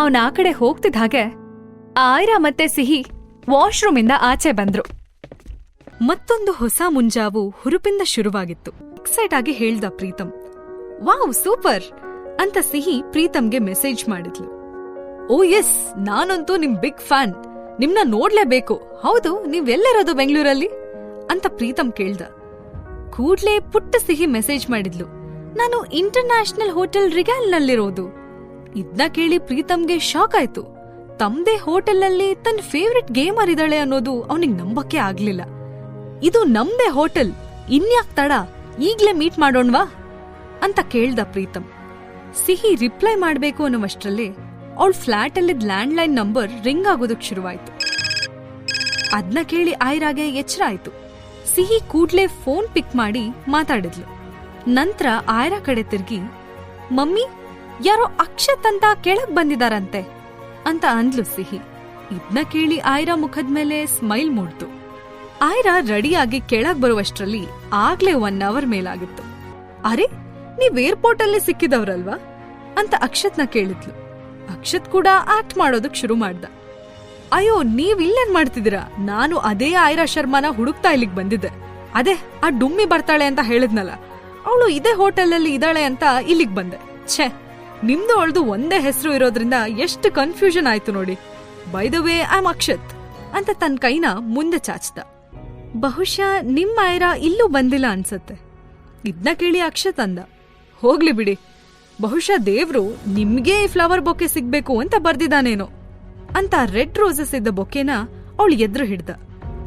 ಅವನ ಆ ಕಡೆ ಹೋಗ್ತಿದ್ದ ಹಾಗೆ ಆಯ್ರಾ ಮತ್ತೆ ಸಿಹಿ ವಾಶ್ರೂಮಿಂದ ಆಚೆ ಬಂದ್ರು. ಮತ್ತೊಂದು ಹೊಸ ಮುಂಜಾವು ಹುರುಪಿಂದ ಶುರುವಾಗಿತ್ತು. ಎಕ್ಸೈಟ್ ಆಗಿ ಹೇಳ್ದ ಪ್ರೀತಮ್, ವಾವ್ ಸೂಪರ್ ಅಂತ ಸಿಹಿ ಪ್ರೀತಮ್ಗೆ ಮೆಸೇಜ್ ಮಾಡಿದ್ಲು. ಓ ಎಸ್, ನಾನಂತೂ ನಿಮ್ ಬಿಗ್ ಫ್ಯಾನ್, ನಿಮ್ನ ನೋಡ್ಲೇಬೇಕು. ಹೌದು, ನೀವೆಲ್ಲಿರೋದು ಬೆಂಗಳೂರಲ್ಲಿ ಅಂತ ಪ್ರೀತಮ್ ಕೇಳ್ದ. ಕೂಡ್ಲೇ ಪುಟ್ಟ ಸಿಹಿ ಮೆಸೇಜ್ ಮಾಡಿದ್ಲು, ನಾನು ಇಂಟರ್ನ್ಯಾಷನಲ್ ಹೋಟೆಲ್ ರಿಗಾಲ್ನಲ್ಲಿರೋದು. ಇದ್ನ ಕೇಳಿ ಪ್ರೀತಮ್ಗೆ ಶಾಕ್ ಆಯ್ತು. ತಮ್ದೇ ಹೋಟೆಲ್ನಲ್ಲಿ ತನ್ನ ಫೇವ್ರೆಟ್ ಗೇಮರ್ ಇದ್ದಾಳೆ ಅನ್ನೋದು ಅವನಿಗೆ ನಂಬಕ್ಕೆ ಆಗ್ಲಿಲ್ಲ. ಇದು ನಮ್ದೇ ಹೋಟೆಲ್, ಇನ್ಯಾಕ್ ತಡ, ಈಗ್ಲೇ ಮೀಟ್ ಮಾಡೋಣ್ವಾ ಅಂತ ಕೇಳ್ದ ಪ್ರೀತಮ್. ಸಿಹಿ ರಿಪ್ಲೈ ಮಾಡ್ಬೇಕು ಅನ್ನೋವಷ್ಟ್ರಲ್ಲೇ ಅವಳ ಫ್ಲಾಟ್ ಅಲ್ಲಿದ್ ಲ್ಯಾಂಡ್ಲೈನ್ ನಂಬರ್ ರಿಂಗ್ ಆಗೋದಕ್ ಶುರುವಾಯ್ತು. ಅದ್ನ ಕೇಳಿ ಆಯ್ರಾಗೆ ಎಚ್ಚರ ಆಯ್ತು. ಸಿಹಿ ಕೂಡ್ಲೆ ಫೋನ್ ಪಿಕ್ ಮಾಡಿ ಮಾತಾಡಿದ್ಲು. ನಂತರ ಆಯ್ರಾ ಕಡೆ ತಿರ್ಗಿ, ಮಮ್ಮಿ, ಯಾರೋ ಅಕ್ಷತ್ ಅಂತ ಕೆಳಗ್ ಬಂದಿದಾರಂತೆ ಅಂತ ಅಂದ್ಲು ಸಿಹಿ. ಇದ್ನ ಕೇಳಿ ಆಯ್ರಾ ಮುಖದ ಮೇಲೆ ಸ್ಮೈಲ್ ಮೂಡ್ತು. ಆಯ್ರಾ ರೆಡಿಯಾಗಿ ಕೆಳಗ್ ಬರುವಷ್ಟ್ರಲ್ಲಿ ಆಗ್ಲೇ 1 ಅವರ್ ಮೇಲಾಗಿತ್ತು. ಅರೆ, ನೀವ್ ಏರ್ಪೋರ್ಟ್ ಅಲ್ಲಿ ಸಿಕ್ಕಿದವ್ರಲ್ವಾ ಅಂತ ಅಕ್ಷತ್ನ ಕೇಳಿದ್ಲು. ಅಕ್ಷತ್ ಕೂಡ ಆಕ್ಟ್ ಮಾಡೋದಕ್ ಶುರು ಮಾಡ್ದ. ಅಯ್ಯೋ, ನೀವ್ ಇಲ್ಲೇನ್ ಮಾಡ್ತಿದ್ದೀರಾ? ನಾನು ಅದೇ ಆಯ್ರಾ ಶರ್ಮಾನ ಹುಡುಕ್ತಾ ಇಲ್ಲಿಗ್ ಬಂದಿದ್ದೆ. ಅದೇ ಆ ಡುಮ್ಮಿ ಬರ್ತಾಳೆ ಅಂತ ಹೇಳಿದ್ನಲ್ಲ, ಅವಳು ಇದೇ ಹೋಟೆಲಲ್ಲಿ ಇದ್ದಾಳೆ ಅಂತ ಇಲ್ಲಿಗ್ ಬಂದೆ. ಛೇ, ನಿಮ್ದು ಅವಳ್ದು ಒಂದೇ ಹೆಸರು ಇರೋದ್ರಿಂದ ಎಷ್ಟು ಕನ್ಫ್ಯೂಷನ್ ಆಯ್ತು ನೋಡಿ. By the way, I am Akshat ಅಂತ ತನ್ನ ಕೈನ ಮುಂದೆ ಚಾಚ್ದ. ಬಹುಶಃ ನಿಮ್ಮ ಆಯ್ರಾ ಇಲ್ಲೂ ಬಂದಿಲ್ಲ ಅನ್ಸತ್ತೆ. ಇದ್ನ ಕೇಳಿ ಅಕ್ಷತ್ ಅಂದ, ಹೋಗ್ಲಿ ಬಿಡಿ, ಬಹುಶಃ ದೇವ್ರು ನಿಮ್ಗೆ ಈ ಫ್ಲವರ್ ಬೊಕ್ಕೆ ಸಿಗ್ಬೇಕು ಅಂತ ಬರ್ದಿದ್ದಾನೇನೋ ಅಂತ ರೆಡ್ ರೋಸಸ್ ಇದ್ದ ಬೊಕ್ಕೆನ ಅವಳು ಎದ್ರು ಹಿಡ್ದ.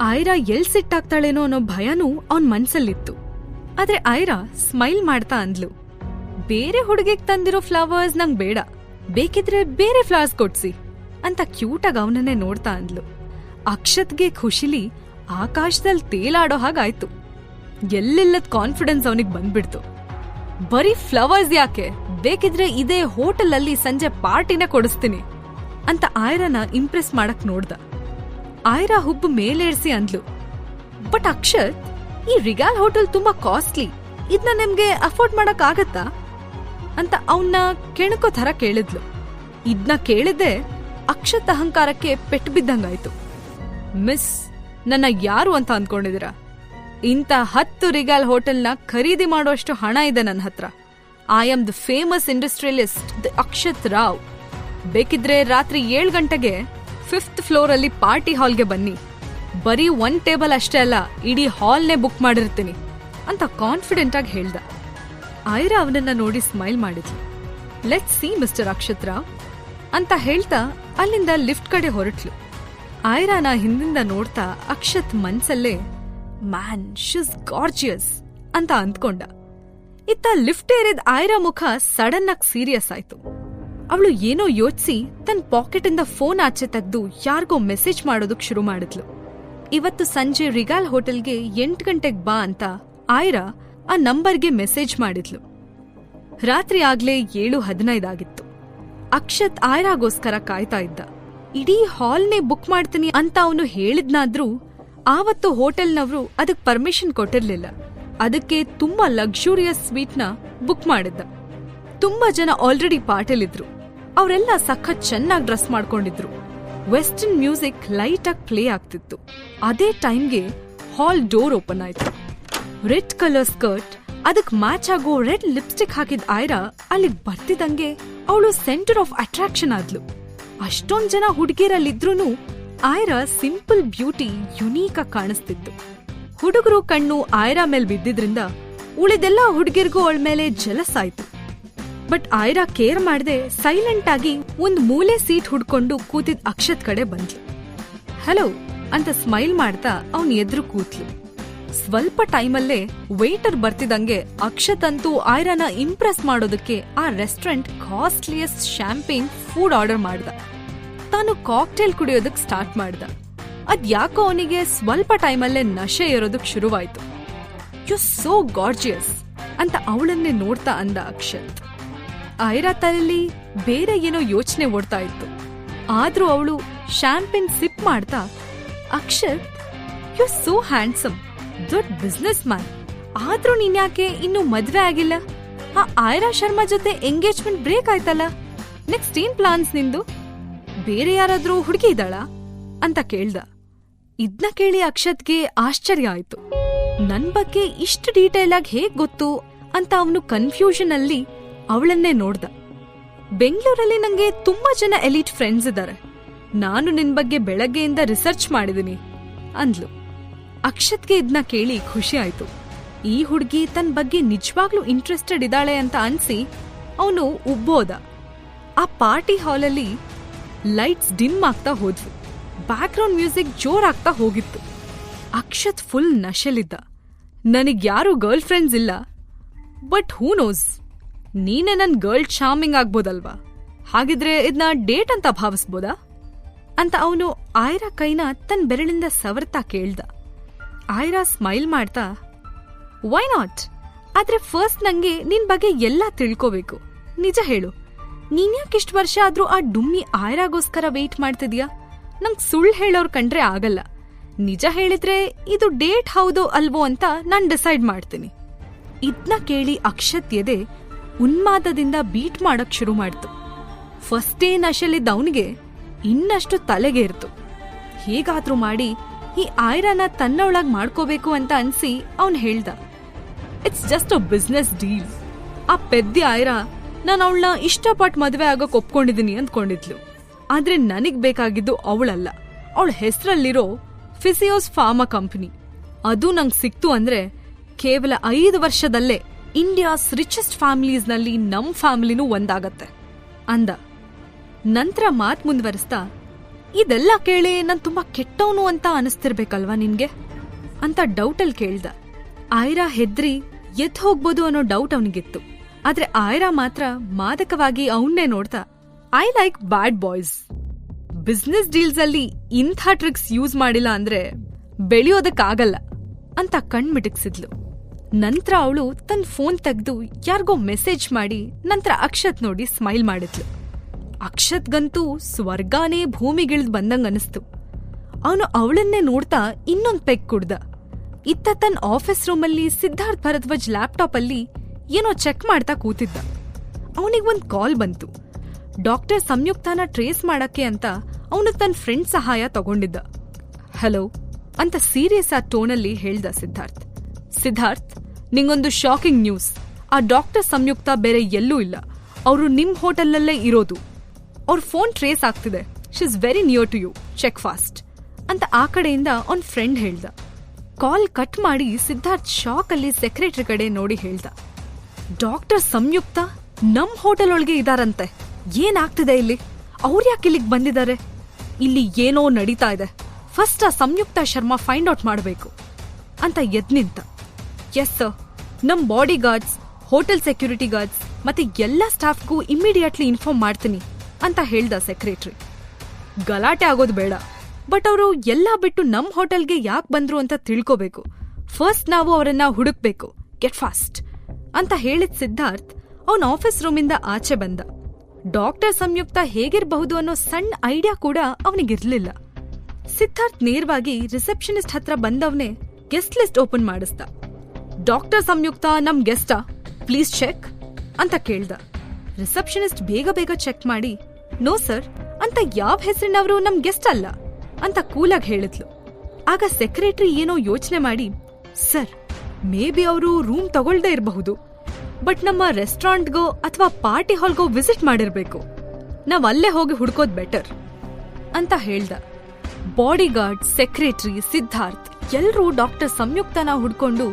ಆಯ್ರಾ ಎಲ್ ಸಿಟ್ಟಾಗ್ತಾಳೇನೋ ಅನ್ನೋ ಭಯನೂ ಅವನ್ ಮನ್ಸಲ್ಲಿತ್ತು. ಆದ್ರೆ ಆಯ್ರಾ ಸ್ಮೈಲ್ ಮಾಡ್ತಾ ಅಂದ್ಲು, ಬೇರೆ ಹುಡುಗಿಗ್ ತಂದಿರೋ ಫ್ಲವರ್ಸ್ ನಂಗ್ ಬೇಡ, ಬೇಕಿದ್ರೆ ಬೇರೆ ಫ್ಲವರ್ಸ್ ಕೊಡ್ಸಿ ಅಂತ ಕ್ಯೂಟಾಗಿ ಅವನನ್ನೇ ನೋಡ್ತಾ ಅಂದ್ಲು. ಅಕ್ಷತ್ಗೆ ಖುಷಿಲಿ ಆಕಾಶದಲ್ಲಿ ತೇಲಾಡೋ ಹಾಗಾಯ್ತು. ಎಲ್ಲಿಲ್ಲದ ಕಾನ್ಫಿಡೆನ್ಸ್ ಅವನಿಗೆ ಬಂದ್ಬಿಡ್ತು. ಬರೀ ಫ್ಲವರ್ಸ್ ಯಾಕೆ, ಬೇಕಿದ್ರೆ ಇದೇ ಹೋಟೆಲ್ ಅಲ್ಲಿ ಸಂಜೆ ಪಾರ್ಟಿನೇ ಕೊಡಿಸ್ತೀನಿ ಅಂತ ಆಯ್ರಾನ ಇಂಪ್ರೆಸ್ ಮಾಡಕ್ ನೋಡ್ದ. ಆಯ್ರಾ ಹುಬ್ಬು ಮೇಲೇರ್ಸಿ ಅಂದ್ಲು, ಬಟ್ ಅಕ್ಷತ್, ಈ ರಿಗಾಲ್ ಹೋಟೆಲ್ ತುಂಬಾ ಕಾಸ್ಟ್ಲಿ, ಇದನ್ನ ನಿಮ್ಗೆ ಅಫೋರ್ಡ್ ಮಾಡಕ್ ಆಗತ್ತಾ ಅಂತ ಅವನ್ನ ಕೆಣಕೋ ಥರ ಕೇಳಿದ್ಲು. ಇದ್ನ ಕೇಳಿದ್ದೆ ಅಕ್ಷತ್ ಅಹಂಕಾರಕ್ಕೆ ಪೆಟ್ಟು ಬಿದ್ದಂಗಾಯ್ತು. ಮಿಸ್, ನನ್ನ ಯಾರು ಅಂತ ಅಂದ್ಕೊಂಡಿದ್ದೀರಾ? ಇಂಥ 10 ರಿಗಾಲ್ ಹೋಟೆಲ್ನ ಖರೀದಿ ಮಾಡುವಷ್ಟು ಹಣ ಇದೆ ನನ್ನ ಹತ್ರ. I am the famous industrialist, the Akshat Rao. ಬೇಕಿದ್ರೆ ರಾತ್ರಿ 7 ಗಂಟೆಗೆ 5th ಫ್ಲೋರ್ ಅಲ್ಲಿ ಪಾರ್ಟಿ ಹಾಲ್ಗೆ ಬನ್ನಿ. ಬರೀ 1 ಟೇಬಲ್ ಅಷ್ಟೇ ಅಲ್ಲ, ಇಡೀ ಹಾಲ್ನೇ ಬುಕ್ ಮಾಡಿರ್ತೀನಿ ಅಂತ ಕಾನ್ಫಿಡೆಂಟ್ ಆಗಿ ಹೇಳ್ದ. ಐರಾ ಅವನನ್ನ ನೋಡಿ ಸ್ಮೈಲ್ ಮಾಡಿದ್ಲು. Let's see mister Akshat Rao ಅಂತ ಹೇಳ್ತಾ ಅಲ್ಲಿಂದ ಲಿಫ್ಟ್ ಕಡೆ ಹೊರಟ್ಲು. ಐರಾನ ಹಿಂದಿಂದ ನೋಡ್ತಾ ಅಕ್ಷತ್ ಮನ್ಸಲ್ಲೇ ಮ್ಯಾನ್, ಶೀಸ್ ಗಾರ್ಜಿಯಸ್ ಅಂತ ಅಂದ್ಕೊಂಡ. ಇತ್ತ ಲಿಫ್ಟ್ ಏರಿದ ಐರಾ ಮುಖ ಸಡನ್ ಆಗಿ ಸೀರಿಯಸ್ ಆಯ್ತು. ಅವಳು ಏನೋ ಯೋಚಿಸಿ ತನ್ನ ಪಾಕೆಟ್ ಇಂದ ಫೋನ್ ಆಚೆ ತೆಗೆದು ಯಾರಿಗೋ ಮೆಸೇಜ್ ಮಾಡೋದಕ್ ಶುರು ಮಾಡಿದ್ಲು. ಇವತ್ತು ಸಂಜೆ ರಿಗಾಲ್ ಹೋಟೆಲ್ಗೆ 8 ಗಂಟೆಗೆ ಬಾ ಅಂತ ಐರಾ ಆ ನಂಬರ್ಗೆ ಮೆಸೇಜ್ ಮಾಡಿದ್ಲು. ರಾತ್ರಿ ಆಗ್ಲೇ 7:15 ಆಗಿತ್ತು. ಅಕ್ಷತ್ ಐರಾಗೋಸ್ಕರ ಕಾಯ್ತಾ ಇದ್ದ. ಇಡೀ ಹಾಲ್ನೇ ಬುಕ್ ಮಾಡ್ತೀನಿ ಅಂತ ಅವನು ಹೇಳಿದ್ನಾದ್ರೂ ಆವತ್ತು ಹೋಟೆಲ್ನವರು ಅದಕ್ಕೆ ಪರ್ಮಿಷನ್ ಕೊಟ್ಟಿರ್ಲಿಲ್ಲ. ಅದಕ್ಕೆ ತುಂಬಾ ಲಕ್ಸುರಿಯಸ್ ಸ್ವೀಟ್ನ ಬುಕ್ ಮಾಡಿದ್ದ. ತುಂಬಾ ಜನ ಆಲ್ರೆಡಿ ಪಾರ್ಟಿಲಿದ್ರು. ಅವರೆಲ್ಲ ಸಖತ್ ಚೆನ್ನಾಗಿ ಡ್ರೆಸ್ ಮಾಡ್ಕೊಂಡಿದ್ರು. ವೆಸ್ಟರ್ನ್ ಮ್ಯೂಸಿಕ್ ಲೈಟ್ ಆಗಿ ಪ್ಲೇ ಆಗ್ತಿತ್ತು. ಅದೇ ಟೈಮ್ಗೆ ಹಾಲ್ ಡೋರ್ ಓಪನ್ ಆಯ್ತು. ರೆಡ್ ಕಲರ್ ಸ್ಕರ್ಟ್, ಅದಕ್ ಮ್ಯಾಚ್ ಆಗೋ ರೆಡ್ ಲಿಪ್ಸ್ಟಿಕ್ ಹಾಕಿದ ಐರಾ ಅಲ್ಲಿಗೆ ಬರ್ತಿದ್ದಂಗೆ ಅವಳು ಸೆಂಟರ್ ಆಫ್ ಅಟ್ರಾಕ್ಷನ್ ಆದ್ಲು. ಅಷ್ಟೊಂದ್ ಜನ ಹುಡುಗಿರಲ್ಲಿದ್ರೂನು ಐರಾ ಸಿಂಪಲ್ ಬ್ಯೂಟಿ ಯುನೀಕ್ ಆಗಿ ಕಾಣಿಸ್ತಿತ್ತು. ಹುಡುಗರು ಕಣ್ಣು ಐರಾ ಮೇಲ್ ಬಿದ್ದಿದ್ರಿಂದ ಉಳಿದೆಲ್ಲ ಹುಡುಗಿರ್ಗೂ ಅವಳ ಮೇಲೆ ಜಲಸ್ ಆಯ್ತು. ಬಟ್ ಐರಾ ಕೇರ್ ಮಾಡದೆ ಸೈಲೆಂಟ್ ಆಗಿ ಒಂದ್ ಮೂಲೆ ಸೀಟ್ ಹುಡ್ಕೊಂಡು ಕೂತಿದ್ ಅಕ್ಷತ್ ಕಡೆ ಬಂದ್ಲು. ಹಲೋ ಅಂತ ಸ್ಮೈಲ್ ಮಾಡ್ತಾ ಅವನ್ ಎದುರು ಕೂತ್ಲು. ಸ್ವಲ್ಪ ಟೈಮಲ್ಲೇ ವೇಟರ್ ಬರ್ತಿದಂಗೆ ಅಕ್ಷತ್ ಅಂತೂ ಐರಾನ ಇಂಪ್ರೆಸ್ ಮಾಡೋದಕ್ಕೆ ಆ restaurant costliest champagne food order ಮಾಡ್ದ. ತಾನು ಕಾಕ್ಟೇಲ್ ಕುಡಿಯೋದಕ್ ಸ್ಟಾರ್ಟ್ ಮಾಡ್ದ. ಅದ್ಯಾಕೋ ಅವನಿಗೆ ಸ್ವಲ್ಪ ಟೈಮಲ್ಲೇ ನಶೆ ಇರೋದಕ್ ಶುರುವಾಯ್ತು. ಯು ಸೋ ಗಾರ್ಜಿಯಸ್ ಅಂತ ಅವಳನ್ನೇ ನೋಡ್ತಾ ಅಂದ ಅಕ್ಷತ್. ಐರಾ ತಲೆಯಲ್ಲಿ ಬೇರೆ ಏನೋ ಯೋಚನೆ ಓಡ್ತಾ ಇತ್ತು. ಆದ್ರೂ ಅವಳು ಶಾಂಪೇನ್ ಸಿಪ್ ಮಾಡ್ತಾ, ಅಕ್ಷತ್, ಯು ಸೋ ಹ್ಯಾಂಡ್ಸಮ್, ದೊಡ್ಡ ಬಿಸ್ನೆಸ್ ಮ್ಯಾನ್. ಆದ್ರೂ ನೀನ್ಯಾಕೆ ಇನ್ನು ಮದ್ವೆ ಆಗಿಲ್ಲ? ಆ ಐರಾ ಶರ್ಮಾ ಜೊತೆ ಎಂಗೇಜ್ಮೆಂಟ್ ಬ್ರೇಕ್ ಆಯ್ತಲ್ಲ, ನೆಕ್ಸ್ಟ್ ಏನ್ ಪ್ಲಾನ್ಸ್ ನಿಂದು? ಬೇರೆ ಯಾರಾದ್ರೂ ಹುಡುಗಿ ಇದ್ದಾಳ ಅಂತ ಕೇಳ್ದ. ಇದ್ನ ಕೇಳಿ ಅಕ್ಷತ್ಗೆ ಆಶ್ಚರ್ಯ ಆಯ್ತು. ನನ್ ಬಗ್ಗೆ ಇಷ್ಟು ಡೀಟೇಲ್ ಆಗಿ ಹೇಗ್ ಗೊತ್ತು ಅಂತ ಅವನು ಕನ್ಫ್ಯೂಷನ್ ಅಲ್ಲಿ ಅವಳನ್ನೇ ನೋಡ್ದ. ಬೆಂಗಳೂರಲ್ಲಿ ನಂಗೆ ತುಂಬಾ ಜನ ಎಲೀಟ್ ಫ್ರೆಂಡ್ಸ್ ಇದ್ದಾರೆ. ನಾನು ನಿನ್ ಬಗ್ಗೆ ಬೆಳಗ್ಗೆಯಿಂದ ರಿಸರ್ಚ್ ಮಾಡಿದೀನಿ ಅಂದ್ಲು. ಅಕ್ಷತ್ಗೆ ಇದ್ನ ಕೇಳಿ ಖುಷಿ ಆಯ್ತು. ಈ ಹುಡ್ಗಿ ತನ್ ಬಗ್ಗೆ ನಿಜವಾಗ್ಲೂ ಇಂಟ್ರೆಸ್ಟೆಡ್ ಇದ್ದಾಳೆ ಅಂತ ಅನ್ಸಿ ಅವನು ಉಬ್ಬೋದ. ಆ ಪಾರ್ಟಿ ಹಾಲಲ್ಲಿ ಲೈಟ್ಸ್ ಡಿಮ್ ಆಗ್ತಾ ಹೋದ್ವು. ಬ್ಯಾಕ್ಗ್ರೌಂಡ್ ಮ್ಯೂಸಿಕ್ ಜೋರಾಗ್ತಾ ಹೋಗಿತ್ತು. ಅಕ್ಷತ್ ಫುಲ್ ನಶೆಲಿದ್ದ. ನನಗ್ ಯಾರು ಗರ್ಲ್ ಫ್ರೆಂಡ್ಸ್ ಇಲ್ಲ, ಬಟ್ ಹೂ ನೋಸ್, ನೀನೇ ನನ್ ಗರ್ಲ್ ಚಾರ್ಮಿಂಗ್ ಆಗ್ಬೋದಲ್ವಾ? ಹಾಗಿದ್ರೆ ಇದನ್ನ ಡೇಟ್ ಅಂತ ಭಾವಿಸ್ಬೋದಾ ಅಂತ ಅವನು ಐರಾ ಕೈನ ತನ್ನ ಬೆರಳಿಂದ ಸವರ್ತಾ ಕೇಳ್ದ. ಐರಾ ಸ್ಮೈಲ್ ಮಾಡ್ತಾ, ವೈ ನಾಟ್? ಆದ್ರೆ ಫಸ್ಟ್ ನಂಗೆ ನಿನ್ ಬಗ್ಗೆ ಎಲ್ಲ ತಿಳ್ಕೋಬೇಕು. ನಿಜ ಹೇಳು, ನೀನ್ಯಾಕಿಷ್ಟು ವರ್ಷ ಆದ್ರೂ ಆ ಡುಮ್ಮಿ ಐರಾಗೋಸ್ಕರ ವೇಟ್ ಮಾಡ್ತಿದ್ಯಾ? ನಂಗ್ ಸುಳ್ಳು ಹೇಳೋರ್ ಕಂಡ್ರೆ ಆಗಲ್ಲ. ನಿಜ ಹೇಳಿದ್ರೆ ಇದು ಡೇಟ್ ಹೌದೋ ಅಲ್ವೋ ಅಂತ ನಾನ್ ಡಿಸೈಡ್ ಮಾಡ್ತೀನಿ. ಇದ್ನ ಕೇಳಿ ಅಕ್ಷತ್ ಎದೆ ಉನ್ಮಾದದಿಂದ ಬೀಟ್ ಮಾಡಕ್ ಶುರು ಮಾಡ್ತು. ಫಸ್ಟೇ ನಶೆಲಿದ್ದ ಅವನಿಗೆ ಇನ್ನಷ್ಟು ತಲೆಗೇರ್ತು. ಹೇಗಾದ್ರೂ ಮಾಡಿ ಈ ಐರಾನ ತನ್ನೊಳಗ್ ಮಾಡ್ಕೋಬೇಕು ಅಂತ ಅನ್ಸಿ ಅವನ್ ಹೇಳ್ದ, it's just a business deal. ಆ ಪೆದ್ದಿ ಐರಾ ನಾನು ಅವಳನ್ನ ಇಷ್ಟಪಟ್ಟು ಮದ್ವೆ ಆಗೋಕ್ ಒಪ್ಕೊಂಡಿದೀನಿ ಅಂದ್ಕೊಂಡಿದ್ಲು. ಆದ್ರೆ ನನಗ್ ಬೇಕಾಗಿದ್ದು ಅವಳಲ್ಲ, ಅವಳ ಹೆಸರಲ್ಲಿರೋ ಫಿಸಿಯೋಸ್ ಫಾರ್ಮಾ ಕಂಪನಿ. ಅದು ನಂಗ್ ಸಿಕ್ತು ಅಂದ್ರೆ ಕೇವಲ 5 ವರ್ಷದಲ್ಲೇ ಇಂಡಿಯಾಸ್ ರಿಚೆಸ್ಟ್ ಫ್ಯಾಮಿಲೀಸ್ನಲ್ಲಿ ನಮ್ ಫ್ಯಾಮಿಲಿನೂ ಒಂದಾಗತ್ತೆ ಅಂದ. ನಂತರ ಮಾತ್ ಮುಂದುವರಿಸ್ತಾ, ಇದೆಲ್ಲ ಕೇಳಿ ನಾನ್ ತುಂಬಾ ಕೆಟ್ಟವನು ಅಂತ ಅನಿಸ್ತಿರ್ಬೇಕಲ್ವಾ ನಿನ್ಗೆ ಅಂತ ಡೌಟಲ್ಲಿ ಕೇಳ್ದ. ಐರಾ ಹೆದ್ರಿ ಎದ್ ಹೋಗ್ಬೋದು ಅನ್ನೋ ಡೌಟ್ ಅವನಿಗಿತ್ತು. ಆದ್ರೆ ಐರಾ ಮಾತ್ರ ಮಾದಕವಾಗಿ ಅವನ್ನೇ ನೋಡ್ತಾ, I like bad boys. Business deals ಅಲ್ಲಿ ಇಂಥ ಟ್ರಿಕ್ಸ್ ಯೂಸ್ ಮಾಡಿಲ್ಲ ಅಂದ್ರೆ ಬೆಳೆಯೋದಕ್ಕಾಗಲ್ಲ ಅಂತ ಕಣ್ಮಿಟಕ್ಸಿದ್ಲು. ನಂತರ ಅವಳು ತನ್ನ ಫೋನ್ ತೆಗೆದು ಯಾರಿಗೋ ಮೆಸೇಜ್ ಮಾಡಿ ನಂತರ ಅಕ್ಷತ್ ನೋಡಿ ಸ್ಮೈಲ್ ಮಾಡಿದ್ಲು. ಅಕ್ಷತ್ಗಂತೂ ಸ್ವರ್ಗಾನೇ ಭೂಮಿಗಿಳಿದ್ ಬಂದಂಗ್ ಅನಿಸ್ತು. ಅವನು ಅವಳನ್ನೇ ನೋಡ್ತಾ ಇನ್ನೊಂದ್ ಪೆಗ್ ಕುಡ್ದ. ಇತ್ತ ತನ್ನ ಆಫೀಸ್ ರೂಮಲ್ಲಿ ಸಿದ್ಧಾರ್ಥ್ ಭರದ್ವಾಜ್ ಲ್ಯಾಪ್ಟಾಪ್ ಅಲ್ಲಿ ಏನೋ ಚೆಕ್ ಮಾಡ್ತಾ ಕೂತಿದ್ದ. ಅವನಿಗೊಂದ್ ಕಾಲ್ ಬಂತು. ಡಾಕ್ಟರ್ ಸಂಯುಕ್ತನ ಟ್ರೇಸ್ ಮಾಡಕ್ಕೆ ಅಂತ ಅವನು ತನ್ನ ಫ್ರೆಂಡ್ ಸಹಾಯ ತಗೊಂಡಿದ್ದ. ಹಲೋ ಅಂತ ಸೀರಿಯಸ್ ಆ ಟೋನಲ್ಲಿ ಹೇಳ್ದ ಸಿದ್ಧಾರ್ಥ್. ಸಿದ್ಧಾರ್ಥ್, ನಿಂಗೊಂದು ಶಾಕಿಂಗ್ ನ್ಯೂಸ್. ಆ ಡಾಕ್ಟರ್ ಸಂಯುಕ್ತ ಬೇರೆ ಎಲ್ಲೂ ಇಲ್ಲ, ಅವರು ನಿಮ್ ಹೋಟೆಲ್ಲಲ್ಲೇ ಇರೋದು. ಅವ್ರ ಫೋನ್ ಟ್ರೇಸ್ ಆಗ್ತಿದೆ. She is very near to you, check fast ಅಂತ ಆ ಕಡೆಯಿಂದ ಅವ್ನ್ ಫ್ರೆಂಡ್ ಹೇಳ್ದ. ಕಾಲ್ ಕಟ್ ಮಾಡಿ ಸಿದ್ಧಾರ್ಥ್ ಶಾಕ್ ಅಲ್ಲಿ ಸೆಕ್ರೆಟರಿ ಕಡೆ ನೋಡಿ ಹೇಳ್ದ, ಡಾಕ್ಟರ್ ಸಂಯುಕ್ತ ನಮ್ ಹೋಟೆಲ್ ಒಳಗೆ ಇದಾರಂತೆ. ಏನಾಗ್ತಿದೆ ಇಲ್ಲಿ? ಅವ್ರು ಯಾಕೆ ಇಲ್ಲಿಗೆ ಬಂದಿದ್ದಾರೆ? ಇಲ್ಲಿ ಏನೋ ನಡೀತಾ ಇದೆ. ಫಸ್ಟ್ ಆ ಸಂಯುಕ್ತ ಶರ್ಮಾ ಫೈಂಡ್ ಔಟ್ ಮಾಡಬೇಕು ಅಂತ ಎದ್ ನಿಂತ. ಎಸ್ ಸರ್, ನಮ್ body guards, hotel security guards ಮತ್ತೆ ಎಲ್ಲ ಸ್ಟಾಫ್ಗೂ ಇಮ್ಮಿಡಿಯೇಟ್ಲಿ ಇನ್ಫಾರ್ಮ್ ಮಾಡ್ತೀನಿ ಅಂತ ಹೇಳ್ದ ಸೆಕ್ರೆಟರಿ. ಗಲಾಟೆ ಆಗೋದು ಬೇಡ, ಬಟ್ ಅವರು ಎಲ್ಲ ಬಿಟ್ಟು ನಮ್ ಹೋಟೆಲ್ಗೆ ಯಾಕೆ ಬಂದ್ರು ಅಂತ ತಿಳ್ಕೋಬೇಕು. ಫಸ್ಟ್ ನಾವು ಅವರನ್ನ ಹುಡುಕ್ಬೇಕು, ಗೆಟ್ ಫಾಸ್ಟ್ ಅಂತ ಹೇಳಿದ ಸಿದ್ಧಾರ್ಥ್ ಅವನ ಆಫೀಸ್ ರೂಮಿಂದ ಆಚೆ ಬಂದ. ಡಾಕ್ಟರ್ ಸಂಯುಕ್ತ ಹೇಗಿರಬಹುದು ಅನ್ನೋ ಸಣ್ಣ ಐಡಿಯಾ ಕೂಡ ಅವನಿಗಿರ್ಲಿಲ್ಲ. ಸಿದ್ಧಾರ್ಥ್ ನೇರವಾಗಿ ರಿಸೆಪ್ಷನಿಸ್ಟ್ ಹತ್ರ ಬಂದವನೇ ಗೆಸ್ಟ್ ಲಿಸ್ಟ್ ಓಪನ್ ಮಾಡಿಸ್ದ. ಡಾಕ್ಟರ್ ಸಂಯುಕ್ತ ನಮ್ ಗೆಸ್ಟಾ, ಪ್ಲೀಸ್ ಚೆಕ್ ಅಂತ ಕೇಳ್ದ. ರಿಸೆಪ್ಷನಿಸ್ಟ್ ಬೇಗ ಬೇಗ ಚೆಕ್ ಮಾಡಿ, ನೋ ಸರ್ ಅಂತ ಯಾವ ಹೆಸರಿನವರು ನಮ್ ಗೆಸ್ಟ್ ಅಲ್ಲ ಅಂತ ಕೂಲಾಗಿ ಹೇಳಿದ್ಲು. ಆಗ ಸೆಕ್ರೆಟರಿ ಏನೋ ಯೋಚನೆ ಮಾಡಿ, ಸರ್ ಮೇ ಬಿ ಅವರು ರೂಮ್ ತಗೊಳ್ದೇ ಇರಬಹುದು, ಬಟ್ ನಮ್ಮ ರೆಸ್ಟೋರೆಂಟ್ಗೋ ಅಥವಾ ಪಾರ್ಟಿ ಹಾಲ್ಗೋ ವಿಸಿಟ್ ಮಾಡಿರ್ಬೇಕು. ನಾವ್ ಅಲ್ಲೇ ಹೋಗಿ ಹುಡ್ಕೋದ್ ಬೆಟರ್ ಅಂತ ಹೇಳ್ದ. ಬಾಡಿ ಗಾರ್ಡ್, ಸೆಕ್ರೆಟರಿ, ಸಿದ್ಧಾರ್ಥ್ ಎಲ್ರೂ ಡಾಕ್ಟರ್ ಸಂಯುಕ್ತನ ಹುಡ್ಕೊಂಡು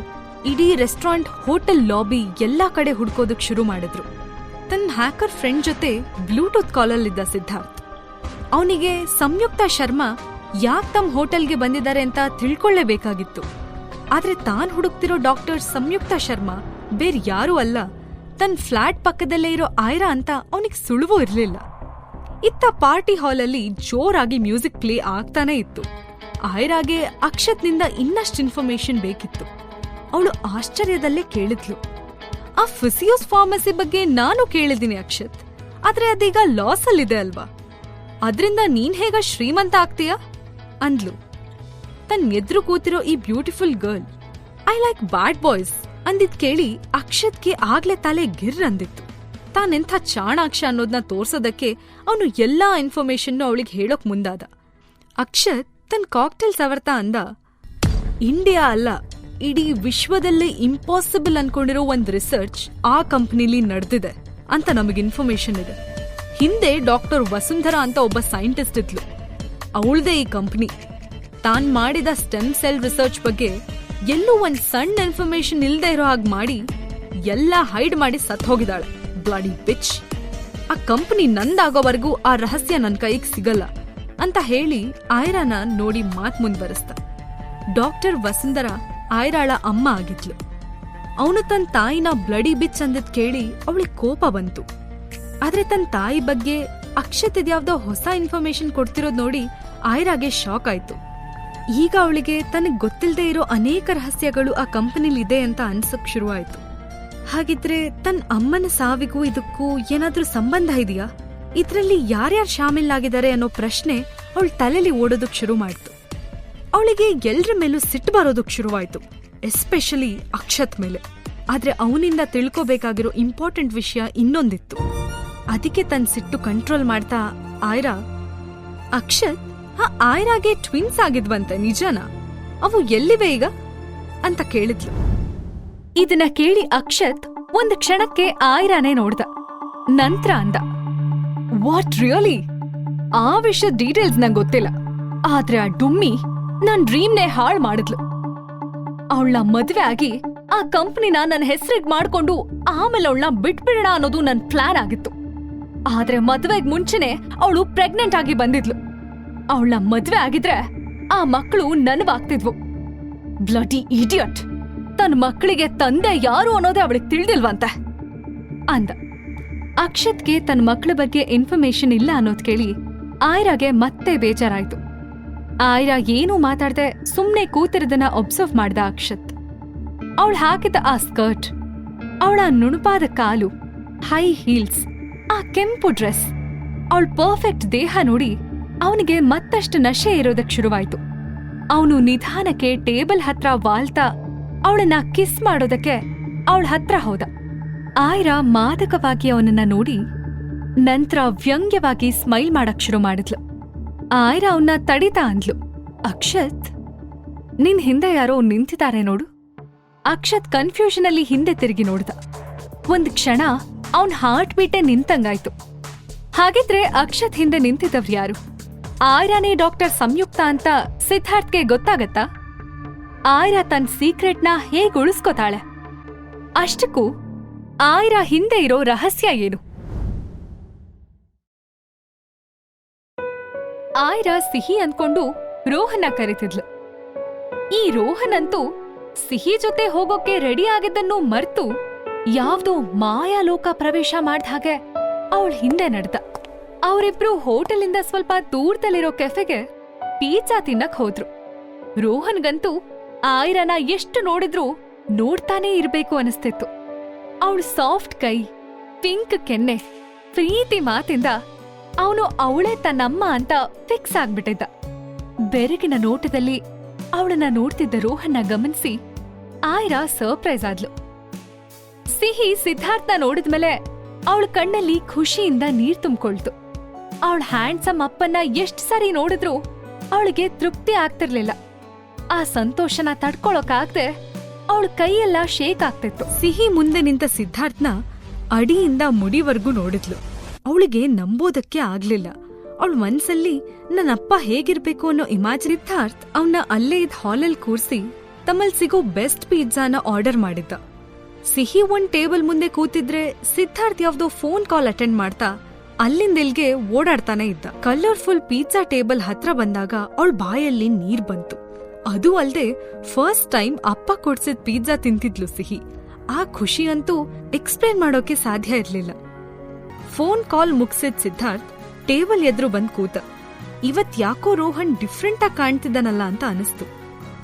ಇಡೀ ರೆಸ್ಟೋರೆಂಟ್, ಹೋಟೆಲ್ ಲಾಬಿ ಎಲ್ಲಾ ಕಡೆ ಹುಡ್ಕೋದಕ್ ಶುರು ಮಾಡಿದ್ರು. ತನ್ನ ಹ್ಯಾಕರ್ ಫ್ರೆಂಡ್ ಜೊತೆ ಬ್ಲೂಟೂತ್ ಕಾಲಲ್ಲಿದ್ದ ಸಿದ್ಧಾರ್ಥ್ ಅವನಿಗೆ ಸಂಯುಕ್ತ ಶರ್ಮಾ ಯಾಕ್ ತಮ್ಮ ಹೋಟೆಲ್ಗೆ ಬಂದಿದ್ದಾರೆ ಅಂತ ತಿಳ್ಕೊಳ್ಳೇಬೇಕಾಗಿತ್ತು. ಆದ್ರೆ ತಾನ್ ಹುಡುಕ್ತಿರೋ ಡಾಕ್ಟರ್ ಸಂಯುಕ್ತ ಶರ್ಮಾ ಬೇರೆ ಯಾರೂ ಅಲ್ಲ, ತನ್ನ ಫ್ಲಾಟ್ ಪಕ್ಕದಲ್ಲೇ ಇರೋ ಆಯ್ರಾ ಅಂತ ಅವನಿಗೆ ಸುಳುವೂ ಇರ್ಲಿಲ್ಲ. ಇತ್ತ ಪಾರ್ಟಿ ಹಾಲಲ್ಲಿ ಜೋರಾಗಿ ಮ್ಯೂಸಿಕ್ ಪ್ಲೇ ಆಗ್ತಾನೆ ಇತ್ತು. ಆಯ್ರಾಗೆ ಅಕ್ಷತ್ನಿಂದ ಇನ್ನಷ್ಟು ಇನ್ಫಾರ್ಮೇಶನ್ ಬೇಕಿತ್ತು. ಅವಳು ಆಶ್ಚರ್ಯದಲ್ಲೇ ಕೇಳಿದ್ಲು, ಆ ಫಿಸಿಯೋಸ್ ಫಾರ್ಮಸಿ ಬಗ್ಗೆ ನಾನು ಕೇಳಿದ್ದೀನಿ ಅಕ್ಷತ್, ಆದ್ರೆ ಅದೀಗ ಲಾಸ್ ಅಲ್ಲಿದೆ ಅಲ್ವಾ, ಅದ್ರಿಂದ ನೀನ್ ಹೇಗ ಶ್ರೀಮಂತ ಆಗ್ತೀಯಾ ಅಂದ್ಲು. ತನ್ನ ಎದುರು ಕೂತಿರೋ ಈ beautiful girl I like bad boys ಅಂದಿದ್ ಕೇಳಿ ಅಕ್ಷತ್ಗೆ ಆಗ್ಲೇ ತಲೆ ಗಿರ್ ಅಂದಿತ್ತು. ತಾನೆಂಥ ಚಾಣಾಕ್ಷ ಅನ್ನೋದನ್ನ ತೋರ್ಸೋದಕ್ಕೆ ಅವನು ಎಲ್ಲಾ ಇನ್ಫಾರ್ಮೇಶನ್ ಅವಳಿಗೆ ಹೇಳೋಕ್ ಮುಂದಾದ. ಅಕ್ಷತ್ ತನ್ನ ಕಾಕ್ಟೇಲ್ ಸವರ್ತಾ ಅಂದ, ಇಂಡಿಯಾ ಅಲ್ಲ, ಇಡೀ ವಿಶ್ವದಲ್ಲೇ ಇಂಪಾಸಿಬಲ್ ಅನ್ಕೊಂಡಿರೋ ಒಂದ್ ರಿಸರ್ಚ್ ಆ ಕಂಪನಿಲಿ ನಡೆದಿದೆ ಅಂತ ನಮಗೆ ಇನ್ಫಾರ್ಮೇಶನ್ ಇದೆ. ಹಿಂದೆ ಡಾಕ್ಟರ್ ವಸುಂಧರಾ ಅಂತ ಒಬ್ಬ ಸೈಂಟಿಸ್ಟ್ ಇದ್ಲು, ಅವಳದೇ ಈ ಕಂಪನಿ. ತಾನ್ ಮಾಡಿದ ಸ್ಟೆಮ್ ಸೆಲ್ ರಿಸರ್ಚ್ ಬಗ್ಗೆ ಎಲ್ಲೂ ಒಂದ್ ಸಣ್ಣ ಇನ್ಫಾರ್ಮೇಶನ್ ಇಲ್ದೇ ಇರೋ ಹಾಗೆ ಮಾಡಿ ಎಲ್ಲ ಹೈಡ್ ಮಾಡಿ ಸತ್ ಹೋಗಿದ್ದಾಳೆ. ಬ್ಲಡಿ ಬಿಚ್. ಆ ಕಂಪನಿ ನಂದಾಗೋವರೆಗೂ ಆ ರಹಸ್ಯ ನನ್ ಕೈಗೆ ಸಿಗಲ್ಲ ಅಂತ ಹೇಳಿ ಆಯ್ರಾನ ನೋಡಿ ಮಾತ್ ಮುಂದ್ವರಿಸ್ತ. ಡಾಕ್ಟರ್ ವಸುಂಧರಾ ಆಯ್ರಾಳ ಅಮ್ಮ ಆಗಿದ್ಲು. ಅವನು ತನ್ನ ತಾಯಿನ ಬ್ಲಡಿ ಬಿಚ್ ಅಂದಿದ್ ಕೇಳಿ ಅವಳಿಗೆ ಕೋಪ ಬಂತು. ಆದ್ರೆ ತನ್ನ ತಾಯಿ ಬಗ್ಗೆ ಅಕ್ಷತ್ ಇದ್ಯಾವ್ದೋ ಹೊಸ ಇನ್ಫಾರ್ಮೇಶನ್ ಕೊಡ್ತಿರೋದ್ ನೋಡಿ ಆಯ್ರಾಗೆ ಶಾಕ್ ಆಯ್ತು. ಈಗ ಅವಳಿಗೆ ತನಗ್ ಗೊತ್ತಿಲ್ಲದೆ ಇರೋ ಅನೇಕ ರಹಸ್ಯಗಳು ಆ ಕಂಪನಿಲಿದೆ ಅಂತ ಅನ್ಸಕ್ ಶುರುವಾಯ್ತು. ಹಾಗಿದ್ರೆ ತನ್ನ ಅಮ್ಮನ ಸಾವಿಗೂ ಇದಕ್ಕೂ ಏನಾದ್ರೂ ಸಂಬಂಧ ಇದೆಯಾ? ಇದ್ರಲ್ಲಿ ಯಾರ್ಯಾರು ಶಾಮಿಲಾಗಿದ್ದಾರೆ ಅನ್ನೋ ಪ್ರಶ್ನೆ ಅವಳ ತಲೆಲಿ ಓಡೋದಕ್ ಶುರು ಮಾಡ್ತು. ಅವಳಿಗೆ ಎಲ್ರ ಮೇಲೂ ಸಿಟ್ಟು ಬರೋದಕ್ ಶುರುವಾಯ್ತು, ಎಸ್ಪೆಷಲಿ ಅಕ್ಷತ್ ಮೇಲೆ. ಆದ್ರೆ ಅವನಿಂದ ತಿಳ್ಕೋಬೇಕಾಗಿರೋ ಇಂಪಾರ್ಟೆಂಟ್ ವಿಷಯ ಇನ್ನೊಂದಿತ್ತು. ಅದಕ್ಕೆ ತನ್ನ ಸಿಟ್ಟು ಕಂಟ್ರೋಲ್ ಮಾಡ್ತಾ ಆಯ್ರಾ, ಅಕ್ಷತ್, ಆಯ್ರಾಗೆ ಟ್ವಿನ್ಸ್ ಆಗಿದ್ವಂತೆ, ನಿಜನಾ? ಅವು ಎಲ್ಲಿವೆ ಈಗ ಅಂತ ಕೇಳಿದ್ಲು. ಇದನ್ನ ಕೇಳಿ ಅಕ್ಷತ್ ಒಂದ್ ಕ್ಷಣಕ್ಕೆ ಆಯ್ರಾನೇ ನೋಡ್ದ. ನಂತ್ರ ಅಂದ, ವಾಟ್ ರಿಯಲಿ? ಆ ವಿಷಯದ ಡೀಟೇಲ್ಸ್ ನಂಗೆ ಗೊತ್ತಿಲ್ಲ, ಆದ್ರೆ ಆ ಡುಮ್ಮಿ ನನ್ ಡ್ರೀಮ್ನೇ ಹಾಳ್ ಮಾಡಿದ್ಲು. ಅವಳನ್ನ ಮದ್ವೆ ಆಗಿ ಆ ಕಂಪ್ನಿನ ನನ್ನ ಹೆಸರಿಗೆ ಮಾಡ್ಕೊಂಡು ಆಮೇಲೆ ಅವಳನ್ನ ಬಿಟ್ಬಿಡೋಣ ಅನ್ನೋದು ನನ್ ಪ್ಲಾನ್ ಆಗಿತ್ತು. ಆದ್ರೆ ಮದ್ವೆಗ್ ಮುಂಚೆನೆ ಅವಳು ಪ್ರೆಗ್ನೆಂಟ್ ಆಗಿ ಬಂದಿದ್ಲು. ಅವಳನ್ನ ಮದ್ವೆ ಆಗಿದ್ರೆ ಆ ಮಕ್ಕಳು ನನವಾಗ್ತಿದ್ವು. Bloody idiot. ತನ್ನ ಮಕ್ಕಳಿಗೆ ತಂದೆ ಯಾರು ಅನ್ನೋದೇ ಅವಳಿಗೆ ತಿಳಿದಿಲ್ವಂತೆ ಅಂದ. ಅಕ್ಷತ್ಗೆ ತನ್ನ ಮಕ್ಕಳ ಬಗ್ಗೆ ಇನ್ಫಾರ್ಮೇಶನ್ ಇಲ್ಲ ಅನ್ನೋದ್ ಕೇಳಿ ಆಯ್ರಾಗೆ ಮತ್ತೆ ಬೇಜಾರಾಯ್ತು. ಆಯ್ರಾ ಏನೂ ಮಾತಾಡ್ದೆ ಸುಮ್ನೆ ಕೂತಿರೋದನ್ನ ಒಬ್ಸರ್ವ್ ಮಾಡ್ದ ಅಕ್ಷತ್. ಅವಳು ಹಾಕಿದ ಆ ಸ್ಕರ್ಟ್, ಅವಳ ನುಣುಪಾದ ಕಾಲು, ಹೈ ಹೀಲ್ಸ್, ಆ ಕೆಂಪು ಡ್ರೆಸ್, ಅವಳ ಪರ್ಫೆಕ್ಟ್ ದೇಹ ನೋಡಿ ಅವನಿಗೆ ಮತ್ತಷ್ಟು ನಶೆ ಇರೋದಕ್ ಶುರುವಾಯ್ತು. ಅವನು ನಿಧಾನಕ್ಕೆ ಟೇಬಲ್ ಹತ್ರ ವಾಲ್ತಾ ಅವಳನ್ನ ಕಿಸ್ ಮಾಡೋದಕ್ಕೆ ಅವಳ ಹತ್ರ ಹೋದ. ಆಯ್ರಾ ಮಾದಕವಾಗಿ ಅವನನ್ನ ನೋಡಿ, ನಂತರ ವ್ಯಂಗ್ಯವಾಗಿ ಸ್ಮೈಲ್ ಮಾಡಕ್ ಶುರು ಮಾಡಿದ್ಲು. ಆಯ್ರಾ ಅವನ್ನ ತಡಿತಾ ಅಂದ್ಲು, ಅಕ್ಷತ್, ನಿನ್ ಹಿಂದೆ ಯಾರೋ ನಿಂತಿದ್ದಾರೆ ನೋಡು. ಅಕ್ಷತ್ ಕನ್ಫ್ಯೂಷನ್ ಅಲ್ಲಿ ಹಿಂದೆ ತಿರುಗಿ ನೋಡ್ದ. ಒಂದ್ ಕ್ಷಣ ಅವನ್ ಹಾರ್ಟ್ ಬೀಟೆ ನಿಂತಂಗಾಯ್ತು. ಹಾಗಿದ್ರೆ ಅಕ್ಷತ್ ಹಿಂದೆ ನಿಂತಿದ್ದವ್ರು ಯಾರು? ಆಯ್ರಾನೇ ಡಾಕ್ಟರ್ ಸಂಯುಕ್ತ ಅಂತ ಸಿದ್ಧಾರ್ಥ್ಗೆ ಗೊತ್ತಾಗತ್ತಾ? ಆಯ್ರಾ ತನ್ನ ಸೀಕ್ರೆಟ್ನ ಹೇಗ್ ಉಳಿಸ್ಕೋತಾಳೆ? ಅಷ್ಟಕ್ಕೂ ಆಯ್ರಾ ಹಿಂದೆ ಇರೋ ರಹಸ್ಯ ಏನು? ಆಯ್ರಾ ಸಿಹಿ ಅನ್ಕೊಂಡು ರೋಹನ್ನ ಕರೀತಿದ್ಲು. ಈ ರೋಹನ್ ಅಂತೂ ಸಿಹಿ ಜೊತೆ ಹೋಗೋಕೆ ರೆಡಿ ಆಗಿದ್ದನ್ನು ಮರ್ತು ಯಾವ್ದೋ ಮಾಯಾಲೋಕ ಪ್ರವೇಶ ಮಾಡ್ದ ಹಾಗೆ ಅವಳ ಹಿಂದೆ ನಡೆದ. ಅವರಿಬ್ರು ಹೋಟೆಲಿಂದ ಸ್ವಲ್ಪ ದೂರದಲ್ಲಿರೋ ಕೆಫೆಗೆ ಪಿಜ್ಜಾ ತಿನ್ನಕ್ ಹೋದ್ರು. ರೋಹನ್ಗಂತೂ ಆಯ್ರನ ಎಷ್ಟು ನೋಡಿದ್ರೂ ನೋಡ್ತಾನೇ ಇರ್ಬೇಕು ಅನಿಸ್ತಿತ್ತು. ಅವಳು ಸಾಫ್ಟ್ ಕೈ, ಪಿಂಕ್ ಕೆನ್ನೆ, ಪ್ರೀತಿ ಮಾತಿಂದ ಅವನು ಅವಳೇ ತನ್ನಮ್ಮ ಅಂತ ಫಿಕ್ಸ್ ಆಗ್ಬಿಟ್ಟಿದ್ದ. ಬೆರಗಿನ ನೋಟದಲ್ಲಿ ಅವಳನ್ನ ನೋಡ್ತಿದ್ದ ರೋಹನ್ನ ಗಮನಿಸಿ ಆಯ್ರಾ ಸರ್ಪ್ರೈಸ್ ಆದ್ಲು. ಸಿಹಿ ಸಿದ್ಧಾರ್ಥನ ನೋಡಿದ್ಮೇಲೆ ಅವಳ ಕಣ್ಣಲ್ಲಿ ಖುಷಿಯಿಂದ ನೀರ್ ತುಂಬಿಕೊಳ್ತು. ಅವಳ ಹ್ಯಾಂಡ್ಸಮ್ ಅಪ್ಪನ್ನ ಎಷ್ಟ್ ಸರಿ ನೋಡಿದ್ರು ಅವಳಿಗೆ ತೃಪ್ತಿ ಆಗ್ತಿರ್ಲಿಲ್ಲ. ಆ ಸಂತೋಷನ ತಡ್ಕೊಳಕ್ಕಾಗ್ದೆ ಅವಳ ಕೈಯೆಲ್ಲ ಶೇಕ್ ಆಗ್ತಿತ್ತು. ಸಿಹಿ ಮುಂದೆ ನಿಂತ ಸಿದ್ಧಾರ್ಥನ ಅಡಿಯಿಂದ ಮುಡಿವರೆಗೂ ನೋಡಿದ್ಲು. ಅವಳಿಗೆ ನಂಬೋದಕ್ಕೆ ಆಗ್ಲಿಲ್ಲ. ಅವಳ ಮನ್ಸಲ್ಲಿ ನನ್ನಪ್ಪ ಹೇಗಿರ್ಬೇಕು ಅನ್ನೋ ಇಮ್ಯಾಜಿನ್. ಸಿದ್ಧಾರ್ಥ್ ಅವನ್ನ ಅಲ್ಲೇ ಇದ್ ಹಾಲಲ್ಲಿ ಕೂರ್ಸಿ ತಮ್ಮಲ್ ಸಿಗೋ ಬೆಸ್ಟ್ ಪಿಜ್ಜಾನ ಆರ್ಡರ್ ಮಾಡಿದ್ದ. ಸಿಹಿ ಒಂದ್ ಟೇಬಲ್ ಮುಂದೆ ಕೂತಿದ್ರೆ ಸಿದ್ಧಾರ್ಥ್ ಯಾವ್ದೋ ಫೋನ್ ಕಾಲ್ ಅಟೆಂಡ್ ಮಾಡ್ತಾ ಅಲ್ಲಿಂದಿಲ್ಗೆ ಓಡಾಡ್ತಾನೆ ಇದ್ದ. ಕಲರ್ಫುಲ್ ಪಿಜ್ಜಾ ಟೇಬಲ್ ಹತ್ರ ಬಂದಾಗ ಅವಳ ಬಾಯಲ್ಲಿ ನೀರ್ ಬಂತು. ಅದು ಅಲ್ದೆ ಫಸ್ಟ್ ಟೈಮ್ ಅಪ್ಪ ಕೊಡ್ಸಿದ್ ಪಿಜ್ಜಾ ತಿಂತಿದ್ಲು ಸಿಹಿ. ಆ ಖುಷಿ ಅಂತೂ ಎಕ್ಸ್ಪ್ಲೇನ್ ಮಾಡೋಕೆ ಸಾಧ್ಯ ಇರ್ಲಿಲ್ಲ. ಫೋನ್ ಕಾಲ್ ಮುಗ್ಸಿದ್ ಸಿದ್ಧಾರ್ಥ್ ಟೇಬಲ್ ಎದುರು ಬಂದ್ ಕೂತ. ಇವತ್ ಯಾಕೋ ರೋಹನ್ ಡಿಫ್ರೆಂಟ್ ಆಗಿ ಕಾಣ್ತಿದ್ದಾನಲ್ಲ ಅಂತ ಅನಿಸ್ತು.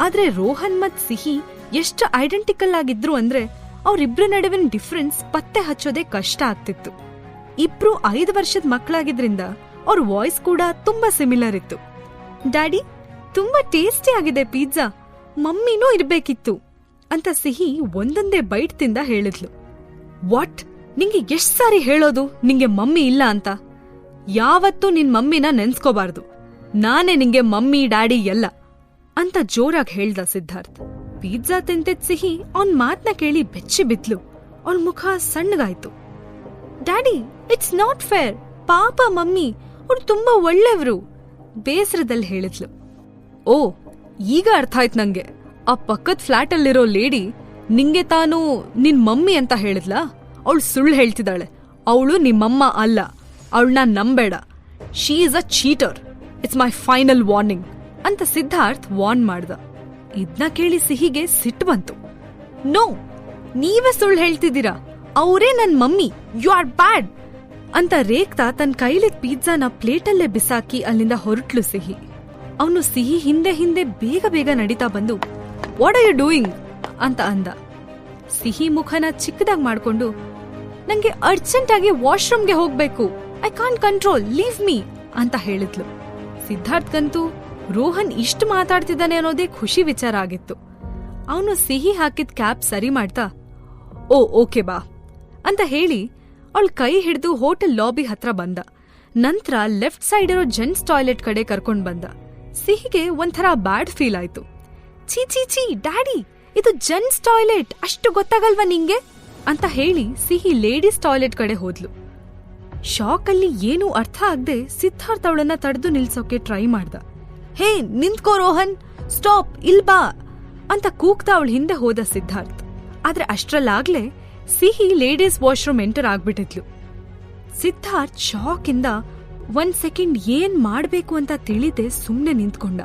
ಆದ್ರೆ ರೋಹನ್ ಮತ್ ಸಿಹಿ ಎಷ್ಟು ಐಡೆಂಟಿಕಲ್ ಆಗಿದ್ರು ಅಂದ್ರೆ ಅವ್ರಿಬ್ರ ನಡುವಿನ ಡಿಫ್ರೆನ್ಸ್ ಪತ್ತೆ ಹಚ್ಚೋದೇ ಕಷ್ಟ ಆಗ್ತಿತ್ತು. ಇಬ್ರು 5 ವರ್ಷದ ಮಕ್ಕಳಾಗಿದ್ರಿಂದ ಅವ್ರ ವಾಯ್ಸ್ ಕೂಡ ತುಂಬಾ ಸಿಮಿಲರ್ ಇತ್ತು. ಡ್ಯಾಡಿ, ತುಂಬಾ ಟೇಸ್ಟಿ ಆಗಿದೆ ಪಿಜ್ಜಾ, ಮಮ್ಮಿನೂ ಇರ್ಬೇಕಿತ್ತು ಅಂತ ಸಿಹಿ ಒಂದೊಂದೇ ಬೈಟ್ ತಿಂದ ಹೇಳಿದ್ಲು. ವಾಟ್? ನಿಂಗೆ ಎಷ್ಟ್ ಸಾರಿ ಹೇಳೋದು ನಿಂಗೆ ಮಮ್ಮಿ ಇಲ್ಲ ಅಂತ? ಯಾವತ್ತೂ ನಿನ್ ಮಮ್ಮಿನ ನೆನ್ಸ್ಕೋಬಾರ್ದು. ನಾನೇ ನಿಂಗೆ ಮಮ್ಮಿ ಡ್ಯಾಡಿ ಎಲ್ಲ ಅಂತ ಜೋರಾಗಿ ಹೇಳ್ದ ಸಿದ್ಧಾರ್ಥ್. ಪಿಜ್ಜಾ ತಿಂತಿದ್ ಸಿಹಿ ಅವನ್ ಮಾತ್ನ ಕೇಳಿ ಬೆಚ್ಚಿ ಬಿದ್ಲು. ಅವಳ ಮುಖ ಸಣ್ಣಗಾಯ್ತು. Daddy, it's not fair. ಪಾಪ ಮಮ್ಮಿ, ಅವ್ರು ತುಂಬಾ ಒಳ್ಳೆವ್ರು ಬೇಸರದಲ್ಲಿ ಹೇಳಿದ್ಲು. ಓ, ಈಗ ಅರ್ಥ ಆಯ್ತು ನಂಗೆ. ಆ ಪಕ್ಕದ ಫ್ಲಾಟಲ್ಲಿರೋ ಲೇಡಿ ನಿಂಗೆ ತಾನು ನಿನ್ ಮಮ್ಮಿ ಅಂತ ಹೇಳಿದ್ಲಾ? ಅವಳು ಸುಳ್ಳು ಹೇಳ್ತಿದ್ದಾಳೆ. ಅವಳು ನಿಮ್ಮಮ್ಮ ಅಲ್ಲ. ಅವಳನ್ನ ನಂಬೇಡ. She is a cheater. It's my final warning ಅಂತ ಸಿದ್ಧಾರ್ಥ್ ವಾರ್ನ್ ಮಾಡ್ದ. ಇದ್ನ ಕೇಳಿ ಸಿಹಿಗೆ ಸಿಟ್ಟು ಬಂತು. ನೋ, ನೀವೇ ಸುಳ್ಳು ಹೇಳ್ತಿದ್ದೀರಾ. ಅವರೇ ನನ್ ಮಮ್ಮಿ. ಯು ಆರ್ ಬ್ಯಾಡ್ ಅಂತ ರೇಗ್ತಾ ತನ್ನ ಕೈಲಿದ್ ಪಿಜ್ಜಾನ ಪ್ಲೇಟಲ್ಲೇ ಬಿಸಾಕಿ ಅಲ್ಲಿಂದ ಹೊರಟ್ಲು ಸಿಹಿ. ಅವನು ಸಿಹಿ ಹಿಂದೆ ಹಿಂದೆ ಬೇಗ ಬೇಗ ನಡೀತಾ ಬಂದು ವಾಟ್ ಆರ್ ಯು ಡೂಯಿಂಗ್ ಅಂತ ಅಂದ. ಸಿಹಿ ಮುಖನ ಚಿಕ್ಕದಾಗಿ ಮಾಡ್ಕೊಂಡು ನಂಗೆ ಅರ್ಜೆಂಟ್ ಆಗಿ ವಾಶ್ರೂಮ್ಗೆ ಹೋಗ್ಬೇಕು, I can't control, leave me ಅಂತ ಹೇಳಿದ್ಲು. ಸಿದ್ಧಾರ್ಥ್ಗಂತೂ ರೋಹನ್ ಇಷ್ಟು ಮಾತಾಡ್ತಿದ್ದಾನೆ ಅನ್ನೋದೇ ಖುಷಿ ವಿಚಾರ ಆಗಿತ್ತು. ಅವನು ಸಿಹಿ ಹಾಕಿದ್ ಕ್ಯಾಪ್ ಸರಿ ಮಾಡ್ತಾ ಓ ಓಕೆ ಬಾ ಅಂತ ಹೇಳಿ ಅವಳ ಕೈ ಹಿಡಿದು ಹೋಟೆಲ್ ಲಾಬಿ ಹತ್ರ ಬಂದ. ನಂತರ ಲೆಫ್ಟ್ ಸೈಡ್ ಇರೋ ಜೆಂಟ್ಸ್ ಟಾಯ್ಲೆಟ್ ಕಡೆ ಕರ್ಕೊಂಡ್ ಬಂದ. ಸಿಹಿಗೆ ಒಂಥರ ಬ್ಯಾಡ್ ಫೀಲ್ ಆಯ್ತು. ಚೀ ಚೀ ಚೀ ಡ್ಯಾಡಿ, ಇದು ಜೆಂಟ್ಸ್ ಟಾಯ್ಲೆಟ್, ಅಷ್ಟು ಗೊತ್ತಾಗಲ್ವಾ ನಿಂಗೆ ಅಂತ ಹೇಳಿ ಸಿಹಿ ಲೇಡೀಸ್ ಟಾಯ್ಲೆಟ್ ಕಡೆ ಹೋದ್ಲು. ಶಾಕಲ್ಲಿ ಏನೂ ಅರ್ಥ ಆಗದೆ ಸಿದ್ಧಾರ್ಥ್ ಅವಳನ್ನ ತಡೆದು ನಿಲ್ಸೋಕೆ ಟ್ರೈ ಮಾಡ್ದ. ಹೇ ನಿಂತ್ಕೋ ರೋಹನ್, ಸ್ಟಾಪ್, ಇಲ್ ಬಾ ಅಂತ ಕೂಗ್ತಾ ಅವಳ ಹಿಂದೆ ಹೋದ ಸಿದ್ಧಾರ್ಥ್. ಆದ್ರೆ ಅಷ್ಟ್ರಲ್ಲಾಗ್ಲೇ ಸಿಹಿ ಲೇಡೀಸ್ ವಾಶ್ರೂಮ್ ಎಂಟರ್ ಆಗ್ಬಿಟ್ಟಿದ್ಲು. ಸಿದ್ಧಾರ್ಥ್ ಶಾಕಿಂದ 1 ಸೆಕೆಂಡ್ ಏನ್ ಮಾಡ್ಬೇಕು ಅಂತ ತಿಳಿದೆ ಸುಮ್ನೆ ನಿಂತ್ಕೊಂಡ.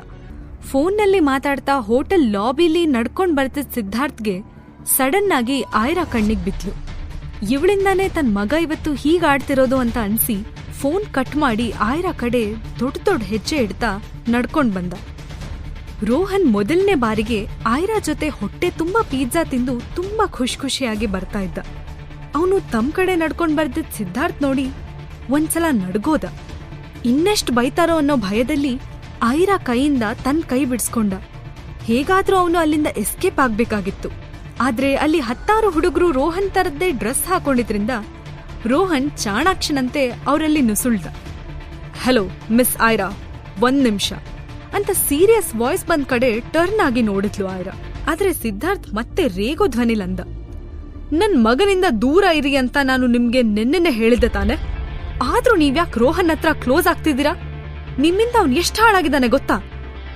ಫೋನ್ನಲ್ಲಿ ಮಾತಾಡ್ತಾ ಹೋಟೆಲ್ ಲಾಬಿಲಿ ನಡ್ಕೊಂಡ್ ಬರ್ತಿದ್ ಸಿದ್ಧಾರ್ಥ್ಗೆ ಸಡನ್ ಆಗಿ ಆಯ್ರಾ ಕಣ್ಣಿಗ್ ಬಿದ್ಲು. ಇವಳಿಂದಾನೇ ತನ್ ಮಗ ಇವತ್ತು ಹೀಗಾಡ್ತಿರೋದು ಅಂತ ಅನ್ಸಿ ಫೋನ್ ಕಟ್ ಮಾಡಿ ಆಯ್ರಾ ಕಡೆ ದೊಡ್ಡ ದೊಡ್ಡ ಹೆಜ್ಜೆ ಇಡ್ತಾ ನಡ್ಕೊಂಡ್ ಬಂದ. ರೋಹನ್ ಮೊದಲನೇ ಬಾರಿಗೆ ಆಯ್ರಾ ಜೊತೆ ಹೊಟ್ಟೆ ತುಂಬಾ ಪಿಜ್ಜಾ ತಿಂದು ತುಂಬಾ ಖುಷಿಯಾಗಿ ಬರ್ತಾ ಇದ್ದ. ಅವನು ತಮ್ ಕಡೆ ನಡ್ಕೊಂಡ್ ಬರ್ದಿದ್ ಸಿದ್ಧಾರ್ಥ್ ನೋಡಿ ಒಂದ್ಸಲ ನಡ್ಗೋದ. ಇನ್ನೆಷ್ಟ್ ಬೈತಾರೋ ಅನ್ನೋ ಭಯದಲ್ಲಿ ಆಯ್ರಾ ಕೈಯಿಂದ ತನ್ ಕೈ ಬಿಡ್ಸ್ಕೊಂಡ. ಹೇಗಾದ್ರೂ ಅವನು ಅಲ್ಲಿಂದ ಎಸ್ಕೇಪ್ ಆಗ್ಬೇಕಾಗಿತ್ತು. ಆದ್ರೆ ಅಲ್ಲಿ 10 ಹುಡುಗರು ರೋಹನ್ ತರದ್ದೇ ಡ್ರೆಸ್ ಹಾಕೊಂಡಿದ್ರಿಂದ ರೋಹನ್ ಚಾಣಾಕ್ಷನಂತೆ ಅವರಲ್ಲಿ ನುಸುಳ್ದ. ಹಲೋ ಮಿಸ್ ಐರಾ, 1 ನಿಮಿಷ ಅಂತ ಸೀರಿಯಸ್ ವಾಯ್ಸ್ ಬಂದ್ ಕಡೆ ಟರ್ನ್ ಆಗಿ ನೋಡಿದ್ಲು ಐರಾ. ಆದ್ರೆ ಸಿದ್ಧಾರ್ಥ್ ಮತ್ತೆ ರೇಗೋ ಧ್ವನಿಲಂದ, ನನ್ ಮಗನಿಂದ ದೂರ ಇರಿ ಅಂತ ನಾನು ನಿಮ್ಗೆ ನೆನ್ನೆನೆ ಹೇಳಿದ್ದೆ ತಾನೆ, ಆದ್ರೂ ನೀವ್ಯಾಕ್ ರೋಹನ್ ಹತ್ರ ಕ್ಲೋಸ್ ಆಗ್ತಿದ್ದೀರಾ? ನಿಮ್ಮಿಂದ ಅವ್ನ್ ಎಷ್ಟ್ ಹಾಳಾಗಿದ್ದಾನೆ ಗೊತ್ತಾ?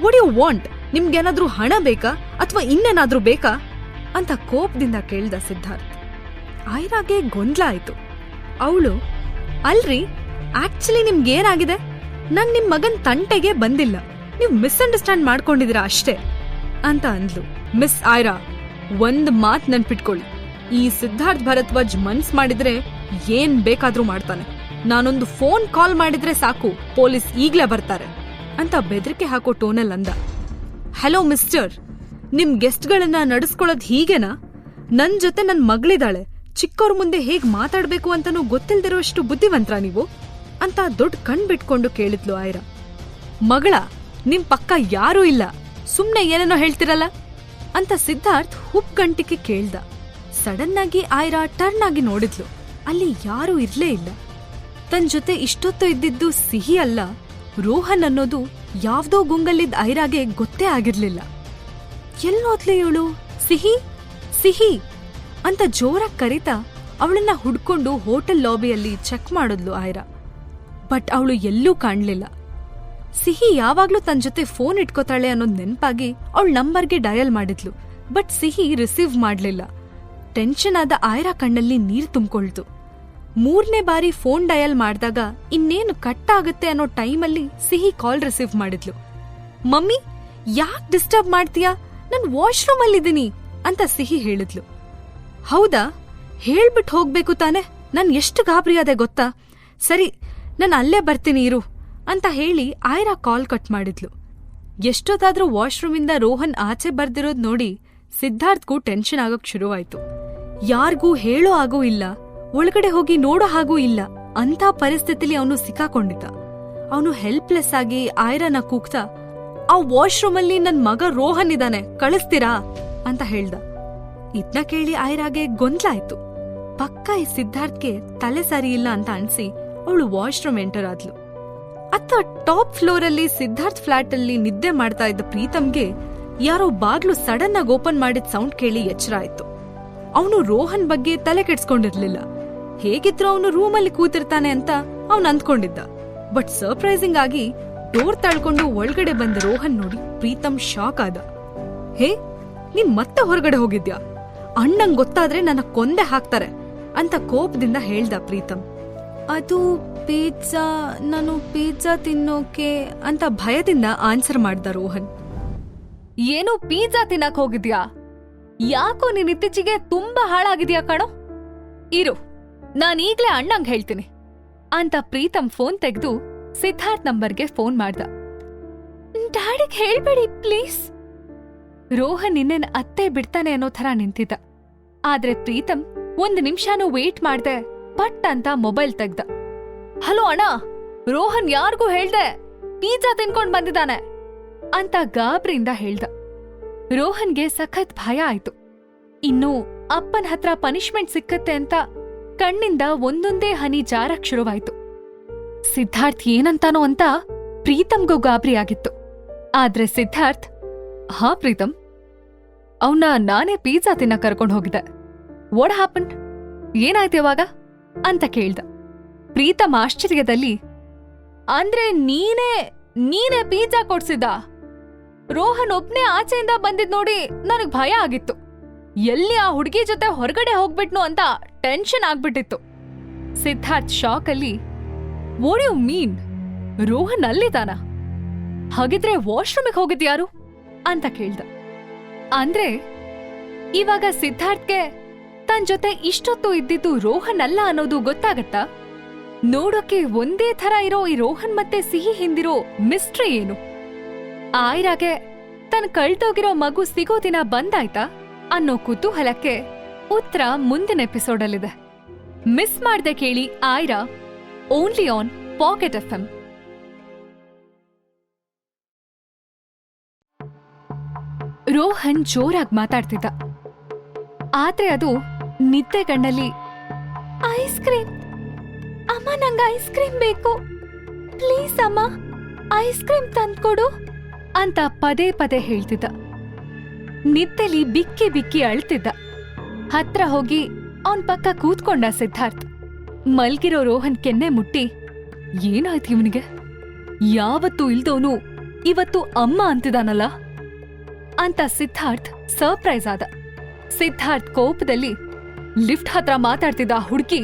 What you want? ನಿಮ್ಗೇನಾದ್ರೂ ಹಣ ಬೇಕಾ ಅಥವಾ ಇನ್ನೇನಾದ್ರೂ ಬೇಕಾ ಅಂತ ಕೋಪದಿಂದ ಕೇಳ್ದ ಸಿದ್ಧಾರ್ಥ್. ಐರಾಗೆ ಗೊಂದಲ ಆಯ್ತು. ಅವಳು, ಅಲ್ರಿ ಆಕ್ಚುಲಿ ನಿಮ್ಗೇನಾಗಿದೆ? ನಾನ್ ನಿಮ್ ಮಗನ್ ತಂಟೆಗೆ ಬಂದಿಲ್ಲ, ನೀವ್ ಮಿಸ್ಅಂಡರ್ಸ್ಟ್ಯಾಂಡ್ ಮಾಡ್ಕೊಂಡಿದೀರಾ ಅಷ್ಟೇ ಅಂತ ಅಂದ್ಲು. ಮಿಸ್ ಐರಾ, ಒಂದ್ ಮಾತ್ ನೆನ್ಪಿಟ್ಕೊಳ್ಳಿ, ಈ ಸಿದ್ಧಾರ್ಥ್ ಭರದ್ವಾಜ್ ಮನ್ಸ್ ಮಾಡಿದ್ರೆ ಏನ್ ಬೇಕಾದ್ರೂ ಮಾಡ್ತಾನೆ. ನಾನೊಂದು ಫೋನ್ ಕಾಲ್ ಮಾಡಿದ್ರೆ ಸಾಕು, ಪೊಲೀಸ್ ಈಗ್ಲೇ ಬರ್ತಾರೆ ಅಂತ ಬೆದರಿಕೆ ಹಾಕೋ ಟೋನಲ್ಲಿ ಅಂದ. ಹಲೋ ಮಿಸ್ಟರ್, ನಿಮ್ ಗೆಸ್ಟ್ಗಳನ್ನ ನಡೆಸ್ಕೊಳ್ಳೋದ್ ಹೀಗೇನಾ? ನನ್ ಜೊತೆ ನನ್ ಮಗಳಿದಾಳೆ, ಚಿಕ್ಕವ್ರ ಮುಂದೆ ಹೇಗ್ ಮಾತಾಡ್ಬೇಕು ಅಂತಾನೂ ಗೊತ್ತಿಲ್ದಿರೋಷ್ಟು ಬುದ್ಧಿವಂತ್ರ ನೀವು ಅಂತ ದೊಡ್ಡ ಕಣ್ ಬಿಟ್ಕೊಂಡು ಕೇಳಿದ್ಲು ಐರಾ. ಮಗಳ, ನಿಮ್ ಪಕ್ಕ ಯಾರೂ ಇಲ್ಲ, ಸುಮ್ನೆ ಏನೇನೋ ಹೇಳ್ತಿರಲ್ಲ ಅಂತ ಸಿದ್ಧಾರ್ಥ್ ಹುಬ್ಗಂಟಿಕೆ ಕೇಳ್ದ. ಸಡನ್ ಆಗಿ ಐರಾ ಟರ್ನ್ ಆಗಿ ನೋಡಿದ್ಲು. ಅಲ್ಲಿ ಯಾರೂ ಇರ್ಲೇ ಇಲ್ಲ. ತನ್ ಜೊತೆ ಇಷ್ಟೊತ್ತು ಇದ್ದಿದ್ದು ಸಿಹಿ ಅಲ್ಲ, ರೋಹನ್ ಅನ್ನೋದು ಯಾವ್ದೋ ಗುಂಗಲ್ಲಿದ್ದ ಐರಾಗೆ ಗೊತ್ತೇ ಆಗಿರ್ಲಿಲ್ಲ. ಎಲ್ಲೋದ್ಲೆ ಇವಳು? ಸಿಹಿ ಸಿಹಿ ಅಂತ ಜೋರಾಗಿ ಕರೀತಾ ಅವಳನ್ನ ಹುಡ್ಕೊಂಡು ಹೋಟೆಲ್ ಲಾಬಿಯಲ್ಲಿ ಚೆಕ್ ಮಾಡಿದ್ಲು ಐರಾ. ಬಟ್ ಅವಳು ಎಲ್ಲೂ ಕಾಣ್ಲಿಲ್ಲ. ಸಿಹಿ ಯಾವಾಗ್ಲೂ ತನ್ನ ಜೊತೆ ಫೋನ್ ಇಟ್ಕೋತಾಳೆ ಅನ್ನೋದ್ ನೆನ್ಪಾಗಿ ಅವಳ ನಂಬರ್ಗೆ ಡಯಲ್ ಮಾಡಿದ್ಲು. ಬಟ್ ಸಿಹಿ ರಿಸೀವ್ ಮಾಡ್ಲಿಲ್ಲ. ಟೆನ್ಷನ್ ಆದ ಐರಾ ಕಣ್ಣಲ್ಲಿ ನೀರ್ ತುಂಬಿಕೊಳ್ತು. 3ನೇ ಬಾರಿ ಫೋನ್ ಡಯಲ್ ಮಾಡಿದಾಗ ಇನ್ನೇನು ಕಟ್ ಆಗುತ್ತೆ ಅನ್ನೋ ಟೈಮಲ್ಲಿ ಸಿಹಿ ಕಾಲ್ ರಿಸೀವ್ ಮಾಡಿದ್ಲು. ಮಮ್ಮಿ, ಯಾಕ್ ಡಿಸ್ಟರ್ಬ್ ಮಾಡ್ತೀಯಾ? ನನ್ ವಾಶ್ರೂಮ್ ಅಲ್ಲಿದ್ದೀನಿ ಅಂತ ಸಿಹಿ ಹೇಳಿದ್ಲು. ಹೌದಾ? ಹೇಳ್ಬಿಟ್ಟು ಹೋಗ್ಬೇಕು ತಾನೆ, ನಾನ್ ಎಷ್ಟು ಗಾಬರಿಯಾದೆ ಗೊತ್ತಾ? ಸರಿ, ನಾನು ಅಲ್ಲೇ ಬರ್ತೀನಿ ಇರು ಅಂತ ಹೇಳಿ ಐರಾ ಕಾಲ್ ಕಟ್ ಮಾಡಿದ್ಲು. ಎಷ್ಟೊತ್ತಾದ್ರೂ ವಾಶ್ರೂಮಿಂದ ರೋಹನ್ ಆಚೆ ಬರ್ದಿರೋದ್ ನೋಡಿ ಸಿದ್ಧಾರ್ಥ್ಗೂ ಟೆನ್ಷನ್ ಆಗೋಕ್ ಶುರುವಾಯ್ತು. ಯಾರ್ಗೂ ಹೇಳೋ ಆಗೂ ಇಲ್ಲ, ಒಳಗಡೆ ಹೋಗಿ ನೋಡೋ ಹಾಗೂ ಇಲ್ಲ ಅಂತ ಪರಿಸ್ಥಿತಿಲಿ ಅವನು ಸಿಕ್ಕಾಕೊಂಡಿದ್ದ. ಅವನು ಹೆಲ್ಪ್ಲೆಸ್ ಆಗಿ ಐರಾನ ಕೂಗ್ತಾ, ಆ ವಾಶ್ರೂಮಲ್ಲಿ ನನ್ ಮಗ ರೋಹನ್ ಇದ್ದಾನೆ, ಕಳಿಸ್ತೀರಾ ಅಂತ ಹೇಳ್ದ. ಇದ್ನ ಕೇಳಿ ಐರಾಗೆ ಗೊಂದಲ ಆಯ್ತು. ಪಕ್ಕ ಈ ಸಿದ್ಧಾರ್ಥ್ಗೆ ತಲೆ ಸರಿ ಇಲ್ಲ ಅಂತ ಅನ್ಸಿ ಅವಳು ವಾಶ್ರೂಮ್ ಎಂಟರ್ ಆದ್ಲು. ಅತ್ತ ಟಾಪ್ ಫ್ಲೋರ್ ಅಲ್ಲಿ ಸಿದ್ಧಾರ್ಥ್ ಫ್ಲಾಟ್ ಅಲ್ಲಿ ನಿದ್ದೆ ಮಾಡ್ತಾ ಇದ್ದ ಪ್ರೀತಮ್ಗೆ ಯಾರೋ ಬಾಗ್ಲು ಸಡನ್ ಆಗಿ ಓಪನ್ ಮಾಡಿದ ಸೌಂಡ್ ಕೇಳಿ ಎಚ್ಚರ ಆಯ್ತು. ಅವನು ರೋಹನ್ ಬಗ್ಗೆ ತಲೆ ಕೆಡ್ಸ್ಕೊಂಡಿರ್ಲಿಲ್ಲ. ಹೇಗಿದ್ರು ಅವನು ರೂಮಲ್ಲಿ ಕೂತಿರ್ತಾನೆ ಅಂತ ಅವನು ಅಂದ್ಕೊಂಡಿದ್ದ. ಬಟ್ ಸರ್ಪ್ರೈಸಿಂಗ್ ಆಗಿ ಡೋರ್ ತಳ್ಕೊಂಡು ಒಳಗಡೆ ಬಂದ ರೋಹನ್ ನೋಡಿ ಪ್ರೀತಮ್ ಶಾಕ್ ಆದ. ಹೇ, ನೀನ್ ಮತ್ತೆ ಹೊರಗಡೆ ಹೋಗಿದ್ಯಾ? ಅಣ್ಣಂಗ್ ಗೊತ್ತಾದ್ರೆ ನನ್ನ ಕೊಂದೆ ಹಾಕ್ತಾರೆ ಅಂತ ಕೋಪದಿಂದ ಹೇಳ್ದ ಪ್ರೀತಮ್. ಅದು ಪಿಜ್ಜಾ, ನಾನು ಪಿಜ್ಜಾ ತಿನ್ನೋಕೆ ಅಂತ ಭಯದಿಂದ ಆನ್ಸರ್ ಮಾಡ್ದ ರೋಹನ್. ಏನು ಪಿಜ್ಜಾ ತಿನ್ನಕ್ ಹೋಗಿದ್ಯಾ? ಯಾಕೋ ನೀನ್ ಇತ್ತೀಚೆಗೆ ತುಂಬಾ ಹಾಳಾಗಿದ್ಯಾ ಕಣೋ. ಇರು, ನಾನೀಗ್ಲೇ ಅಣ್ಣಂಗ್ ಹೇಳ್ತೀನಿ ಅಂತ ಪ್ರೀತಮ್ ಫೋನ್ ತೆಗೆದು ಸಿದ್ಧಾರ್ಥ್ ನಂಬರ್ಗೆ ಫೋನ್ ಮಾಡ್ದ. ಡ್ಯಾಡಿಗ್ ಹೇಳ್ಬೇಡಿ ಪ್ಲೀಸ್. ರೋಹನ್ ಇನ್ನೇನ್ ಅತ್ತೆ ಬಿಡ್ತಾನೆ ಅನ್ನೋ ಥರ ನಿಂತಿದ್ದ. ಆದ್ರೆ ಪ್ರೀತಮ್ 1 ನಿಮಿಷನೂ ವೇಟ್ ಮಾಡ್ದೆ ಪಟ್ ಅಂತ ಮೊಬೈಲ್ ತೆಗ್ದ. ಹಲೋ ಅಣ್ಣ, ರೋಹನ್ ಯಾರಿಗೂ ಹೇಳ್ದೆ ಪಿಜ್ಜಾ ತಿನ್ಕೊಂಡ್ ಬಂದಿದ್ದಾನೆ ಅಂತ ಗಾಬ್ರಿಯಿಂದ ಹೇಳ್ದ. ರೋಹನ್ಗೆ ಸಖತ್ ಭಯ ಆಯ್ತು. ಇನ್ನು ಅಪ್ಪನ್ ಹತ್ರ ಪನಿಷ್ಮೆಂಟ್ ಸಿಕ್ಕತ್ತೆ ಅಂತ ಕಣ್ಣಿಂದ ಒಂದೊಂದೇ ಹನಿ ಜಾರಕ್ ಶುರುವಾಯ್ತು. ಸಿದ್ಧಾರ್ಥ್ ಏನಂತಾನೋ ಅಂತ ಪ್ರೀತಮ್ಗೂ ಗಾಬರಿ ಆಗಿತ್ತು. ಆದ್ರೆ ಸಿದ್ಧಾರ್ಥ್, ಹಾ ಪ್ರೀತಮ್, ಅವನ್ನ ನಾನೇ ಪಿಜ್ಜಾ ತಿನ್ನ ಕರ್ಕೊಂಡ್ ಹೋಗಿದ್ದೆ. What happen? ಏನಾಯ್ತು ಇವಾಗ ಅಂತ ಕೇಳ್ದ. ಪ್ರೀತಮ್ ಆಶ್ಚರ್ಯದಲ್ಲಿ, ಅಂದ್ರೆ ನೀನೇ ಪಿಜ್ಜಾ ಕೊಡ್ಸಿದ್ದ? ರೋಹನ್ ಒಬ್ನೇ ಆಚೆಯಿಂದ ಬಂದಿದ್ ನೋಡಿ ನನಗ್ ಭಯ ಆಗಿತ್ತು. ಎಲ್ಲಿ ಆ ಹುಡುಗಿ ಜೊತೆ ಹೊರಗಡೆ ಹೋಗ್ಬಿಟ್ನು ಅಂತ ಟೆನ್ಷನ್ ಆಗ್ಬಿಟ್ಟಿತ್ತು. ಸಿದ್ಧಾರ್ಥ್ ಶಾಕ್ ಅಲ್ಲಿ, ವಾಟ್ ಯು ಮೀನ್? ರೋಹನ್ ಅಲ್ಲಿದಾನ? ಹಾಗಿದ್ರೆ ವಾಶ್ರೂಮಿಗೆ ಹೋಗಿದ್ಯಾರು ಅಂತ ಕೇಳ್ದ. ಅಂದ್ರೆ ಇವಾಗ ಸಿದ್ಧಾರ್ಥ್ಗೆ ತನ್ ಜೊತೆ ಇಷ್ಟೊತ್ತು ಇದ್ದಿದ್ದು ರೋಹನ್ ಅಲ್ಲ ಅನ್ನೋದು ಗೊತ್ತಾಗತ್ತಾ? ನೋಡೋಕೆ ಒಂದೇ ಥರ ಇರೋ ಈ ರೋಹನ್ ಮತ್ತೆ ಸಿಹಿ ಹಿಂದಿರೋ ಮಿಸ್ಟ್ರಿ ಏನು? ಆಯ್ರಾಗೆ ತನ್ ಕಳ್ತೋಗಿರೋ ಮಗು ಸಿಗೋ ದಿನ ಬಂದಾಯ್ತಾ ಅನ್ನೋ ಕುತೂಹಲಕ್ಕೆ ಉತ್ತರ ಮುಂದಿನ ಎಪಿಸೋಡಲ್ಲಿದೆ. ಮಿಸ್ ಮಾಡ್ದೆ ಕೇಳಿ Aira, only on pocket FM. Rohan ಜೋರಾಗಿ ಮಾತಾಡ್ತಿದ್ದ. ಆದ್ರೆ ಅದು ನಿದ್ದೆ ಗಣ್ಣಲ್ಲಿ ಐಸ್ ಕ್ರೀಮ್ ಅಮ್ಮ ನಂಗೆ ಐಸ್ ಕ್ರೀಮ್ ಬೇಕು, ಪ್ಲೀಸ್ ಅಮ್ಮ ಐಸ್ ಕ್ರೀಮ್ ತಂದ್ಕೊಡು ಅಂತ ಪದೇ ಪದೇ ಹೇಳ್ತಿದ್ದ. ನಿದ್ದೆಲಿ ಬಿಕ್ಕಿ ಬಿಕ್ಕಿ ಅಳ್ತಿದ್ದ. ಹತ್ರ ಹೋಗಿ ಅವನ್ ಪಕ್ಕ ಕೂತ್ಕೊಂಡ ಸಿದ್ಧಾರ್ಥ್. ಮಲ್ಗಿರೋ ರೋಹನ್ ಕೆನ್ನೆ ಮುಟ್ಟಿ, ಏನಾಯ್ತು ಇವನಿಗೆ? ಯಾವತ್ತೂ ಇಲ್ದವನು ಇವತ್ತು ಅಮ್ಮ ಅಂತಿದಾನಲ್ಲ ಅಂತ ಸಿದ್ಧಾರ್ಥ್ ಸರ್ಪ್ರೈಸ್ ಆದ. ಸಿದ್ಧಾರ್ಥ್ ಕೋಪದಲ್ಲಿ, ಲಿಫ್ಟ್ ಹತ್ರ ಮಾತಾಡ್ತಿದ್ದ ಹುಡುಗಿ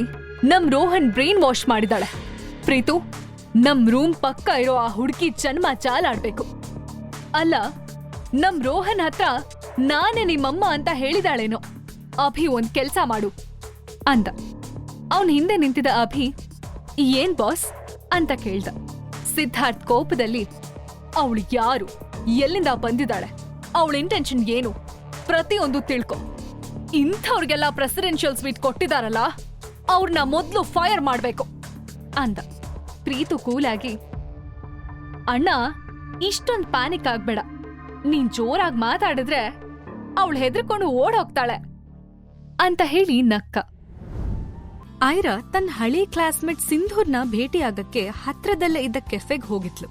ನಮ್ ರೋಹನ್ ಬ್ರೈನ್ ವಾಶ್ ಮಾಡಿದಾಳೆ. ಪ್ರೀತು, ನಮ್ ರೂಮ್ ಪಕ್ಕ ಇರೋ ಆ ಹುಡುಗಿ ಜನ್ಮ ಚಾಲಾಡ್ಬೇಕು. ಅಲ್ಲ, ನಮ್ ರೋಹನ್ ಹತ್ರ ನಾನೇ ನಿಮ್ಮಮ್ಮ ಅಂತ ಹೇಳಿದಾಳೇನೋ. ಅಭಿ ಒಂದ್ ಕೆಲ್ಸ ಮಾಡು ಅಂದ. ಅವನ್ ಹಿಂದೆ ನಿಂತಿದ್ದ ಅಭಿ, ಏನ್ ಬಾಸ್ ಅಂತ ಕೇಳ್ದ. ಸಿದ್ಧಾರ್ಥ್ ಕೋಪದಲ್ಲಿ, ಅವಳು ಯಾರು, ಎಲ್ಲಿಂದ ಬಂದಿದ್ದಾಳೆ, ಅವಳ ಇಂಟೆನ್ಷನ್ ಏನು, ಪ್ರತಿಯೊಂದು ತಿಳ್ಕೊ. ಇಂಥವ್ರಿಗೆಲ್ಲ ಪ್ರೆಸಿಡೆನ್ಷಿಯಲ್ ಸ್ವೀಟ್ ಕೊಟ್ಟಿದಾರಲ್ಲ, ಅವ್ರನ್ನ ಮೊದ್ಲು ಫೈರ್ ಮಾಡ್ಬೇಕು ಅಂದ. ಪ್ರೀತು ಕೂಲಾಗಿ, ಅಣ್ಣ ಇಷ್ಟೊಂದ್ ಪ್ಯಾನಿಕ್ ಆಗ್ಬೇಡ, ನೀನ್ ಜೋರಾಗಿ ಮಾತಾಡಿದ್ರೆ ಅವಳು ಹೆದರ್ಕೊಂಡು ಓಡೋಗ್ತಾಳೆ ಅಂತ ಹೇಳಿ ನಕ್ಕ. ಐರಾ ತನ್ನ ಹಳೆ ಕ್ಲಾಸ್ಮೇಟ್ ಸಿಂಧೂರ್ನ ಭೇಟಿಯಾಗಕ್ಕೆ ಹತ್ರದಲ್ಲೇ ಇದ್ದ ಕೆಫೆಗ್ ಹೋಗಿದ್ಲು.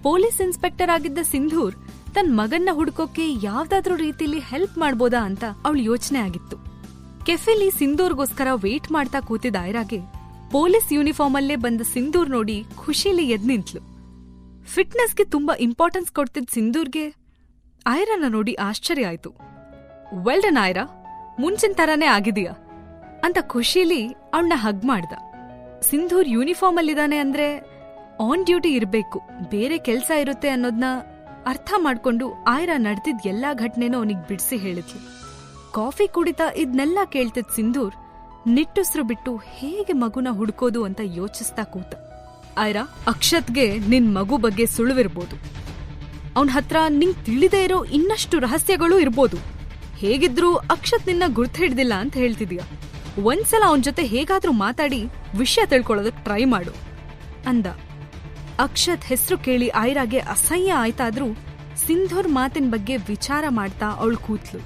ಪೊಲೀಸ್ ಇನ್ಸ್ಪೆಕ್ಟರ್ ಆಗಿದ್ದ ಸಿಂಧೂರ್ ತನ್ನ ಮಗನ್ನ ಹುಡ್ಕೋಕೆ ಯಾವ್ದಾದ್ರೂ ರೀತಿಲಿ ಹೆಲ್ಪ್ ಮಾಡ್ಬೋದಾ ಅಂತ ಅವಳು ಯೋಚನೆ ಆಗಿತ್ತು. ಕೆಫೆಲಿ ಸಿಂಧೂರ್ಗೋಸ್ಕರ ವೇಟ್ ಮಾಡ್ತಾ ಕೂತಿದ್ದ ಐರಾಗೆ ಪೊಲೀಸ್ ಯೂನಿಫಾರ್ಮ್ ಅಲ್ಲೇ ಬಂದ ಸಿಂಧೂರ್ ನೋಡಿ ಖುಷಿಲಿ ಎದ್ ನಿಂತ್ಲು. ಫಿಟ್ನೆಸ್ಗೆ ತುಂಬಾ ಇಂಪಾರ್ಟೆನ್ಸ್ ಕೊಡ್ತಿದ್ದ ಸಿಂಧೂರ್ಗೆ ಐರಾನ ನೋಡಿ ಆಶ್ಚರ್ಯ ಆಯ್ತು. ವೆಲ್ ಡನ್ ಐರಾ, ಮುಂಚಿನ ತರಾನೇ ಆಗಿದೀಯಾ ಅಂತ ಖುಷಿಲಿ ಅವಳನ್ನ ಹಗ್ ಮಾಡ್ದ. ಸಿಂಧೂರ್ ಯೂನಿಫಾರ್ಮ್ ಅಲ್ಲಿದ್ದಾನೆ ಅಂದ್ರೆ ಆನ್ ಡ್ಯೂಟಿ ಇರ್ಬೇಕು, ಬೇರೆ ಕೆಲ್ಸ ಇರುತ್ತೆ ಅನ್ನೋದ್ನ ಅರ್ಥ ಮಾಡ್ಕೊಂಡು ಐರಾ ನಡೆದಿದ್ ಎಲ್ಲಾ ಘಟನೆನೂ ಅವನಿಗೆ ಬಿಡಿಸಿ ಹೇಳಿದ್ಲು. ಕಾಫಿ ಕುಡಿತಾ ಇದ್ನೆಲ್ಲ ಕೇಳ್ತಿದ್ ಸಿಂಧೂರ್ ನಿಟ್ಟುಸ್ರು ಬಿಟ್ಟು ಹೇಗೆ ಮಗುನ ಹುಡ್ಕೋದು ಅಂತ ಯೋಚಿಸ್ತಾ ಕೂತ. ಐರಾ, ಅಕ್ಷತ್ಗೆ ನಿನ್ ಮಗು ಬಗ್ಗೆ ಸುಳುವಿರ್ಬೋದು, ಅವನ್ ಹತ್ರ ನಿಂಗ್ ತಿಳಿದೇ ಇರೋ ಇನ್ನಷ್ಟು ರಹಸ್ಯಗಳು ಇರ್ಬೋದು. ಹೇಗಿದ್ರೂ ಅಕ್ಷತ್ ನಿನ್ನ ಗುರ್ತು ಹಿಡ್ದಿಲ್ಲ ಅಂತ ಹೇಳ್ತಿದೀಯ. ಒಂದ್ಸಲ ಅವನ್ ಜೊತೆ ಹೇಗಾದ್ರೂ ಮಾತಾಡಿ ವಿಷಯ ತಿಳ್ಕೊಳ್ಳೋದಕ್ ಟ್ರೈ ಮಾಡು ಅಂದ. ಅಕ್ಷತ್ ಹೆಸರು ಕೇಳಿ ಐರಾಗೆ ಅಸಹ್ಯ ಆಯ್ತಾದ್ರೂ ಸಿಂಧೂರ್ ಮಾತಿನ ಬಗ್ಗೆ ವಿಚಾರ ಮಾಡ್ತಾ ಅವಳು ಕೂತ್ಲು.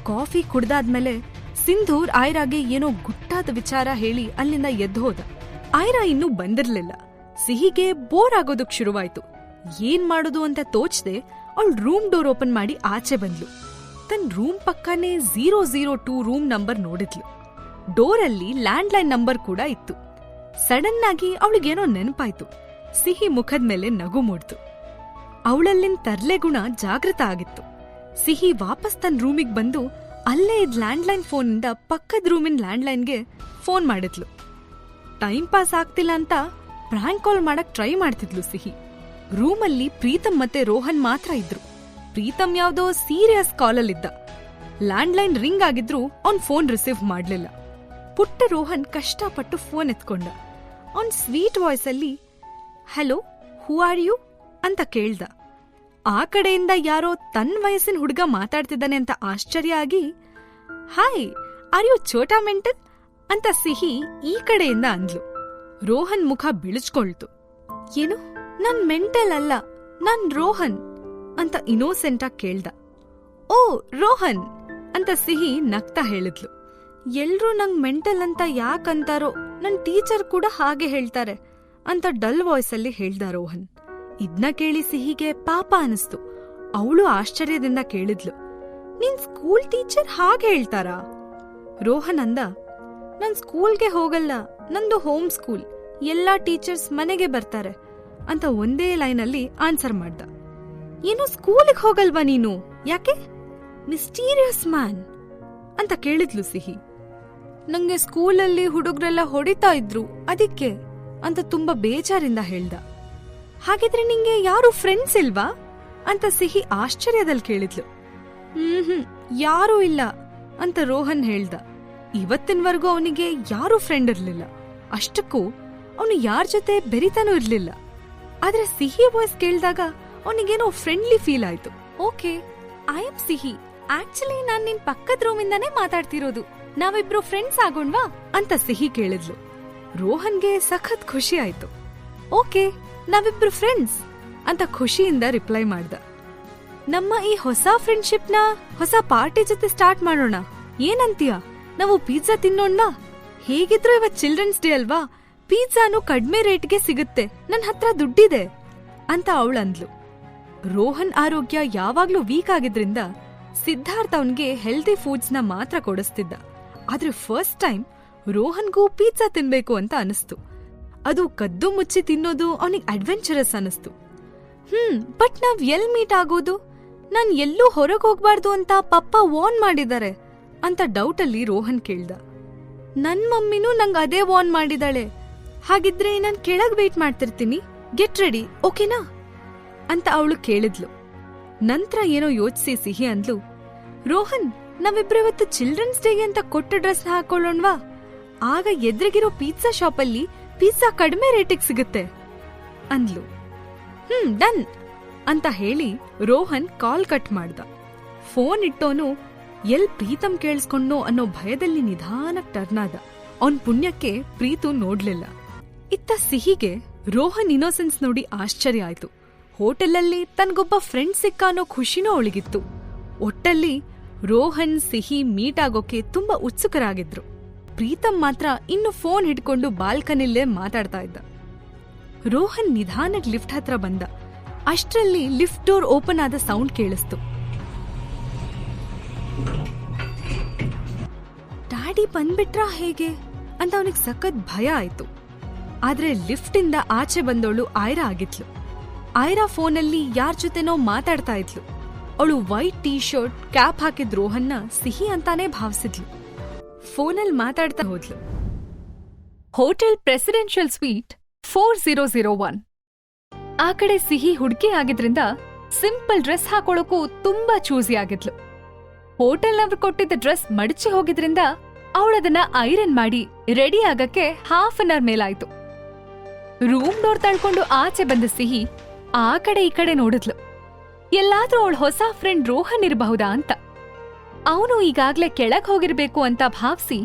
ಕಾಫಿ ಕುಡ್ದಾದ್ಮೇಲೆ ಸಿಂಧೂರ್ ಐರಾಗೆ ಏನೋ ಗುಟ್ಟಾದ ವಿಚಾರ ಹೇಳಿ ಅಲ್ಲಿಂದ ಎದ್ದು ಹೋದ. ಐರಾ ಇನ್ನೂ ಬಂದಿರ್ಲಿಲ್ಲ. ಸಿಹಿಗೆ ಬೋರ್ ಆಗೋದಕ್ ಶುರುವಾಯ್ತು. ಏನ್ ಮಾಡೋದು ಅಂತ ತೋಚದೆ ಅವಳು ರೂಮ್ ಡೋರ್ ಓಪನ್ ಮಾಡಿ ಆಚೆ ಬಂದ್ಲು. ತನ್ನ ರೂಮ್ ಪಕ್ಕನೇ 002 ರೂಮ್ ನಂಬರ್ ನೋಡಿದ್ಲು. ಡೋರಲ್ಲಿ ಲ್ಯಾಂಡ್ಲೈನ್ ನಂಬರ್ ಕೂಡ ಇತ್ತು. ಸಡನ್ ಆಗಿ ಅವಳಿಗೇನೋ ನೆನಪಾಯ್ತು. ಸಿಹಿ ಮುಖದ ಮೇಲೆ ನಗು ಮೂಡ್ತು. ಅವಳಲ್ಲಿನ ತರ್ಲೆ ಗುಣ ಜಾಗೃತ ಆಗಿತ್ತು. ಸಿಹಿ ವಾಪಸ್ ತನ್ನ ರೂಮಿಗೆ ಬಂದು ಅಲ್ಲೇ ಇದ್ ಲ್ಯಾಂಡ್ಲೈನ್ ಫೋನಿಂದ ಪಕ್ಕದ ರೂಮಿನ ಲ್ಯಾಂಡ್ಲೈನ್ಗೆ ಫೋನ್ ಮಾಡಿದ್ಲು. ಟೈಮ್ ಪಾಸ್ ಆಗ್ತಿಲ್ಲ ಅಂತ ಪ್ರ್ಯಾಂಕ್ ಕಾಲ್ ಮಾಡಕ್ ಟ್ರೈ ಮಾಡ್ತಿದ್ಲು ಸಿಹಿ. ರೂಮಲ್ಲಿ ಪ್ರೀತಮ್ ಮತ್ತೆ ರೋಹನ್ ಮಾತ್ರ ಇದ್ರು. ಪ್ರೀತಮ್ ಯಾವ್ದೋ ಸೀರಿಯಸ್ ಕಾಲಲ್ಲಿದ್ದ. ಲ್ಯಾಂಡ್ಲೈನ್ ರಿಂಗ್ ಆಗಿದ್ರು ಅವ್ನ್ ಫೋನ್ ರಿಸೀವ್ ಮಾಡ್ಲಿಲ್ಲ. ಪುಟ್ಟ ರೋಹನ್ ಕಷ್ಟಪಟ್ಟು ಫೋನ್ ಎತ್ಕೊಂಡ. ಅವ್ನ್ ಸ್ವೀಟ್ ವಾಯ್ಸ್ ಅಲ್ಲಿ, ಹಲೋ, ಹೂ ಆರ್ ಯು ಅಂತ ಕೇಳ್ದ. ಆ ಕಡೆಯಿಂದ ಯಾರೋ ತನ್ನ ವಯಸ್ಸಿನ ಹುಡುಗ ಮಾತಾಡ್ತಿದ್ದಾನೆ ಅಂತ ಆಶ್ಚರ್ಯ ಆಗಿ, ಹಾಯ್, ಆರ್ ಯು ಛೋಟಾ ಮೆಂಟಲ್ ಅಂತ ಸಿಹಿ ಈ ಕಡೆಯಿಂದ ಅಂದ್ಲು. ರೋಹನ್ ಮುಖ ಬಿಳಿಸ್ಕೊಳ್ತು. ಏನು, ನನ್ ಮೆಂಟಲ್ ಅಲ್ಲ, ನಾನ್ ರೋಹನ್ ಅಂತ ಇನ್ನೋಸೆಂಟಾಗಿ ಕೇಳ್ದ. ಓ ರೋಹನ್ ಅಂತ ಸಿಹಿ ನಗ್ತಾ ಹೇಳಿದ್ಲು. ಎಲ್ರೂ ನಂಗ್ ಮೆಂಟಲ್ ಅಂತ ಯಾಕಂತಾರೋ, ನನ್ ಟೀಚರ್ ಕೂಡ ಹಾಗೆ ಹೇಳ್ತಾರೆ ಅಂತ ಡಲ್ ವಾಯ್ಸಲ್ಲಿ ಹೇಳ್ದ ರೋಹನ್. ಇದ್ನ ಕೇಳಿ ಸಿಹಿಗೆ ಪಾಪ ಅನಿಸ್ತು. ಅವಳು ಆಶ್ಚರ್ಯದಿಂದ ಕೇಳಿದ್ಲು, ನಿನ್ ಸ್ಕೂಲ್ ಟೀಚರ್ ಹಾಗೆ ಹೇಳ್ತಾರಾ? ರೋಹನ್ ಅಂದ, ನನ್ ಸ್ಕೂಲ್ಗೆ ಹೋಗಲ್ಲ, ನಂದು ಹೋಮ್ ಸ್ಕೂಲ್, ಎಲ್ಲಾ ಟೀಚರ್ಸ್ ಮನೆಗೆ ಬರ್ತಾರೆ ಅಂತ ಒಂದೇ ಲೈನಲ್ಲಿ ಆನ್ಸರ್ ಮಾಡ್ದ. ಏನು ಸ್ಕೂಲಿಗೆ ಹೋಗಲ್ವಾ ನೀನು? ಯಾಕೆ? ಮಿಸ್ಟೀರಿಯಸ್ ಮ್ಯಾನ್ ಅಂತ ಕೇಳಿದ್ಲು ಸಿಹಿ. ನಂಗೆ ಸ್ಕೂಲಲ್ಲಿ ಹುಡುಗ್ರೆಲ್ಲ ಹೊಡಿತಾ ಇದ್ರು, ಅದಕ್ಕೆ ಅಂತ ತುಂಬಾ ಬೇಜಾರಿಂದ ಹೇಳ್ದ. ಹಾಗಿದ್ರೆ ನಿಂಗೆ ಯಾರು ಫ್ರೆಂಡ್ಸ್ ಇಲ್ವಾ ಅಂತ ಸಿಹಿ ಆಶ್ಚರ್ಯದಲ್ಲಿ ಕೇಳಿದ್ಲು. ಯಾರೂ ಇಲ್ಲ ಅಂತ ರೋಹನ್ ಹೇಳ್ದ. ಇವತ್ತಿನವರೆಗೂ ಅವನಿಗೆ ಯಾರೂ ಫ್ರೆಂಡ್ ಇರ್ಲಿಲ್ಲ. ಅಷ್ಟಕ್ಕೂ ಅವನು ಯಾರ ಜೊತೆ ಬೆರಿತಾನೂ ಇರ್ಲಿಲ್ಲ. ಆದ್ರೆ ಸಿಹಿ ವಾಯ್ಸ್ ಕೇಳಿದಾಗ ಅವನಿಗೇನೋ ಫ್ರೆಂಡ್ಲಿ ಫೀಲ್ ಆಯ್ತು. ಓಕೆ, ಐ ಆಮ್ ಸಿಹಿ, ಆಕ್ಚುಲಿ ನಾನ್ ನಿನ್ ಪಕ್ಕದ ರೂಮಿಂದಾನೇ ಮಾತಾಡ್ತಿರೋದು, ನಾವಿಬ್ರು ಫ್ರೆಂಡ್ಸ್ ಆಗೋಣ್ವಾ ಅಂತ ಸಿಹಿ ಕೇಳಿದ್ಲು. ರೋಹನ್ಗೆ ಸಖತ್ ಖುಷಿ ಆಯ್ತು. ಓಕೆ, ನಾವಿಬ್ರು ಫ್ರೆಂಡ್ಸ್ ಅಂತ ಖುಷಿಯಿಂದ ರಿಪ್ಲೈ ಮಾಡ್ದ. ನಮ್ಮ ಈ ಹೊಸ ಫ್ರೆಂಡ್ಶಿಪ್ನ ಹೊಸ ಪಾರ್ಟಿ ಜೊತೆ ಸ್ಟಾರ್ಟ್ ಮಾಡೋಣ, ಏನಂತೀಯ? ನಾವು ಪಿಜ್ಜಾ ತಿನ್ನೋಣ? ಹೇಗಿದ್ರು ಇವತ್ ಚಿಲ್ಡ್ರನ್ಸ್ ಡೇ ಅಲ್ವಾ, ಪಿಜ್ಜಾನು ಕಡ್ಮೆ ರೇಟ್ಗೆ ಸಿಗುತ್ತೆ, ನನ್ ಹತ್ರ ದುಡ್ಡಿದೆ ಅಂತ ಅವಳಂದ್ಲು. ರೋಹನ್ ಆರೋಗ್ಯ ಯಾವಾಗ್ಲೂ ವೀಕ್ ಆಗಿದ್ರಿಂದ ಸಿದ್ಧಾರ್ಥ್ ಅವನ್ಗೆ ಹೆಲ್ದಿ ಫುಡ್ಸ್ನ ಮಾತ್ರ ಕೊಡಿಸ್ತಿದ್ದ. ಆದ್ರೆ ಫಸ್ಟ್ ಟೈಮ್ ರೋಹನ್ಗೂ ಪಿಜ್ಜಾ ತಿನ್ಬೇಕು ಅಂತ ಅನಿಸ್ತು. ಅದು ಕದ್ದು ಮುಚ್ಚಿ ತಿನ್ನೋದು ಅವನಿಗೆ ಅಡ್ವೆಂಚರಸ್ ಅನಿಸ್ತು. ಬಟ್ ನಾವ್ ಎಲ್ ಮೀಟ್ ಆಗೋದು? ನಾನ್ ಎಲ್ಲೂ ಹೊರಗೆ ಹೋಗ್ಬಾರ್ದು ಅಂತ ಪಪ್ಪ ವಾರ್ನ್ ಮಾಡಿದ್ದಾರೆ ಅಂತ ಡೌಟಲ್ಲಿ ರೋಹನ್ ಕೇಳ್ದ. ನನ್ ಮಮ್ಮಿನೂ ನಂಗ್ ಅದೇ ವಾರ್ನ್ ಮಾಡಿದಾಳೆ. ಹಾಗಿದ್ರೆ ನಾನ್ ಕೆಳಗ್ ವೇಟ್ ಮಾಡ್ತಿರ್ತೀನಿ, ಗೆಟ್ ರೆಡಿ, ಓಕೆನಾ ಅಂತ ಅವಳು ಕೇಳಿದ್ಲು. ನಂತ್ರ ಏನೋ ಯೋಚಿಸಿ ಸಿಹಿ ಅಂದ್ಲು, ರೋಹನ್, ನಾವಿಬ್ರು ಇವತ್ತು ಚಿಲ್ಡ್ರನ್ಸ್ ಡೇಗೆ ಅಂತ ಕೊಟ್ಟ ಡ್ರೆಸ್ ಹಾಕೊಳ್ಳೋಣ್ವಾ? ಆಗ ಎದುರಿಗಿರೋ ಪಿಜ್ಜಾ ಶಾಪಲ್ಲಿ ಪಿಜ್ಜಾ ಕಡಿಮೆ ರೇಟಿಗೆ ಸಿಗುತ್ತೆ ಅಂದ್ಲು. ಡನ್ ಅಂತ ಹೇಳಿ ರೋಹನ್ ಕಾಲ್ ಕಟ್ ಮಾಡ್ದ. ಫೋನ್ ಇಟ್ಟೋನು ಎಲ್ ಪ್ರೀತಮ್ ಕೇಳಿಸ್ಕೊಂಡೋ ಅನ್ನೋ ಭಯದಲ್ಲಿ ನಿಧಾನಕ್ ಟರ್ನ್ ಆದ. ಅವನ್ ಪುಣ್ಯಕ್ಕೆ ಪ್ರೀತು ನೋಡ್ಲಿಲ್ಲ. ಇತ್ತ ಸಿಹಿಗೆ ರೋಹನ್ ಇನ್ನೋಸೆನ್ಸ್ ನೋಡಿ ಆಶ್ಚರ್ಯ ಆಯ್ತು. ಹೋಟೆಲಲ್ಲಿ ತನ್ಗೊಬ್ಬ ಫ್ರೆಂಡ್ ಸಿಕ್ಕ ಅನ್ನೋ ಖುಷಿನೂ ಅವಳಿಗಿತ್ತು. ಒಟ್ಟಲ್ಲಿ ರೋಹನ್ ಸಿಹಿ ಮೀಟ್ ಆಗೋಕೆ ತುಂಬಾ ಉತ್ಸುಕರಾಗಿದ್ರು. ಪ್ರೀತಮ್ ಮಾತ್ರ ಇನ್ನು ಫೋನ್ ಹಿಡ್ಕೊಂಡು ಬಾಲ್ಕನಿಲ್ಲೇ ಮಾತಾಡ್ತಾ ಇದ್ದ. ರೋಹನ್ ನಿಧಾನಕ್ ಲಿಫ್ಟ್ ಹತ್ರ ಬಂದ. ಅಷ್ಟ್ರಲ್ಲಿ ಲಿಫ್ಟ್ ಡೋರ್ ಓಪನ್ ಆದ ಸೌಂಡ್ ಕೇಳಿಸ್ತು. ಡ್ಯಾಡಿ ಬಂದ್ಬಿಟ್ರಾ ಹೇಗೆ ಅಂತ ಅವನಿಗೆ ಸಖತ್ ಭಯ ಆಯ್ತು. ಆದ್ರೆ ಲಿಫ್ಟ್ ಇಂದ ಆಚೆ ಬಂದವಳು ಆಯ್ರಾ ಆಗಿದ್ಲು. ಆಯ್ರಾ ಫೋನಲ್ಲಿ ಯಾರ್ ಜೊತೆನೋ ಮಾತಾಡ್ತಾ ಇದ್ಲು. ಅವಳು ವೈಟ್ ಟೀ ಶರ್ಟ್, ಕ್ಯಾಪ್ ಹಾಕಿದ್ ರೋಹನ್ನ ಸಿಹಿ ಅಂತಾನೆ ಭಾವಿಸಿದ್ಲು. ಫೋನಲ್ಲಿ ಮಾತಾಡ್ತಾ ಹೋದ್ಲು. Hotel presidential sweet 4001. ಆ ಕಡೆ ಸಿಹಿ ಹುಡುಗಿ ಆಗಿದ್ರಿಂದ ಸಿಂಪಲ್ ಡ್ರೆಸ್ ಹಾಕೊಳ್ಳೋಕು ತುಂಬಾ ಚೂಸಿ ಆಗಿದ್ಲು. ಹೋಟೆಲ್ನವ್ರು ಕೊಟ್ಟಿದ್ದ ಡ್ರೆಸ್ ಮಡಚಿ ಹೋಗಿದ್ರಿಂದ ಅವಳದನ್ನ ಐರನ್ ಮಾಡಿ ರೆಡಿ ಆಗಕ್ಕೆ ಹಾಫ್ ಅನ್ ಅವರ್ ಮೇಲಾಯ್ತು. ರೂಮ್ ಡೋರ್ ತಳ್ಕೊಂಡು ಆಚೆ ಬಂದ ಸಿಹಿ ಆ ಕಡೆ ಈ ಕಡೆ ನೋಡಿದ್ಲು. ಎಲ್ಲಾದ್ರೂ ಅವಳ ಹೊಸ ಫ್ರೆಂಡ್ ರೋಹನ್ ಇರಬಹುದಾ ಅಂತ. ಅವನು ಈಗಾಗ್ಲೇ ಕೆಳಗ್ ಹೋಗಿರ್ಬೇಕು ಅಂತ ಭಾವಿಸಿ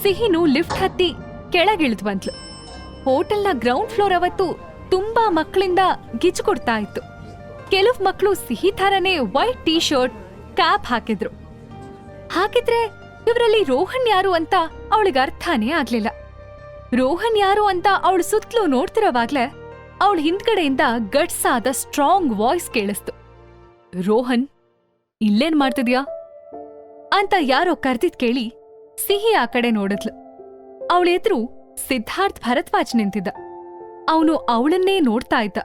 ಸಿಹಿನು ಲಿಫ್ಟ್ ಹತ್ತಿ ಕೆಳಗಿಳಿದು ಬಂದ್ಲು. ಹೋಟೆಲ್ನ ಗ್ರೌಂಡ್ ಫ್ಲೋರ್ ಅವತ್ತು ತುಂಬಾ ಮಕ್ಕಳಿಂದ ಗಿಜು ಕೊಡ್ತಾ ಇತ್ತು. ಕೆಲವು ಮಕ್ಕಳು ಸಿಹಿ ಥರನೇ ವೈಟ್ ಟೀ ಶರ್ಟ್, ಕ್ಯಾಪ್ ಹಾಕಿದ್ರು. ಹಾಗಿದ್ರೆ ಇವರಲ್ಲಿ ರೋಹನ್ ಯಾರು ಅಂತ ಅವಳಿಗೆ ಅರ್ಥನೇ ಆಗ್ಲಿಲ್ಲ. ರೋಹನ್ ಯಾರು ಅಂತ ಅವಳು ಸುತ್ತಲೂ ನೋಡ್ತಿರೋವಾಗ್ಲೇ ಅವಳ ಹಿಂದ್ಗಡೆಯಿಂದ ಗಟ್ಸ್ ಆದ ಸ್ಟ್ರಾಂಗ್ ವಾಯ್ಸ್ ಕೇಳಿಸ್ತು. ರೋಹನ್, ಇಲ್ಲೇನ್ ಮಾಡ್ತಿದ್ಯಾ ಅಂತ ಯಾರೋ ಕರ್ದಿದ್ ಕೇಳಿ ಸಿಹಿ ಆ ಕಡೆ ನೋಡಿದ್ಲು. ಅವಳ ಎದುರು ಸಿದ್ಧಾರ್ಥ್ ಭರದ್ವಾಜ್ ನಿಂತಿದ್ದ. ಅವನು ಅವಳನ್ನೇ ನೋಡ್ತಾ ಇದ್ದ.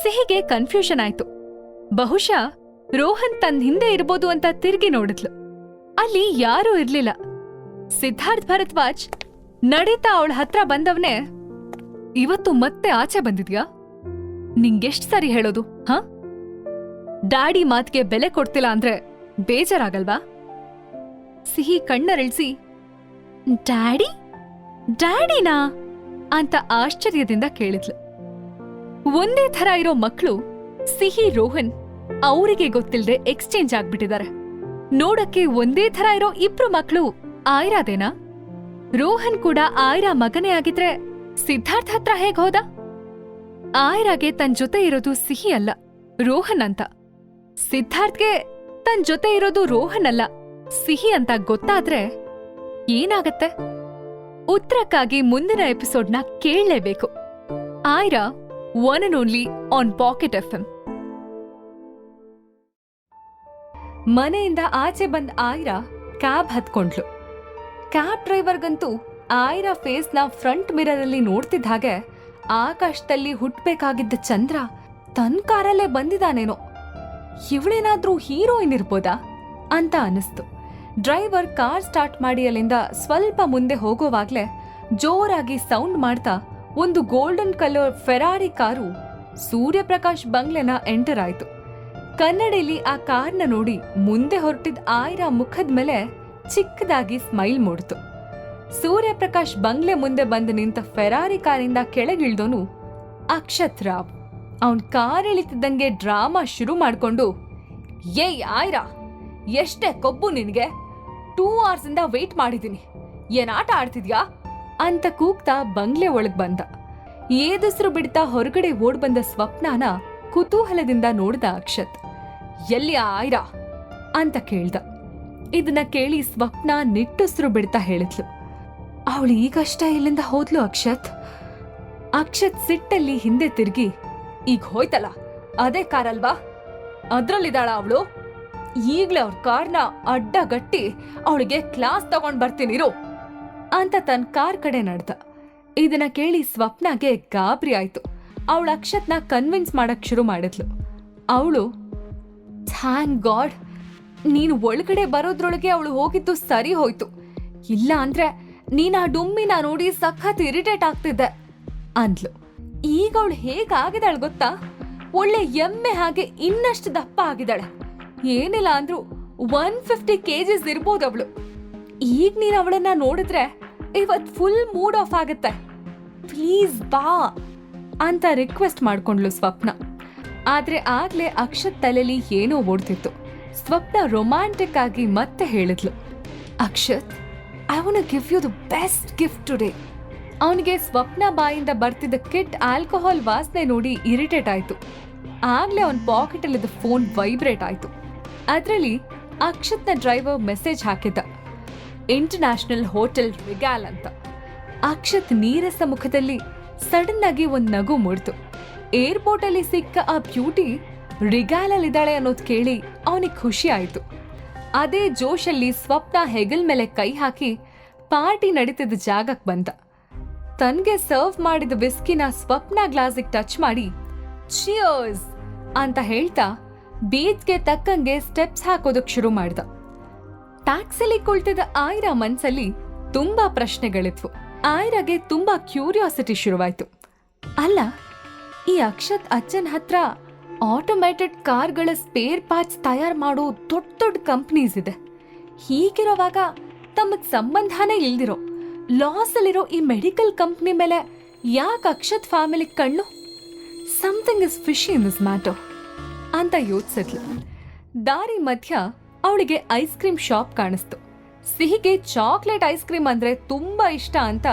ಸಿಹಿಗೆ ಕನ್ಫ್ಯೂಷನ್ ಆಯ್ತು. ಬಹುಶಃ ರೋಹನ್ ತನ್ನ ಹಿಂದೆ ಇರ್ಬೋದು ಅಂತ ತಿರುಗಿ ನೋಡಿದ್ಲು. ಅಲ್ಲಿ ಯಾರೂ ಇರ್ಲಿಲ್ಲ. ಸಿದ್ಧಾರ್ಥ್ ಭರದ್ವಾಜ್ ನಡೀತಾ ಅವಳ ಹತ್ರ ಬಂದವನೇ, ಇವತ್ತು ಮತ್ತೆ ಆಚೆ ಬಂದಿದ್ಯಾ? ನಿಂಗೆಷ್ಟ್ ಸರಿ ಹೇಳೋದು, ಹ? ಡ್ಯಾಡಿ ಮಾತ್ಗೆ ಬೆಲೆ ಕೊಡ್ತಿಲ್ಲ ಅಂದ್ರೆ ಬೇಜಾರಾಗಲ್ವಾ? ಸಿಹಿ ಕಣ್ಣರಳಿಸಿ, ಡ್ಯಾಡಿ? ಡ್ಯಾಡಿನಾ ಅಂತ ಆಶ್ಚರ್ಯದಿಂದ ಕೇಳಿದ್ಲು. ಒಂದೇ ಥರ ಇರೋ ಮಕ್ಕಳು ಸಿಹಿ, ರೋಹನ್ ಅವರಿಗೆ ಗೊತ್ತಿಲ್ಲದೆ ಎಕ್ಸ್ಚೇಂಜ್ ಆಗ್ಬಿಟ್ಟಿದ್ದಾರೆ. ನೋಡಕ್ಕೆ ಒಂದೇ ಥರ ಇರೋ ಇಬ್ರು ಮಕ್ಕಳು ಆಯ್ರಾದೇನಾ? ರೋಹನ್ ಕೂಡ ಆಯ್ರಾ ಮಗನೇ ಆಗಿದ್ರೆ ಸಿದ್ಧಾರ್ಥ್ ಹತ್ರ ಹೇಗ್ ಹೋದ? ಆಯ್ರಾಗೆ ತನ್ ಜೊತೆ ಇರೋದು ಸಿಹಿ ಅಲ್ಲ, ರೋಹನ್ ಅಂತ. ಸಿದ್ಧಾರ್ಥ್ಗೆ ತನ್ ಜೊತೆ ಇರೋದು ರೋಹನ್ ಅಲ್ಲ, ಸಿಹಿ ಅಂತ ಗೊತ್ತಾದ್ರೆ ಏನಾಗತ್ತೆ? ಉತ್ತರಕ್ಕಾಗಿ ಮುಂದಿನ ಎಪಿಸೋಡ್ನ ಕೇಳಲೇಬೇಕು. Aira, one and only on pocket FM. ಮನೆಯಿಂದ ಆಚೆ ಬಂದ ಆಯ್ರಾ ಕ್ಯಾಬ್ ಹತ್ಕೊಂಡ್ಲು. ಕ್ಯಾಬ್ ಡ್ರೈವರ್ಗಂತೂ ಆಯ್ರಾ ಫೇಸ್ನ ಫ್ರಂಟ್ ಮಿರರ್ ಅಲ್ಲಿ ನೋಡ್ತಿದ್ದ ಹಾಗೆ ಆಕಾಶದಲ್ಲಿ ಹುಟ್ಬೇಕಾಗಿದ್ದ ಚಂದ್ರ ತನ್ ಕಾರಲ್ಲೇ ಬಂದಿದಾನೇನೋ. ಇವಳೇನಾದ್ರೂ ಹೀರೋಯಿನ್ ಇರ್ಬೋದಾ ಅಂತ ಅನಿಸ್ತು. ಡ್ರೈವರ್ ಕಾರ್ ಸ್ಟಾರ್ಟ್ ಮಾಡಿ ಅಲ್ಲಿಂದ ಸ್ವಲ್ಪ ಮುಂದೆ ಹೋಗೋವಾಗ್ಲೇ ಜೋರಾಗಿ ಸೌಂಡ್ ಮಾಡ್ತಾ ಒಂದು golden colour Ferrari car Suryaprakash ಬಂಗ್ಲೆನ ಎಂಟರ್ ಆಯ್ತು. ಕನ್ನಡಿಲಿ ಆ ಕಾರ್ನ ನೋಡಿ ಮುಂದೆ ಹೊರಟಿದ್ದ ಆಯ್ರಾ ಮುಖದ ಮೇಲೆ ಚಿಕ್ಕದಾಗಿ ಸ್ಮೈಲ್ ಮೂಡ್ತು. ಸೂರ್ಯಪ್ರಕಾಶ್ ಬಂಗ್ಲೆ ಮುಂದೆ ಬಂದು ನಿಂತ ಫೆರಾರಿ ಕಾರಿಂದ ಕೆಳಗಿಳ್ದೋನು ಅಕ್ಷತ್ ರಾವ್. ಅವನ್ ಕಾರ್ ಇಳಿತಿದ್ದಂಗೆ ಡ್ರಾಮಾ ಶುರು ಮಾಡ್ಕೊಂಡು, ಏಯ್ ಆಯ್ರಾ, ಎಷ್ಟೇ ಕೊಬ್ಬು ನಿನ್ಗೆ? 2 hours ಇಂದ ವೇಟ್ ಮಾಡಿದೀನಿ, ಏನ್ ಆಟ ಆಡ್ತಿದ್ಯಾ ಅಂತ ಕೂಗ್ತಾ ಬಂಗ್ಲೆ ಒಳಗ್ ಬಂದ. ಏದುಸ್ರು ಬಿಡ್ತಾ ಹೊರಗಡೆ ಓಡ್ ಬಂದ ಸ್ವಪ್ನಾನ ಕುತೂಹಲದಿಂದ ನೋಡ್ದ ಅಕ್ಷತ್. ಎಲ್ಲಿ ಆಯ್ರಾ ಅಂತ ಕೇಳ್ದ. ಇದನ್ನ ಕೇಳಿ ಸ್ವಪ್ನ ನಿಟ್ಟುಸ್ರು ಬಿಡ್ತಾ ಹೇಳಿದ್ಲು, ಅವಳು ಈಗಷ್ಟೇ ಇಲ್ಲಿಂದ ಹೋದ್ಲು ಅಕ್ಷತ್. ಅಕ್ಷತ್ ಸಿಟ್ಟಲ್ಲಿ ಹಿಂದೆ ತಿರುಗಿ, ಈಗ ಹೋಯ್ತಲ್ಲ ಅದೇ ಕಾರಲ್ವಾ, ಅದ್ರಲ್ಲಿದ್ದಾಳ ಅವಳು, ಈಗ್ಲೇ ಅವ್ರ ಕಾರ್ನ ಅಡ್ಡಗಟ್ಟಿ ಅವಳಿಗೆ ಕ್ಲಾಸ್ ತಗೊಂಡ್ ಬರ್ತೀನಿರು ಅಂತ ತನ್ನ ಕಾರ್ ಕಡೆ ನಡ್ದ. ಇದನ್ನ ಕೇಳಿ ಸ್ವಪ್ನಾಗೆ ಗಾಬರಿ ಆಯ್ತು. ಅವಳು ಅಕ್ಷತ್ನ ಕನ್ವಿನ್ಸ್ ಮಾಡಕ್ ಶುರು ಮಾಡಿದ್ಲು. ಅವಳು, ಥ್ಯಾಂಕ್ ಗಾಡ್, ನೀನು ಒಳಗಡೆ ಬರೋದ್ರೊಳಗೆ ಅವಳು ಹೋಗಿದ್ದು ಸರಿ ಹೋಯ್ತು, ಇಲ್ಲ ಅಂದ್ರೆ ನೀನ್ ಆ ಡುಮ್ಮಿನ ನೋಡಿ ಸಖತ್ ಇರಿಟೇಟ್ ಆಗ್ತಿದ್ದೆ ಅಂದ್ಲು. ಈಗ ಅವಳು ಹೇಗಾಗಿದ್ದಾಳೆ ಗೊತ್ತಾ, ಒಳ್ಳೆ ಎಮ್ಮೆ ಹಾಗೆ ಇನ್ನಷ್ಟು ದಪ್ಪ ಆಗಿದ್ದಾಳೆ. ಏನಿಲ್ಲ ಅಂದ್ರೂ 150 kgs ಇರ್ಬೋದು ಅವಳು. ಈಗ ನೀನ್ ಅವಳನ್ನ ನೋಡಿದ್ರೆ ಇವತ್ ಫುಲ್ ಮೂಡ್ ಆಫ್ ಆಗುತ್ತೆ, ಪ್ಲೀಸ್ ಬಾ ಅಂತ ರಿಕ್ವೆಸ್ಟ್ ಮಾಡ್ಕೊಂಡ್ಲು ಸ್ವಪ್ನ. ಆದ್ರೆ ಆಗ್ಲೇ ಅಕ್ಷತ್ ತಲೆಲಿ ಏನೋ ಓಡ್ತಿತ್ತು. ಸ್ವಪ್ನ ರೊಮ್ಯಾಂಟಿಕ್ ಆಗಿ ಮತ್ತೆ ಹೇಳಿದ್ಲು, Akshat, I want to give you the best gift today. ಅವನಿಗೆ ಸ್ವಪ್ನ ಬಾಯಿಂದ ಬರ್ತಿದ್ದ ಕಿಟ್ ಆಲ್ಕೋಹಾಲ್ ವಾಸನೆ ನೋಡಿ ಇರಿಟೇಟ್ ಆಯ್ತು. ಆಗ್ಲೇ ಅವನ ಪಾಕೆಟಲ್ಲಿದ್ದ ಫೋನ್ ವೈಬ್ರೇಟ್ ಆಯ್ತು. ಅದರಲ್ಲಿ ಅಕ್ಷತ್ನ ಡ್ರೈವರ್ ಮೆಸೇಜ್ ಹಾಕಿದ್ದ, ಇಂಟರ್ನ್ಯಾಷನಲ್ ಹೋಟೆಲ್ ರಿಗಾಲ್ ಅಂತ. ಅಕ್ಷತ್ ನೀರಸ ಮುಖದಲ್ಲಿ ಸಡನ್ ಆಗಿ ಒಂದ್ ನಗು ಮೂಡ್ತು. ಏರ್ಪೋರ್ಟ್ ಅಲ್ಲಿ ಸಿಕ್ಕ ಆ ಬ್ಯೂಟಿ ರಿಗಾಲಲ್ಲಿದ್ದಾಳೆ ಅನ್ನೋದು ಕೇಳಿ ಅವನಿಗೆ ಖುಷಿ ಆಯ್ತು. ಅದೇ ಜೋಶಲ್ಲಿ ಸ್ವಪ್ನ ಹೆಗಲ್ ಮೇಲೆ ಕೈ ಹಾಕಿ ಪಾರ್ಟಿ ನಡೀತಿದ್ದ ಜಾಗಕ್ಕೆ ಬಂದ. ತನ್ಗೆ ಸರ್ವ್ ಮಾಡಿದ ವಿಸ್ಕಿನ ಸ್ವಪ್ನ ಗ್ಲಾಸಿಗೆ ಟಚ್ ಮಾಡಿ ಚಿಯರ್ಸ್ ಅಂತ ಹೇಳ್ತಾ ಬೀಚ್ಗೆ ತಕ್ಕಂಗೆ ಸ್ಟೆಪ್ಸ್ ಹಾಕೋದಕ್ ಶುರು ಮಾಡ್ದ. ಟ್ಯಾಕ್ಸಿಲಿ ಕುಳಿತಿದ್ದ ಆಯ್ರಾ ಮನ್ಸಲ್ಲಿ ತುಂಬಾ ಪ್ರಶ್ನೆಗಳಿದ್ವು. ಆಯ್ರಾಗೆ ತುಂಬಾ ಕ್ಯೂರಿಯಾಸಿಟಿ ಶುರುವಾಯ್ತು. ಅಲ್ಲ, ಈ ಅಕ್ಷತ್ ಅಜ್ಜನ್ ಹತ್ರ ಆಟೋಮೇಟೆಡ್ ಕಾರ್ಗಳ ಸ್ಪೇರ್ ಪಾರ್ಟ್ಸ್ ತಯಾರು ಮಾಡೋ ದೊಡ್ಡ ದೊಡ್ಡ ಕಂಪ್ನೀಸ್ ಇದೆ. ಹೀಗಿರೋವಾಗ ತಮಗ್ ಸಂಬಂಧನೇ ಇಲ್ದಿರೋ ಲಾಸ್ ಅಲ್ಲಿರೋ ಈ ಮೆಡಿಕಲ್ ಕಂಪ್ನಿ ಮೇಲೆ ಯಾಕೆ ಅಕ್ಷತ್ ಫ್ಯಾಮಿಲಿ ಕಣ್ಣು? Something is fishy in this matter ಅಂತ ಯೋಚಿಸಿದ್ಲು. ದಾರಿ ಮಧ್ಯ ಅವಳಿಗೆ ಐಸ್ ಕ್ರೀಮ್ ಶಾಪ್ ಕಾಣಿಸ್ತು. ಸಿಹಿಗೆ ಚಾಕ್ಲೇಟ್ ಐಸ್ ಕ್ರೀಮ್ ಅಂದ್ರೆ ತುಂಬಾ ಇಷ್ಟ ಅಂತ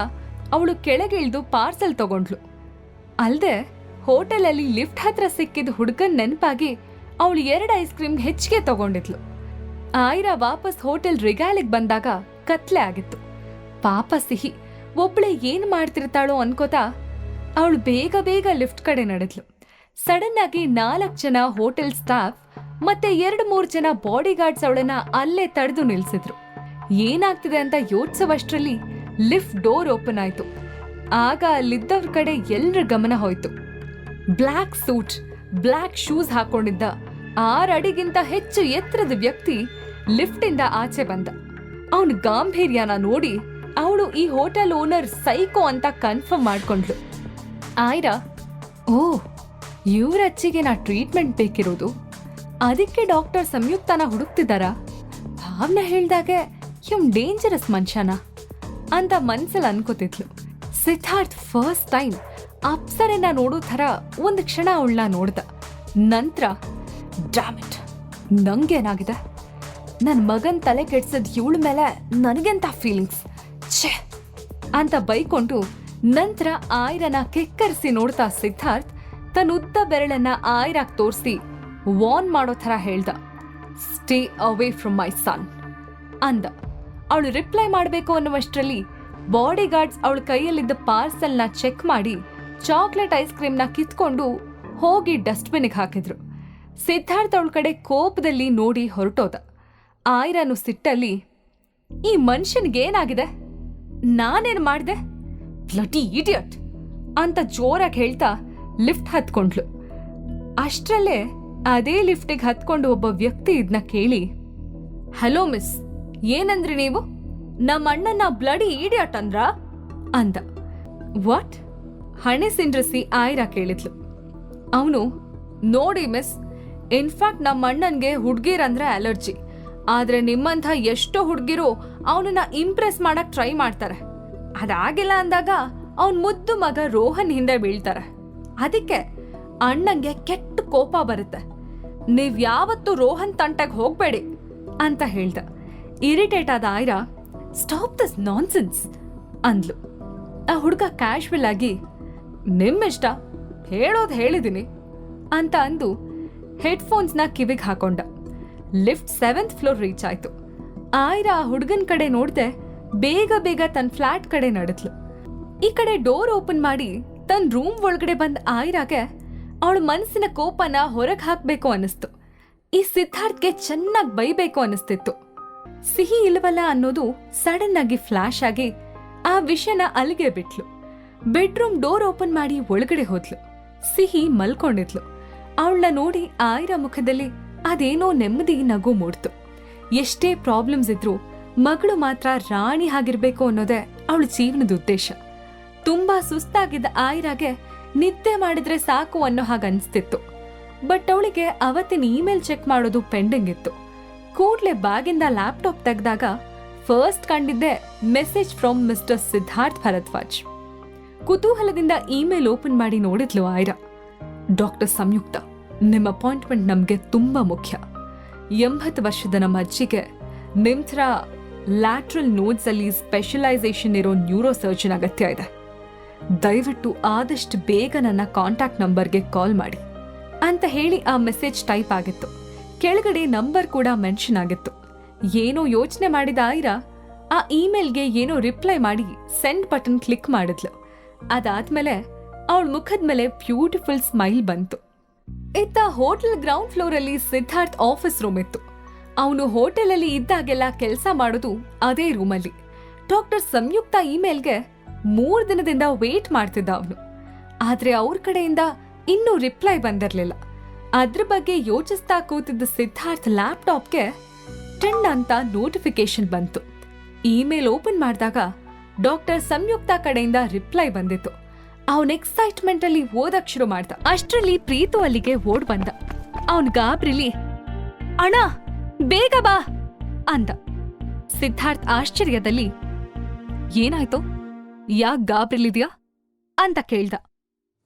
ಅವಳು ಕೆಳಗಿಳಿದು ಪಾರ್ಸೆಲ್ ತಗೊಂಡ್ಲು. ಅಲ್ದೆ ಹೋಟೆಲಲ್ಲಿ ಲಿಫ್ಟ್ ಹತ್ರ ಸಿಕ್ಕಿದ ಹುಡುಗನ್ ನೆನಪಾಗಿ ಅವಳು 2 ಐಸ್ ಕ್ರೀಮ್ ಹೆಚ್ಚಿಗೆ ತಗೊಂಡಿದ್ಲು. ಆಯ್ರಾ ವಾಪಸ್ ಹೋಟೆಲ್ ರಿಗಾಲಿಗೆ ಬಂದಾಗ ಕತ್ಲೆ ಆಗಿತ್ತು. ಪಾಪ ಸಿಹಿ ಒಬ್ಳೆ ಏನ್ ಮಾಡ್ತಿರ್ತಾಳೋ ಅನ್ಕೋತಾ ಅವಳು ಬೇಗ ಬೇಗ ಲಿಫ್ಟ್ ಕಡೆ ನಡೆದ್ಲು. ಸಡನ್ ಆಗಿ 4 ಜನ ಹೋಟೆಲ್ ಸ್ಟಾಫ್ ಮತ್ತೆ 2-3 ಜನ ಬಾಡಿ ಗಾರ್ಡ್ಸ್ ಅವಳನ್ನ ಅಲ್ಲೇ ತಡೆದು ನಿಲ್ಸಿದ್ರು. ಏನಾಗ್ತಿದೆ ಅಂತ ಯೋಚಿಸುವಷ್ಟರಲ್ಲಿ ಲಿಫ್ಟ್ ಡೋರ್ ಓಪನ್ ಆಯ್ತು. ಆಗ ಅಲ್ಲಿದ್ದವ್ರ ಕಡೆ ಎಲ್ರ ಗಮನ ಹೋಯ್ತು. ಬ್ಲ್ಯಾಕ್ ಸೂಟ್, ಬ್ಲ್ಯಾಕ್ ಶೂಸ್ ಹಾಕೊಂಡಿದ್ದ 6 ಅಡಿಗಿಂತ ಹೆಚ್ಚು ಎತ್ತರದ ವ್ಯಕ್ತಿ ಲಿಫ್ಟ್ ಇಂದ ಆಚೆ ಬಂದ. ಅವನ ಗಾಂಭೀರ್ಯನ ನೋಡಿ ಅವಳು ಈ ಹೋಟೆಲ್ ಓನರ್ ಸೈಕೋ ಅಂತ ಕನ್ಫರ್ಮ್ ಮಾಡ್ಕೊಂಡ್ಲು. ಆಯ್ರಾ, ಓ, ಇವ್ರ ಅಚ್ಚಿಗೆ ನಾ ಟ್ರೀಟ್ಮೆಂಟ್ ಬೇಕಿರೋದು, ಅದಕ್ಕೆ ಡಾಕ್ಟರ್ ಸಂಯುಕ್ತನ ಹುಡುಕ್ತಿದ್ದಾರಾ? ಭಾವನೆ ಹೇಳ್ದಾಗೆ ಇವ್ನ್ ಡೇಂಜರಸ್ ಮನುಷ್ಯನ ಅಂತ ಮನ್ಸಲ್ಲಿ ಅನ್ಕೋತಿದ್ಲು. ಸಿದ್ಧಾರ್ಥ್ ಫಸ್ಟ್ ಟೈಮ್ ಅಪ್ಸರೆನ ನೋಡೋ ಥರ ಒಂದು ಕ್ಷಣ ಅವಳನ್ನ ನೋಡ್ದ. ನಂತರ ಡ್ಯಾಮಿಟ್, ನಂಗೇನಾಗಿದೆ, ನನ್ನ ಮಗನ್ ತಲೆ ಕೆಡ್ಸದ್ ಇವಳ ಮೇಲೆ ನನಗೆಂತ ಫೀಲಿಂಗ್ಸ್ ಛೇ ಅಂತ ಬೈಕೊಂಡು ನಂತರ ಆಯ್ರನ ಕೆಕ್ಕರಿಸಿ ನೋಡ್ತಾ ಸಿದ್ಧಾರ್ಥ್ ತನ್ನ ಉದ್ದ ಬೆರಳನ್ನ ಆಯ್ರಾಗ್ ತೋರಿಸಿ ವಾರ್ನ್ ಮಾಡೋ ಥರ ಹೇಳ್ದ, ಸ್ಟೇ ಅವೇ ಫ್ರಮ್ ಮೈ ಸನ್ ಅಂದ. ಅವಳು ರಿಪ್ಲೈ ಮಾಡಬೇಕು ಅನ್ನುವಷ್ಟರಲ್ಲಿ ಬಾಡಿ ಗಾರ್ಡ್ಸ್ ಅವಳ ಕೈಯಲ್ಲಿದ್ದ ಪಾರ್ಸಲ್ನ ಚೆಕ್ ಮಾಡಿ ಚಾಕ್ಲೇಟ್ ಐಸ್ ಕ್ರೀಮ್ನ ಕಿತ್ಕೊಂಡು ಹೋಗಿ ಡಸ್ಟ್ಬಿನ್ಗೆ ಹಾಕಿದ್ರು. ಸಿದ್ಧಾರ್ಥ್ ಅವಳ ಕಡೆ ಕೋಪದಲ್ಲಿ ನೋಡಿ ಹೊರಟೋದ. ಆಯ್ರಾನು ಸಿಟ್ಟಲ್ಲಿ, ಈ ಮನುಷ್ಯನ್ಗೇನಾಗಿದೆ, ನಾನೇನ್ ಮಾಡ್ದೆ, ಬ್ಲಡಿ ಇಡಿಯಟ್ ಅಂತ ಜೋರಾಗಿ ಹೇಳ್ತಾ ಲಿಫ್ಟ್ ಹತ್ಕೊಂಡ್ಲು. ಅಷ್ಟ್ರಲ್ಲೇ ಅದೇ ಲಿಫ್ಟಿಗೆ ಹತ್ಕೊಂಡು ಒಬ್ಬ ವ್ಯಕ್ತಿ ಇದನ್ನ ಕೇಳಿ, ಹಲೋ ಮಿಸ್, ಏನಂದ್ರಿ ನೀವು, ನಮ್ಮ ಅಣ್ಣನ ಬ್ಲಡಿ ಇಡಿಯಟ್ ಅಂದ್ರ ಅಂದ. ವಾಟ್? ಹಣೆ ಸಿಂಡ್ರಿಸಿ ಆಯ್ರಾ ಕೇಳಿದ್ಲು. ಅವನು, ನೋಡಿ ಮಿಸ್, ಇನ್ಫ್ಯಾಕ್ಟ್ ನಮ್ಮ ಅಣ್ಣನ್ಗೆ ಹುಡ್ಗಿರಂದ್ರೆ ಅಲರ್ಜಿ, ಆದ್ರೆ ನಿಮ್ಮಂಥ ಎಷ್ಟೋ ಹುಡ್ಗಿರು ಅವನನ್ನ ಇಂಪ್ರೆಸ್ ಮಾಡಕ್ ಟ್ರೈ ಮಾಡ್ತಾರೆ. ಅದಾಗಿಲ್ಲ ಅಂದಾಗ ಅವನ್ ಮುದ್ದು ಮಗ ರೋಹನ್ ಹಿಂದೆ ಬೀಳ್ತಾರೆ. ಅದಕ್ಕೆ ಅಣ್ಣಂಗೆ ಕೆಟ್ಟ ಕೋಪ ಬರುತ್ತೆ. ನೀವ್ ಯಾವತ್ತೂ ರೋಹನ್ ತಂಟೆಗೆ ಹೋಗ್ಬೇಡಿ ಅಂತ ಹೇಳ್ದ. ಇರಿಟೇಟ್ ಆದ ಆಯ್ರಾ, ಸ್ಟಾಪ್ ದಿಸ್ ನಾನ್ಸೆನ್ಸ್ ಅಂದ್ಲು. ಆ ಹುಡುಗ ಕ್ಯಾಶುವಲ್ ಆಗಿ, ನಿಮ್ಮಿಷ್ಟ, ಹೇಳೋದು ಹೇಳಿದೀನಿ ಅಂತ ಅಂದು ಹೆಡ್ಫೋನ್ಸ್ನ ಕಿವಿಗೆ ಹಾಕೊಂಡ. ಲಿಫ್ಟ್ 7th ಫ್ಲೋರ್ ರೀಚ್ ಆಯ್ತು. ಆಯ್ರಾ ಆ ಹುಡುಗನ್ ಕಡೆ ನೋಡ್ದೆ ಬೇಗ ಬೇಗ ತನ್ನ ಫ್ಲಾಟ್ ಕಡೆ ನಡೆದ್ಲು. ಈ ಕಡೆ ಡೋರ್ ಓಪನ್ ಮಾಡಿ ತನ್ನ ರೂಮ್ ಒಳಗಡೆ ಬಂದ ಆಯ್ರಾಗೆ ಅವಳ ಮನಸ್ಸಿನ ಕೋಪನ ಹೊರಗೆ ಹಾಕ್ಬೇಕು ಅನ್ನಿಸ್ತು. ಈ ಸಿದ್ಧಾರ್ಥ್ಗೆ ಚೆನ್ನಾಗಿ ಬೈಬೇಕು ಅನ್ನಿಸ್ತಿತ್ತು. ಸಿಹಿ ಇಲ್ವಲ್ಲ ಅನ್ನೋದು ಸಡನ್ ಆಗಿ ಫ್ಲಾಶ್ ಆಗಿ ಆ ವಿಷಯನ ಅಲ್ಲಿಗೆ ಬಿಟ್ಲು. ಬೆಡ್ರೂಮ್ ಡೋರ್ ಓಪನ್ ಮಾಡಿ ಒಳಗಡೆ ಹೋದ್ಲು. ಸಿಹಿ ಮಲ್ಕೊಂಡಿದ್ಲು. ಅವಳನ್ನ ನೋಡಿ ಆಯ್ರ ಮುಖದಲ್ಲಿ ಅದೇನೋ ನೆಮ್ಮದಿ ನಗು ಮೂಡ್ತು. ಎಷ್ಟೇ ಪ್ರಾಬ್ಲಮ್ಸ್ ಇದ್ರೂ ಮಗಳು ಮಾತ್ರ ರಾಣಿ ಆಗಿರ್ಬೇಕು ಅನ್ನೋದೇ ಅವಳ ಜೀವನದ ಉದ್ದೇಶ. ತುಂಬಾ ಸುಸ್ತಾಗಿದ್ದ ಆಯ್ರಾಗೆ ನಿದ್ದೆ ಮಾಡಿದ್ರೆ ಸಾಕು ಅನ್ನೋ ಹಾಗೆ ಅನ್ಸ್ತಿತ್ತು. ಬಟ್ ಅವಳಿಗೆ ಅವತ್ತಿನ ಇಮೇಲ್ ಚೆಕ್ ಮಾಡೋದು ಪೆಂಡಿಂಗ್ ಇತ್ತು. ಕೂಡ್ಲೆ ಬ್ಯಾಗಿಂದ ಲ್ಯಾಪ್ಟಾಪ್ ತೆಗೆದಾಗ ಫಸ್ಟ್ ಕಂಡಿದ್ದೆ message from mister Siddharth Bharadwaj. ಕುತೂಹಲದಿಂದ ಇಮೇಲ್ ಓಪನ್ ಮಾಡಿ ನೋಡಿದ್ಲು ಆಯ್ರಾ. ಡಾಕ್ಟರ್ ಸಂಯುಕ್ತ, ನಿಮ್ಮ ಅಪಾಯಿಂಟ್ಮೆಂಟ್ ನಮ್ಗೆ ತುಂಬಾ ಮುಖ್ಯ. 80 ವರ್ಷದ ನಮ್ಮ ಅಜ್ಜಿಗೆ ನಿಮ್ ಥರ ಲ್ಯಾಟ್ರಲ್ ನೋಡ್ಸ್ ಅಲ್ಲಿ ಸ್ಪೆಷಲೈಸೇಷನ್ ಇರೋ ನ್ಯೂರೋ ಸರ್ಜನ್ ಅಗತ್ಯ ಇದೆ. ದಯವಿಟ್ಟು ಆದಷ್ಟು ಬೇಗ ನನ್ನ ಕಾಂಟ್ಯಾಕ್ಟ್ ನಂಬರ್ಗೆ ಕಾಲ್ ಮಾಡಿ ಅಂತ ಹೇಳಿ ಆ ಮೆಸೇಜ್ ಟೈಪ್ ಆಗಿತ್ತು. ಕೆಳಗಡೆ ನಂಬರ್ ಕೂಡ ಮೆನ್ಷನ್ ಆಗಿತ್ತು. ಏನೋ ಯೋಚನೆ ಮಾಡಿದ ಆಯ್ರಾ ಆ ಇಮೇಲ್ಗೆ ಏನೋ ರಿಪ್ಲೈ ಮಾಡಿ ಸೆಂಡ್ ಬಟನ್ ಕ್ಲಿಕ್ ಮಾಡಿದ್ಲು. ಅದಾದ್ಮೇಲೆ ಅವಳ ಮುಖದ ಮೇಲೆ ಬ್ಯೂಟಿಫುಲ್ ಸ್ಮೈಲ್ ಬಂತು. ಇತ್ತ ಹೋಟೆಲ್ ಗ್ರೌಂಡ್ ಫ್ಲೋರ್ ಅಲ್ಲಿ ಸಿದ್ಧಾರ್ಥ್ ಆಫೀಸ್ ರೂಮ್ ಇತ್ತು. ಅವನು ಹೋಟೆಲ್ ಅಲ್ಲಿ ಇದ್ದಾಗೆಲ್ಲ ಕೆಲಸ ಮಾಡೋದು ಅದೇ ರೂಮಲ್ಲಿ. ಡಾಕ್ಟರ್ ಸಂಯುಕ್ತ ಇಮೇಲ್ಗೆ 3 ದಿನದಿಂದ ವೇಟ್ ಮಾಡ್ತಿದ್ದ ಅವನು. ಆದ್ರೆ ಅವ್ರ ಕಡೆಯಿಂದ ಇನ್ನೂ ರಿಪ್ಲೈ ಬಂದಿರ್ಲಿಲ್ಲ. ಅದ್ರ ಬಗ್ಗೆ ಯೋಚಿಸ್ತಾ ಕೂತಿದ್ದ ಸಿದ್ಧಾರ್ಥ್ ಲ್ಯಾಪ್ಟಾಪ್ಗೆ ಟೆಂಡ್ ಅಂತ ನೋಟಿಫಿಕೇಶನ್ ಬಂತು. ಇಮೇಲ್ ಓಪನ್ ಮಾಡಿದಾಗ ಡಾಕ್ಟರ್ ಸಂಯುಕ್ತ ಕಡೆಯಿಂದ ರಿಪ್ಲೈ ಬಂದಿತ್ತು. ಅವನ್ ಎಕ್ಸೈಟ್ಮೆಂಟ್ ಅಲ್ಲಿ ಓದಕ್ ಶುರು ಮಾಡ್ದ. ಅಷ್ಟ್ರಲ್ಲಿ ಪ್ರೀತು ಅಲ್ಲಿಗೆ ಓಡ್ ಬಂದ. ಅವನ್ ಗಾಬ್ರಿಲಿ ಅಣ್ಣ ಬೇಗ ಬಾ ಅಂದ. ಸಿದ್ಧಾರ್ಥ್ ಆಶ್ಚರ್ಯದಲ್ಲಿ ಏನಾಯ್ತು, ಯಾಕ್ ಗಾಬ್ರಿಲಿದ್ಯಾ ಅಂತ ಕೇಳ್ದ.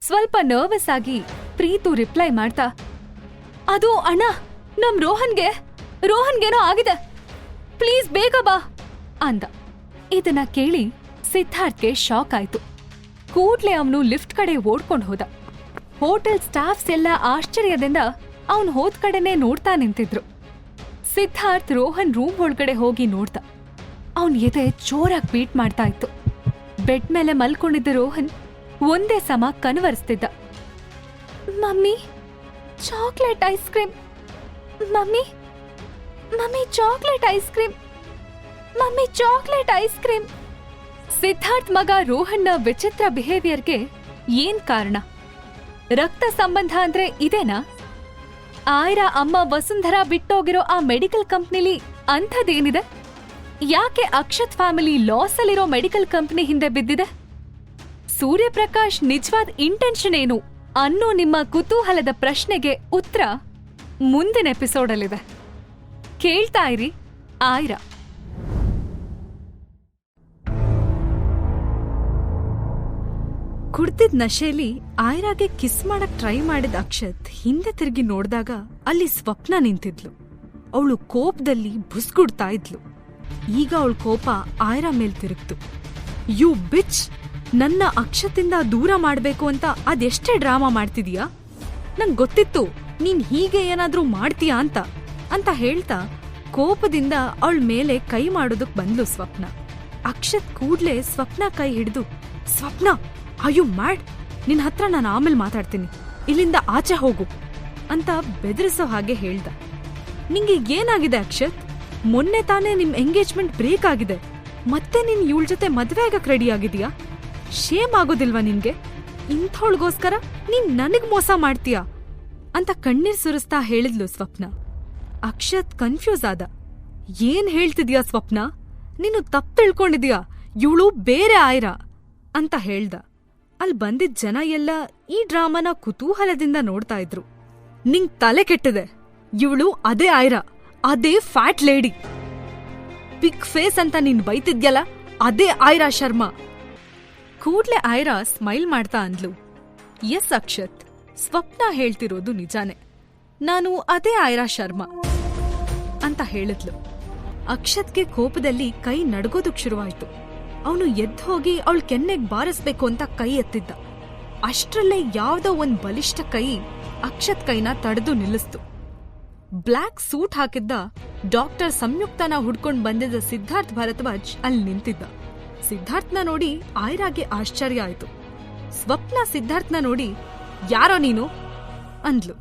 ಸ್ವಲ್ಪ ನರ್ವಸ್ ಆಗಿ ಪ್ರೀತು ರಿಪ್ಲೈ ಮಾಡ್ತಾ, ಅದು ಅಣ್ಣ ನಮ್ ರೋಹನ್ಗೇನೋ ಆಗಿದೆ, ಪ್ಲೀಸ್ ಬೇಗ ಬಾ ಅಂದ. ಇದನ್ನ ಕೇಳಿ ಸಿದ್ಧಾರ್ಥ್ಗೆ ಶಾಕ್ ಆಯ್ತು. ಕೂಡ್ಲೆ ಅವನು ಲಿಫ್ಟ್ ಕಡೆ ಓಡ್ಕೊಂಡು ಹೋದ. ಹೋಟೆಲ್ ಸ್ಟಾಫ್ಸ್ ಎಲ್ಲ ಆಶ್ಚರ್ಯದಿಂದ ಅವನು ಹೋದ್ ಕಡೆನೆ ನೋಡ್ತಾ ನಿಂತಿದ್ರು. ಸಿದ್ಧಾರ್ಥ್ ರೋಹನ್ ರೂಮ್ ಒಳಗಡೆ ಹೋಗಿ ನೋಡ್ದ. ಅವನ್ ಎದೆ ಜೋರಾಗಿ ಬೀಟ್ ಮಾಡ್ತಾ ಇತ್ತು. ಬೆಡ್ ಮೇಲೆ ಮಲ್ಕೊಂಡಿದ್ದ ರೋಹನ್ ಒಂದೇ ಸಮ ಕನವರಿಸ್ತಿದ್ದ. Mummy chocolate ice cream, mummy mummy chocolate ice cream, mummy chocolate ice cream. Siddharth ಮಗ ರೋಹನ್ನ ವಿಚಿತ್ರ ಬಿಹೇವಿಯರ್ಗೆ ಏನ್ ಕಾರಣ? ರಕ್ತ ಸಂಬಂಧ ಅಂದ್ರೆ ಇದೇನಾ? ಆಯ್ರಾ ಅಮ್ಮ ವಸುಂಧರಾ ಬಿಟ್ಟೋಗಿರೋ ಆ ಮೆಡಿಕಲ್ ಕಂಪ್ನಿಲಿ ಅಂಥದ್ದೇನಿದೆ? ಯಾಕೆ ಅಕ್ಷತ್ ಫ್ಯಾಮಿಲಿ ಲಾಸ್ ಅಲ್ಲಿರೋ ಮೆಡಿಕಲ್ ಕಂಪ್ನಿ ಹಿಂದೆ ಬಿದ್ದಿದೆ? ಸೂರ್ಯಪ್ರಕಾಶ್ ನಿಜವಾದ ಇಂಟೆನ್ಷನ್ ಏನು ಅನ್ನೋ ನಿಮ್ಮ ಕುತೂಹಲದ ಪ್ರಶ್ನೆಗೆ ಉತ್ತರ ಮುಂದಿನ ಎಪಿಸೋಡಲ್ಲಿದೆ. ಕೇಳ್ತಾ ಇರಿ ಆಯ್ರಾ. ಕುಡ್ದಿದ್ ನಶೆಲಿ ಆಯ್ರಾಗೆ ಕಿಸ್ ಮಾಡಕ್ ಟ್ರೈ ಮಾಡಿದ ಅಕ್ಷತ್ ಹಿಂದೆ ತಿರುಗಿ ನೋಡ್ದಾಗ ಅಲ್ಲಿ ಸ್ವಪ್ನ ನಿಂತಿದ್ಲು. ಅವಳು ಕೋಪದಲ್ಲಿ ಬುಸ್ಗುಡ್ತಾ ಇದ್ಲು. ಈಗ ಅವಳ ಕೋಪ ಆಯ್ರಾ ಮೇಲ್ ತಿರುಗ್ತು. ಯು ಬಿಚ್, ನನ್ನ ಅಕ್ಷತಿಂದ ದೂರ ಮಾಡ್ಬೇಕು ಅಂತ ಅದೆಷ್ಟೇ ಡ್ರಾಮಾ ಮಾಡ್ತಿದೀಯಾ? ನಂಗ್ ಗೊತ್ತಿತ್ತು ನೀನ್ ಹೀಗೆ ಏನಾದ್ರೂ ಮಾಡ್ತೀಯಾ ಅಂತ ಹೇಳ್ತಾ ಕೋಪದಿಂದ ಅವಳ ಮೇಲೆ ಕೈ ಮಾಡೋದಕ್ ಬಂದ್ಲು ಸ್ವಪ್ನ. ಅಕ್ಷತ್ ಕೂಡ್ಲೆ ಸ್ವಪ್ನ ಕೈ ಹಿಡಿದು, ಸ್ವಪ್ನ ಅಯ್ಯೋ ಮ್ಯಾಡ್, ನಿನ್ ಹತ್ರ ನಾನು ಆಮೇಲೆ ಮಾತಾಡ್ತೀನಿ, ಇಲ್ಲಿಂದ ಆಚೆ ಹೋಗು ಅಂತ ಬೆದರಿಸೋ ಹಾಗೆ ಹೇಳ್ದ. ನಿಂಗೆ ಏನಾಗಿದೆ ಅಕ್ಷತ್? ಮೊನ್ನೆ ತಾನೇ ನಿಮ್ ಎಂಗೇಜ್ಮೆಂಟ್ ಬ್ರೇಕ್ ಆಗಿದೆ, ಮತ್ತೆ ನೀನ್ ಇವಳ ಜೊತೆ ಮದ್ವೆ ಆಗಕ್ ರೆಡಿ ಆಗಿದೀಯಾ? ಶೇಮ್ ಆಗೋದಿಲ್ವಾ ನಿನ್ಗೆ? ಇಂಥವಳಿಗೋಸ್ಕರ ನೀನ್ ನನಗ್ ಮೋಸ ಮಾಡ್ತೀಯಾ ಅಂತ ಕಣ್ಣೀರ್ ಸುರಿಸ್ತಾ ಹೇಳಿದ್ಲು ಸ್ವಪ್ನ. ಅಕ್ಷತ್ ಕನ್ಫ್ಯೂಸ್ ಆದ. ಏನ್ ಹೇಳ್ತಿದ್ಯಾ ಸ್ವಪ್ನ? ನೀನು ತಪ್ಪು ತಿಳ್ಕೊಂಡಿದ್ಯಾ, ಇವಳು ಬೇರೆ ಆಯ್ರಾ ಅಂತ ಹೇಳ್ದ. ಅಲ್ಲಿ ಬಂದಿದ್ ಜನ ಎಲ್ಲ ಈ ಡ್ರಾಮಾನ ಕುತೂಹಲದಿಂದ ನೋಡ್ತಾ ಇದ್ರು. ನಿಂಗ್ ತಲೆ ಕೆಟ್ಟಿದೆ, ಇವಳು ಅದೇ ಆಯ್ರಾ, ಅದೇ ಫ್ಯಾಟ್ ಲೇಡಿ. ಬಿಗ್ ಫೇಸ್ ಅಂತ ನೀನ್ ಬೈತಿದ್ಯಲ್ಲ, ಅದೇ ಆಯ್ರಾ ಶರ್ಮಾ. ಕೂಡ್ಲೆ ಆಯ್ರಾ ಸ್ಮೈಲ್ ಮಾಡ್ತಾ ಅಂದ್ಲು, ಎಸ್ ಅಕ್ಷತ್, ಸ್ವಪ್ನ ಹೇಳ್ತಿರೋದು ನಿಜಾನೇ, ನಾನು ಅದೇ ಆಯ್ರಾ ಶರ್ಮಾ ಅಂತ ಹೇಳಿದ್ಲು. ಅಕ್ಷತ್ಗೆ ಕೋಪದಲ್ಲಿ ಕೈ ನಡ್ಗೋದಕ್ ಶುರುವಾಯ್ತು. ಅವನು ಎದ್ದು ಹೋಗಿ ಅವಳ ಕೆನ್ನೆಗ್ ಬಾರಿಸ್ಬೇಕು ಅಂತ ಕೈ ಎತ್ತಿದ್ದ. ಅಷ್ಟ್ರಲ್ಲೇ ಯಾವ್ದೋ ಒಂದ್ ಬಲಿಷ್ಠ ಕೈ ಅಕ್ಷತ್ ಕೈನ ತಡೆದು ನಿಲ್ಲಿಸ್ತು. ಬ್ಲ್ಯಾಕ್ ಸೂಟ್ ಹಾಕಿದ್ದ ಡಾಕ್ಟರ್ ಸಂಯುಕ್ತನ ಹುಡ್ಕೊಂಡ್ ಬಂದಿದ್ದ ಸಿದ್ಧಾರ್ಥ್ ಭರದ್ವಾಜ್ ಅಲ್ಲಿ ನಿಂತಿದ್ದ. ಸಿದ್ಧಾರ್ಥ್ನ ನೋಡಿ ಆಯ್ರಾಗೆ ಆಶ್ಚರ್ಯ ಆಯ್ತು. ಸ್ವಪ್ನ ಸಿದ್ಧಾರ್ಥ್ನ ನೋಡಿ ಯಾರೋ ನೀನು ಅಂದ್ಲು.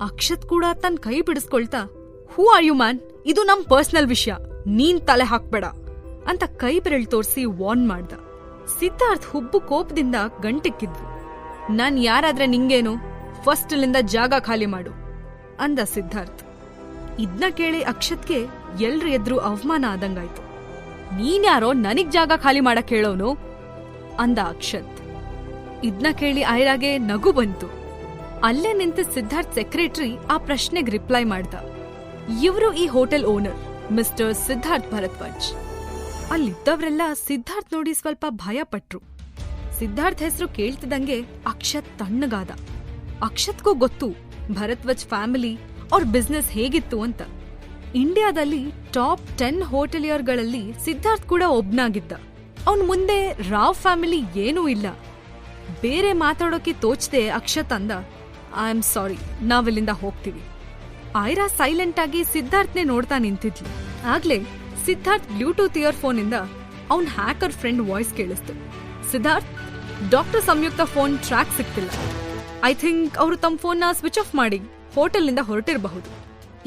ಅಕ್ಷತ್ ಕೂಡ ತನ್ ಕೈ ಬಿಡಿಸ್ಕೊಳ್ತಾ ಹೂ ಆರ್ ಯು ಮ್ಯಾನ್, ಇದು ನಮ್ ಪರ್ಸನಲ್ ವಿಷಯ, ನೀನ್ ತಲೆ ಹಾಕ್ಬೇಡ ಅಂತ ಕೈ ಬೆರಳ್ ತೋರ್ಸಿ ವಾರ್ನ್ ಮಾಡ್ದ. ಸಿದ್ಧಾರ್ಥ್ ಹುಬ್ಬು ಕೋಪದಿಂದ ಗಂಟಿಕ್ಕಿದ್ವು. ನಾನ್ ಯಾರಾದ್ರೆ ನಿಂಗೇನು, ಫಸ್ಟ್ ಇಲ್ಲಿಂದ ಜಾಗ ಖಾಲಿ ಮಾಡು ಅಂದ ಸಿದ್ಧಾರ್ಥ್. ಇದ್ನ ಕೇಳಿ ಅಕ್ಷತ್ಗೆ ಎಲ್ರ ಎದ್ರು ಅವಮಾನ ಆದಂಗಾಯ್ತು. ನೀನ್ಯಾರೋ ನನಗ್ ಜಾಗ ಖಾಲಿ ಮಾಡಕ್ ಹೇಳೋನು ಅಂದ ಅಕ್ಷತ್. ಇದ್ನ ಕೇಳಿ ಆಯ್ರಾಗೆ ನಗು ಬಂತು. ಅಲ್ಲೇ ನಿಂತ ಸಿದ್ಧಾರ್ಥ್ ಸೆಕ್ರೆಟರಿ ಆ ಪ್ರಶ್ನೆಗ್ ರಿಪ್ಲೈ ಮಾಡ್ದ. ಇವರು ಈ hotel owner mister Siddharth Bharadwaj. ಅಲ್ಲಿದ್ದವ್ರೆಲ್ಲ ಸಿದ್ಧಾರ್ಥ್ ನೋಡಿ ಸ್ವಲ್ಪ ಭಯ ಪಟ್ರು. ಸಿದ್ಧಾರ್ಥ್ ಹೆಸರು ಕೇಳ್ತಿದಂಗೆ ಅಕ್ಷತ್ ತಣ್ಣಗಾದ. ಅಕ್ಷತ್ಗೂ ಗೊತ್ತು ಭರದ್ವಾಜ್ ಫ್ಯಾಮಿಲಿ ಅವ್ರ ಬಿಸ್ನೆಸ್ ಹೇಗಿತ್ತು ಅಂತ. ಇಂಡಿಯಾದಲ್ಲಿ ಟಾಪ್ 10 ಹೋಟೆಲಿಯರ್ಗಳಲ್ಲಿ ಸಿದ್ಧಾರ್ಥ್ ಕೂಡ ಒಬ್ನಾಗಿದ್ದ. ಅವನ್ ಮುಂದೆ ರಾವ್ ಫ್ಯಾಮಿಲಿ ಏನೂ ಇಲ್ಲ. ಬೇರೆ ಮಾತಾಡೋಕೆ ತೋಚದೆ ಅಕ್ಷತ್ ಅಂದ, ಐ ಆಮ್ ಸಾರಿ, ನಾವಿಲ್ಲಿಂದ ಹೋಗ್ತೀವಿ. ಆಯ್ರಾ ಸೈಲೆಂಟ್ ಆಗಿ ಸಿದ್ಧಾರ್ಥ್ನೇ ನೋಡ್ತಾ ನಿಂತಿದ್ಲು. ಆಗ್ಲೇ ಸಿದ್ಧಾರ್ಥ್ ಬ್ಲೂಟೂತ್ ಇಯರ್ಫೋನ್ ಇಂದ ಅವನ್ ಹ್ಯಾಕರ್ ಫ್ರೆಂಡ್ ವಾಯ್ಸ್ ಕೇಳಿಸ್ತು. Siddharth, doctor Samyukta phone track ಸಿಗ್ತಿಲ್ಲ. ಐ ಥಿಂಕ್ ಅವರು ತಮ್ಮ ಫೋನ್ನ ಸ್ವಿಚ್ ಆಫ್ ಮಾಡಿ ಹೋಟೆಲ್ನಿಂದ ಹೊರಟಿರಬಹುದು.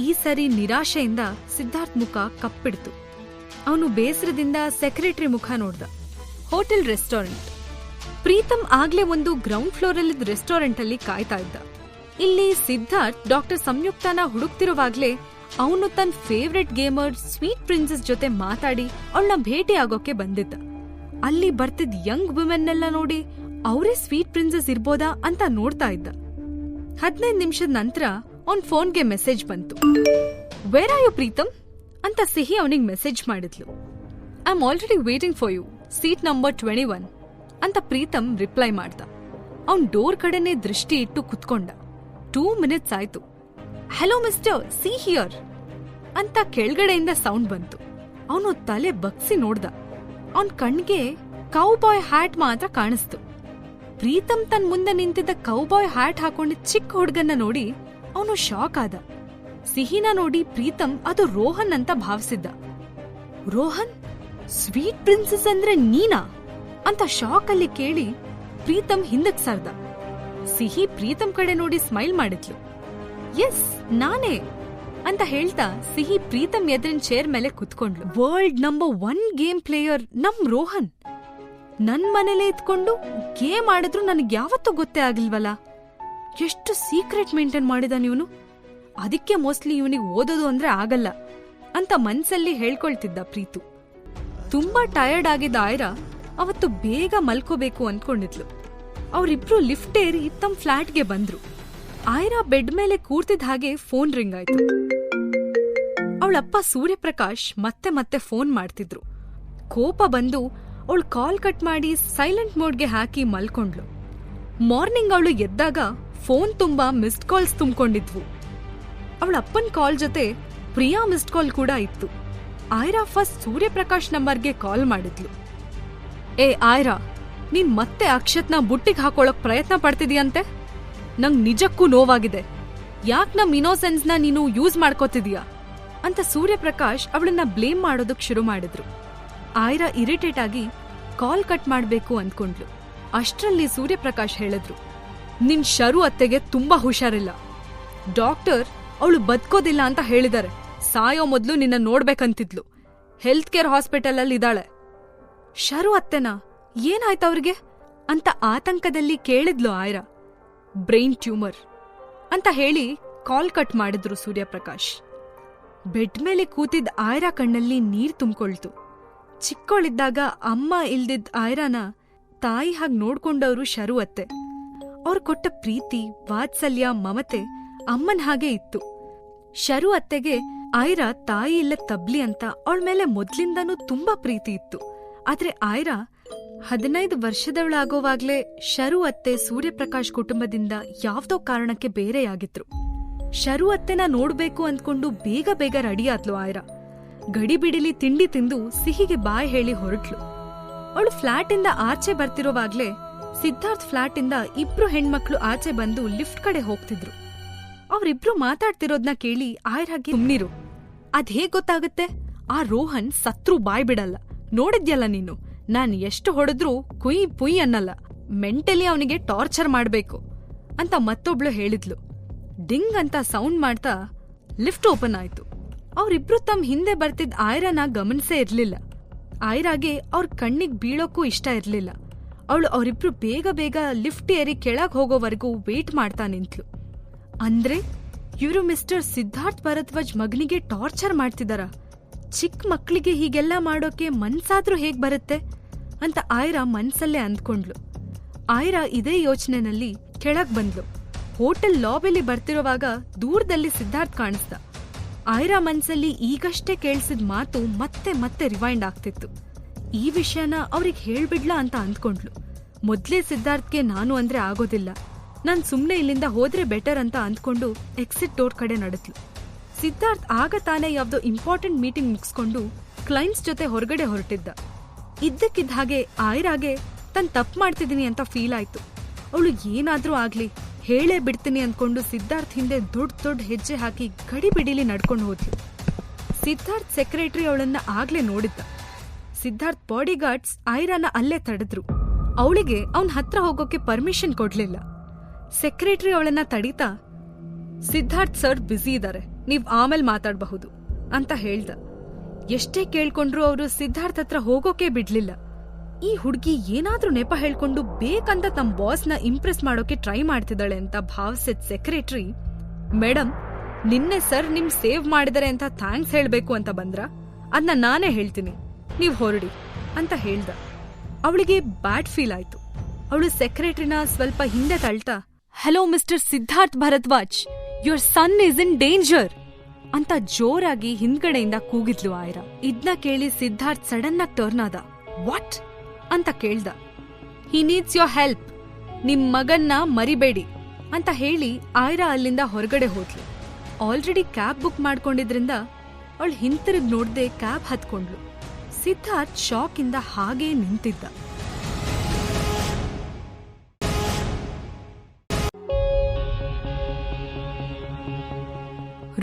ಈ ಸರಿ ನಿರಾಶೆಯಿಂದ ಸಿದ್ಧಾರ್ಥ್ ಮುಖ ಕಪ್ಪಿಡ್ತು. ಅವನು ಬೇಸರದಿಂದ ಸೆಕ್ರೆಟರಿ ಮುಖ ನೋಡ್ದ. Hotel restaurant. ಪ್ರೀತಮ್ ಆಗ್ಲೇ ಒಂದು ಗ್ರೌಂಡ್ ಫ್ಲೋರಲ್ಲಿದ್ದ ರೆಸ್ಟೋರೆಂಟ್ ಅಲ್ಲಿ ಕಾಯ್ತಾ ಇದ್ದ. ಇಲ್ಲಿ ಸಿದ್ಧಾರ್ಥ್ ಡಾಕ್ಟರ್ ಸಂಯುಕ್ತನ ಹುಡುಕ್ತಿರುವಾಗ್ಲೇ ಅವನು ತನ್ನ ಫೇವ್ರೆಟ್ ಗೇಮರ್ ಸ್ವೀಟ್ ಪ್ರಿನ್ಸೆಸ್ ಜೊತೆ ಮಾತಾಡಿ ಅವಳನ್ನ ಭೇಟಿ ಆಗೋಕೆ ಬಂದಿದ್ದ. ಅಲ್ಲಿ ಬರ್ತಿದ್ ಯಂಗ್ ವುಮೆನ್ನೆಲ್ಲ ನೋಡಿ ಅವರೇ ಸ್ವೀಟ್ ಪ್ರಿನ್ಸೆಸ್ ಇರ್ಬೋದಾ ಅಂತ ನೋಡ್ತಾ ಇದ್ದ. 15 ನಿಮಿಷದ ನಂತರ ಅವನ್ ಫೋನ್ಗೆ ಮೆಸೇಜ್ ಬಂತು. ವೇರ್ ಆರ್ ಯು ಪ್ರೀತಮ್ ಅಂತ ಸಿಹಿ ಅವನಿಗೆ ಮೆಸೇಜ್ ಮಾಡಿದ್ಲು. I am already waiting for you, seat number 21 ಅಂತ ಪ್ರೀತಮ್ ರಿಪ್ಲೈ ಮಾಡ್ದ. ಅವನ್ ಡೋರ್ ಕಡೆನೆ ದೃಷ್ಟಿ ಇಟ್ಟು ಕುತ್ಕೊಂಡ. 2 ಮಿನಿಟ್ಸ್ ಆಯ್ತು. ಹಲೋ ಮಿಸ್ಟರ್, ಸಿ ಹಿಯರ್ ಅಂತ ಕೆಳಗಡೆಯಿಂದ ಸೌಂಡ್ ಬಂತು. ಅವನು ತಲೆ ಬಗ್ಸಿ ನೋಡ್ದ. ಅವನ್ ಕಣ್ಗೆ ಕೌಬಾಯ್ ಹ್ಯಾಟ್ ಮಾತ್ರ ಕಾಣಿಸ್ತು. ಪ್ರೀತಮ್ ತನ್ ಮುಂದೆ ನಿಂತಿದ್ದ ಕೌಬಾಯ್ ಹ್ಯಾಟ್ ಹಾಕೊಂಡಿದ್ದ ಚಿಕ್ಕ ಹುಡುಗನ್ನ ನೋಡಿ ಅವನು ಶಾಕ್ ಆದ. ಸಿಹಿನ ನೋಡಿ ಪ್ರೀತಮ್ ಅದು ರೋಹನ್ ಅಂತ ಭಾವಿಸಿದ್ದ. ರೋಹನ್, ಸ್ವೀಟ್ ಪ್ರಿನ್ಸೆಸ್ ಅಂದ್ರೆ ನೀನಾ ಅಂತ ಶಾಕ್ ಅಲ್ಲಿ ಕೇಳಿ ಪ್ರೀತಮ್ ಹಿಂದಕ್ ಸರ್ದ. ಸಿಹಿ ಪ್ರೀತಮ್ ಕಡೆ ನೋಡಿ ಸ್ಮೈಲ್ ಮಾಡಿದ್ಲು. ಎಸ್, ನಾನೇ ಅಂತ ಹೇಳ್ತಾ ಸಿಹಿ ಪ್ರೀತಮ್ ಎದುರಿನ ಚೇರ್ ಮೇಲೆ ಕುತ್ಕೊಂಡ್ಲು. ವರ್ಲ್ಡ್ ನಂಬರ್ 1 ಗೇಮ್ ಪ್ಲೇಯರ್ ನಮ್ ರೋಹನ್ ನನ್ ಮನೇಲೆ ಇದ್ಕೊಂಡು ಗೇಮ್ ಆಡಿದ್ರು ನನಗ್ ಯಾವತ್ತೂ ಗೊತ್ತೇ ಆಗಿಲ್ವಲ್ಲ. ಎಷ್ಟು ಸೀಕ್ರೆಟ್ ಮೇಂಟೈನ್ ಮಾಡಿದಾನ ಇವನು. ಅದಕ್ಕೆ ಮೋಸ್ಟ್ಲಿ ಇವನಿಗೆ ಓದೋದು ಅಂದ್ರೆ ಆಗಲ್ಲ ಅಂತ ಮನ್ಸಲ್ಲಿ ಹೇಳ್ಕೊಳ್ತಿದ್ದ ಪ್ರೀತು. ತುಂಬಾ ಟಯರ್ಡ್ ಆಗಿದ್ದ ಆಯ್ರಾ ಅವತ್ತು ಬೇಗ ಮಲ್ಕೋಬೇಕು ಅನ್ಕೊಂಡಿದ್ಲು. ಅವರಿಬ್ರು ಲಿಫ್ಟ್ ಏರಿ ತಮ್ಮ ಫ್ಲಾಟ್ಗೆ ಬಂದ್ರು. ಆಯ್ರಾ ಬೆಡ್ ಮೇಲೆ ಕೂರ್ತಿದ್ದ ಹಾಗೆ ಫೋನ್ ರಿಂಗ್ ಆಯ್ತು. ಅವಳಪ್ಪ ಸೂರ್ಯಪ್ರಕಾಶ್ ಮತ್ತೆ ಮತ್ತೆ ಫೋನ್ ಮಾಡ್ತಿದ್ರು. ಕೋಪ ಬಂದು ಅವಳು ಕಾಲ್ ಕಟ್ ಮಾಡಿ ಸೈಲೆಂಟ್ ಮೋಡ್ಗೆ ಹಾಕಿ ಮಲ್ಕೊಂಡ್ಲು. ಮಾರ್ನಿಂಗ್ ಅವಳು ಎದ್ದಾಗ ಫೋನ್ ತುಂಬಾ ಮಿಸ್ಡ್ ಕಾಲ್ಸ್ ತುಂಬಿಕೊಂಡಿದ್ವು. ಅವಳಪ್ಪನ್ ಕಾಲ್ ಜೊತೆ ಪ್ರಿಯಾ ಮಿಸ್ಡ್ ಕಾಲ್ ಕೂಡ ಇತ್ತು. ಆಯ್ರಾ ಫಸ್ಟ್ ಸೂರ್ಯಪ್ರಕಾಶ್ ನಂಬರ್ಗೆ ಕಾಲ್ ಮಾಡಿದ್ಲು. ಏ ಆಯ್ರಾ, ನೀನ್ ಮತ್ತೆ ಅಕ್ಷತ್ನ ಬುಟ್ಟಿಗೆ ಹಾಕೊಳಕ್ ಪ್ರಯತ್ನ ಪಡ್ತಿದೀಯಂತೆ. ನಂಗ್ ನಿಜಕ್ಕೂ ನೋವಾಗಿದೆ. ಯಾಕ್ ನಮ್ ಇನ್ನೋಸೆನ್ಸ್ನ ನೀನು ಯೂಸ್ ಮಾಡ್ಕೋತಿದೀಯಾ ಅಂತ ಸೂರ್ಯಪ್ರಕಾಶ್ ಅವಳನ್ನ ಬ್ಲೇಮ್ ಮಾಡೋದಕ್ ಶುರು ಮಾಡಿದ್ರು. ಆಯ್ರಾ ಇರಿಟೇಟ್ ಆಗಿ ಕಾಲ್ ಕಟ್ ಮಾಡ್ಬೇಕು ಅಂದ್ಕೊಂಡ್ಲು. ಅಷ್ಟ್ರಲ್ಲಿ ಸೂರ್ಯಪ್ರಕಾಶ್ ಹೇಳಿದ್ರು, ನಿನ್ ಶರು ಅತ್ತೆಗೆ ತುಂಬಾ ಹುಷಾರಿಲ್ಲ. ಡಾಕ್ಟರ್ ಅವಳು ಬದುಕೋದಿಲ್ಲ ಅಂತ ಹೇಳಿದಾರೆ. ಸಾಯೋ ಮೊದ್ಲು ನಿನ್ನ ನೋಡ್ಬೇಕಂತಿದ್ಲು. ಹೆಲ್ತ್ ಕೇರ್ ಹಾಸ್ಪಿಟಲ್ ಅಲ್ಲಿ ಇದ್ದಾಳೆ. ಶರು ಅತ್ತೆನಾ? ಏನಾಯ್ತು ಅವ್ರಿಗೆ ಅಂತ ಆತಂಕದಲ್ಲಿ ಕೇಳಿದ್ಲು ಆಯ್ರಾ. ಬ್ರೈನ್ ಟ್ಯೂಮರ್ ಅಂತ ಹೇಳಿ ಕಾಲ್ ಕಟ್ ಮಾಡಿದ್ರು ಸೂರ್ಯಪ್ರಕಾಶ್. ಬೆಡ್ ಮೇಲೆ ಕೂತಿದ್ದ ಆಯ್ರಾ ಕಣ್ಣಲ್ಲಿ ನೀರ್ ತುಂಬಿಕೊಳ್ತು. ಚಿಕ್ಕವಳಿದ್ದಾಗ ಅಮ್ಮ ಇಲ್ದಿದ್ದ ಆಯ್ರಾನ ತಾಯಿ ಹಾಗೆ ನೋಡ್ಕೊಂಡವ್ರು ಶರು ಅತ್ತೆ. ಅವ್ರು ಕೊಟ್ಟ ಪ್ರೀತಿ, ವಾತ್ಸಲ್ಯ, ಮಮತೆ ಅಮ್ಮನ್ ಹಾಗೆ ಇತ್ತು. ಶರು ಅತ್ತೆಗೆ ಆಯ್ರಾ ತಾಯಿ ಇಲ್ಲ ತಬ್ಲಿ ಅಂತ ಅವಳ ಮೇಲೆ ಮೊದ್ಲಿಂದಾನೂ ತುಂಬಾ ಪ್ರೀತಿ ಇತ್ತು. ಆದ್ರೆ ಆಯ್ರಾ 15 ವರ್ಷದವಳಾಗೋವಾಗ್ಲೇ ಶರು ಅತ್ತೆ ಸೂರ್ಯಪ್ರಕಾಶ್ ಕುಟುಂಬದಿಂದ ಯಾವ್ದೋ ಕಾರಣಕ್ಕೆ ಬೇರೆಯಾಗಿದ್ರು. ಶರು ಅತ್ತೆನ ನೋಡ್ಬೇಕು ಅಂದ್ಕೊಂಡು ಬೇಗ ಬೇಗ ರೆಡಿಯಾದ್ಲು ಆಯ್ರಾ. ಗಡಿಬಿಡಿಲಿ ತಿಂಡಿ ತಿಂದು ಸಿಹಿಗೆ ಬಾಯ್ ಹೇಳಿ ಹೊರಟ್ಲು. ಅವಳು ಫ್ಲಾಟಿಂದ ಆಚೆ ಬರ್ತಿರೋವಾಗ್ಲೇ ಸಿದ್ಧಾರ್ಥ್ ಫ್ಲಾಟಿಂದ 2 ಹೆಣ್ಮಕ್ಳು ಆಚೆ ಬಂದು ಲಿಫ್ಟ್ ಕಡೆ ಹೋಗ್ತಿದ್ರು. ಅವ್ರಿಬ್ರು ಮಾತಾಡ್ತಿರೋದ್ನ ಕೇಳಿ ಆಯ್ರಾಗೆ ಸುಮ್ನಿರು. ಅದ್ ಹೇಗ್ ಗೊತ್ತಾಗತ್ತೆ? ಆ ರೋಹನ್ ಸತ್ರು ಬಾಯ್ ಬಿಡಲ್ಲ. ನೋಡಿದ್ಯಲ್ಲ ನೀನು, ನಾನ್ ಎಷ್ಟು ಹೊಡೆದ್ರೂ ಕುಯ್ ಪುಯ್ ಅನ್ನಲ್ಲ. ಮೆಂಟಲಿ ಅವನಿಗೆ ಟಾರ್ಚರ್ ಮಾಡ್ಬೇಕು ಅಂತ ಮತ್ತೊಬ್ಳು ಹೇಳಿದ್ಲು. ಡಿಂಗ್ ಅಂತ ಸೌಂಡ್ ಮಾಡ್ತಾ ಲಿಫ್ಟ್ ಓಪನ್ ಆಯ್ತು. ಅವ್ರಿಬ್ರು ತಮ್ಮ ಹಿಂದೆ ಬರ್ತಿದ್ದ ಆಯ್ರಾನ ಗಮನಿಸೇ ಇರ್ಲಿಲ್ಲ. ಆಯ್ರಾಗೆ ಅವ್ರ ಕಣ್ಣಿಗ್ ಬೀಳೋಕ್ಕೂ ಇಷ್ಟ ಇರ್ಲಿಲ್ಲ. ಅವಳು ಅವರಿಬ್ರು ಬೇಗ ಬೇಗ ಲಿಫ್ಟ್ ಏರಿ ಕೆಳಗ್ ಹೋಗೋವರೆಗೂ ವೇಟ್ ಮಾಡ್ತಾ ನಿಂತ್ಲು. ಅಂದ್ರೆ ಇವರು ಮಿಸ್ಟರ್ ಸಿದ್ಧಾರ್ಥ್ ಭರದ್ವಾಜ್ ಮಗನಿಗೆ ಟಾರ್ಚರ್ ಮಾಡ್ತಿದಾರ? ಚಿಕ್ಕ ಮಕ್ಳಿಗೆ ಹೀಗೆಲ್ಲ ಮಾಡೋಕೆ ಮನ್ಸಾದ್ರೂ ಹೇಗ್ ಬರುತ್ತೆ ಅಂತ ಆಯ್ರಾ ಮನ್ಸಲ್ಲೇ ಅಂದ್ಕೊಂಡ್ಲು. ಆಯ್ರಾ ಇದೇ ಯೋಚನೆನಲ್ಲಿ ಕೆಳಗ್ ಬಂದ್ಲು. ಹೋಟೆಲ್ ಲಾಬಿಲಿ ಬರ್ತಿರುವಾಗ ದೂರದಲ್ಲಿ ಸಿದ್ಧಾರ್ಥ್ ಕಾಣಿಸ್ದ. ಆಯ್ರಾ ಮನ್ಸಲ್ಲಿ ಈಗಷ್ಟೇ ಕೇಳಿಸಿದ ಮಾತು ಮತ್ತೆ ಮತ್ತೆ ರಿವೈಂಡ್ ಆಗ್ತಿತ್ತು. ಈ ವಿಷಯನ ಅವ್ರಿಗೆ ಹೇಳ್ಬಿಡ್ಲಾ ಅಂತ ಅಂದ್ಕೊಂಡ್ಲು. ಮೊದ್ಲೇ ಸಿದ್ಧಾರ್ಥ್ಗೆ ನಾನು ಅಂದ್ರೆ ಆಗೋದಿಲ್ಲ, ನಾನ್ ಸುಮ್ನೆ ಇಲ್ಲಿಂದ ಹೋದ್ರೆ ಬೆಟರ್ ಅಂತ ಅಂದ್ಕೊಂಡು ಎಕ್ಸಿಟ್ ಡೋರ್ ಕಡೆ ನಡೆದ್ಲು. ಸಿದ್ಧಾರ್ಥ್ ಆಗ ತಾನೇ ಯಾವ್ದೋ ಇಂಪಾರ್ಟೆಂಟ್ ಮೀಟಿಂಗ್ ಮುಗಿಸ್ಕೊಂಡು ಕ್ಲೈಂಟ್ಸ್ ಜೊತೆ ಹೊರಗಡೆ ಹೊರಟಿದ್ದ. ಇದ್ದಕ್ಕಿದ್ದ ಹಾಗೆ ಆಯ್ರಾಗೆ ತಾನ್ ತಪ್ಪು ಮಾಡ್ತಿದ್ದೀನಿ ಅಂತ ಫೀಲ್ ಆಯ್ತು. ಅವಳು ಏನಾದ್ರೂ ಆಗ್ಲಿ ಹೇಳೇ ಬಿಡ್ತೀನಿ ಅಂದ್ಕೊಂಡು ಸಿದ್ಧಾರ್ಥ್ ಹಿಂದೆ ದೊಡ್ಡ ದೊಡ್ಡ ಹೆಜ್ಜೆ ಹಾಕಿ ಗಡಿ ಬಿಡಿಲಿ ನಡ್ಕೊಂಡು ಹೋದ್ಲು. ಸಿದ್ಧಾರ್ಥ್ ಸೆಕ್ರೆಟರಿ ಅವಳನ್ನ ಆಗ್ಲೇ ನೋಡಿದ್ದ. ಸಿದ್ಧಾರ್ಥ್ ಬಾಡಿಗಾರ್ಡ್ಸ್ ಆಯ್ರಾನ ಅಲ್ಲೇ ತಡೆದ್ರು. ಅವಳಿಗೆ ಅವನ್ ಹತ್ರ ಹೋಗೋಕೆ ಪರ್ಮಿಷನ್ ಕೊಡ್ಲಿಲ್ಲ. ಸೆಕ್ರೆಟರಿ ಅವಳನ್ನ ತಡೀತಾ, ಸಿದ್ಧಾರ್ಥ್ ಸರ್ ಬ್ಯುಸಿ ಇದಾರೆ, ನೀವ್ ಆಮೇಲೆ ಮಾತಾಡಬಹುದು ಅಂತ ಹೇಳ್ದ. ಎಷ್ಟೇ ಕೇಳ್ಕೊಂಡ್ರು ಅವರು ಸಿದ್ಧಾರ್ಥ್ ಹತ್ರ ಹೋಗೋಕೆ ಬಿಡ್ಲಿಲ್ಲ. ಈ ಹುಡ್ಗಿ ಏನಾದ್ರೂ ನೆಪ ಹೇಳ್ಕೊಂಡು ಬೇಕಂತ ತಮ್ಮ ಬಾಸ್ನ ಇಂಪ್ರೆಸ್ ಮಾಡೋಕೆ ಟ್ರೈ ಮಾಡ್ತಿದ್ದಾಳೆ ಅಂತ ಭಾವಿಸಿದ ಸೆಕ್ರೆಟರಿ, ಮೇಡಮ್ ನಿನ್ನೆ ಸರ್ ನಿಮ್ ಸೇವ್ ಮಾಡಿದರೆ ಅಂತ ಥ್ಯಾಂಕ್ಸ್ ಹೇಳ್ಬೇಕು ಅಂತ ಬಂದ್ರ? ಅದನ್ನ ನಾನೇ ಹೇಳ್ತೀನಿ, ನೀವ್ ಹೊರಡಿ ಅಂತ ಹೇಳ್ದ. ಅವಳಿಗೆ ಬ್ಯಾಡ್ ಫೀಲ್ ಆಯ್ತು. ಅವಳು ಸೆಕ್ರೆಟರಿನ ಸ್ವಲ್ಪ ಹಿಂದೆ ತಳ್ತಾ, hello mister Siddharth Bharadwaj, your son is in danger ಅಂತ ಜೋರಾಗಿ ಹಿಂದ್ಗಡೆಯಿಂದ ಕೂಗಿದ್ಲು ಆಯ್ರಾ. ಇದ್ನ ಕೇಳಿ ಸಿದ್ಧಾರ್ಥ್ ಸಡನ್ ಆಗಿ ಟರ್ನ್ ಆದ. ವಾಟ್ ಅಂತ ಕೇಳ್ದ. ಹಿ ನೀಡ್ಸ್ ಯೋರ್ ಹೆಲ್ಪ್, ನಿಮ್ ಮಗನ್ನ ಮರಿಬೇಡಿ ಅಂತ ಹೇಳಿ ಆಯ್ರಾ ಅಲ್ಲಿಂದ ಹೊರಗಡೆ ಹೋದ್ಲು. ಆಲ್ರೆಡಿ ಕ್ಯಾಬ್ ಬುಕ್ ಮಾಡ್ಕೊಂಡಿದ್ರಿಂದ ಅವಳು ಹಿಂತಿರುಗ್ ನೋಡ್ದೆ ಕ್ಯಾಬ್ ಹತ್ಕೊಂಡ್ಲು. ಸಿದ್ಧಾರ್ಥ್ ಶಾಕ್ ಇಂದ ಹಾಗೇ ನಿಂತಿದ್ದ.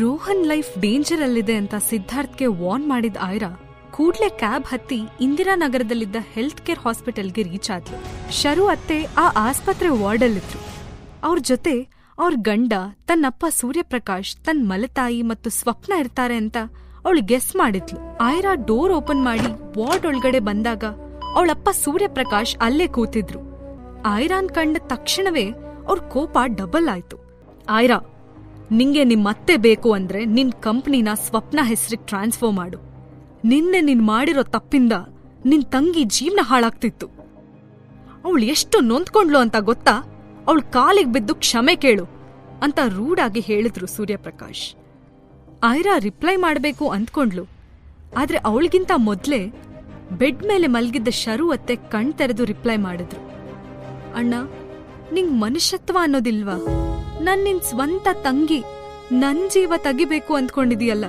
ರೋಹನ್ ಲೈಫ್ ಡೇಂಜರ್ ಅಲ್ಲಿದೆ ಅಂತ ಸಿದ್ಧಾರ್ಥ್ಗೆ ವಾರ್ನ್ ಮಾಡಿದ ಆಯ್ರಾ ಕೂಡ್ಲೆ ಕ್ಯಾಬ್ ಹತ್ತಿ ಇಂದಿರಾನಗರದಲ್ಲಿದ್ದ ಹೆಲ್ತ್ ಕೇರ್ ಹಾಸ್ಪಿಟಲ್ಗೆ ರೀಚ್ ಆದ್ಲು. ಶರು ಅತ್ತೆ ಆ ಆಸ್ಪತ್ರೆ ವಾರ್ಡಲ್ಲಿದ್ರು. ಅವ್ರ ಜೊತೆ ಅವ್ರ ಗಂಡ, ತನ್ನಪ್ಪ ಸೂರ್ಯಪ್ರಕಾಶ್, ತನ್ನ ಮಲತಾಯಿ ಮತ್ತು ಸ್ವಪ್ನ ಇರ್ತಾರೆ ಅಂತ ಅವಳು ಗೆಸ್ ಮಾಡಿದ್ಲು. ಆಯ್ರಾ ಡೋರ್ ಓಪನ್ ಮಾಡಿ ವಾರ್ಡ್ ಒಳಗಡೆ ಬಂದಾಗ ಅವಳಪ್ಪ ಸೂರ್ಯಪ್ರಕಾಶ್ ಅಲ್ಲೇ ಕೂತಿದ್ರು. ಆಯ್ರಾನ್ ಕಂಡ ತಕ್ಷಣವೇ ಅವ್ರ ಕೋಪ ಡಬಲ್ ಆಯ್ತು. ಆಯ್ರಾ, ನಿಂಗೆ ನಿಮ್ಮತ್ತೆ ಬೇಕು ಅಂದ್ರೆ ನಿನ್ ಕಂಪ್ನಿನ ಸ್ವಪ್ನ ಹೆಸರಿಗೆ ಟ್ರಾನ್ಸ್ಫರ್ ಮಾಡು. ನಿನ್ನೆ ನೀನ್ ಮಾಡಿರೋ ತಪ್ಪಿಂದ ನಿನ್ ತಂಗಿ ಜೀವನ ಹಾಳಾಗ್ತಿತ್ತು. ಅವಳು ಎಷ್ಟು ನೊಂದ್ಕೊಂಡ್ಲು ಅಂತ ಗೊತ್ತಾ? ಅವಳು ಕಾಲಿಗೆ ಬಿದ್ದು ಕ್ಷಮೆ ಕೇಳು ಅಂತ ರೂಢಾಗಿ ಹೇಳಿದ್ರು ಸೂರ್ಯಪ್ರಕಾಶ್. ಆಯ್ರಾ ರಿಪ್ಲೈ ಮಾಡಬೇಕು ಅಂದ್ಕೊಂಡ್ಲು. ಆದ್ರೆ ಅವಳಿಗಿಂತ ಮೊದ್ಲೇ ಬೆಡ್ ಮೇಲೆ ಮಲ್ಗಿದ್ದ ಶರು ಅತ್ತೆ ಕಣ್ ತೆರೆದು ರಿಪ್ಲೈ ಮಾಡಿದ್ರು. ಅಣ್ಣ, ನಿಂಗ್ ಮನುಷ್ಯತ್ವ ಅನ್ನೋದಿಲ್ವಾ? ನಿನ್ ಸ್ವಂತ ತಂಗಿ ನನ್ ಜೀವ ತೆಗಿಬೇಕು ಅಂದ್ಕೊಂಡಿದೀಯಲ್ಲ,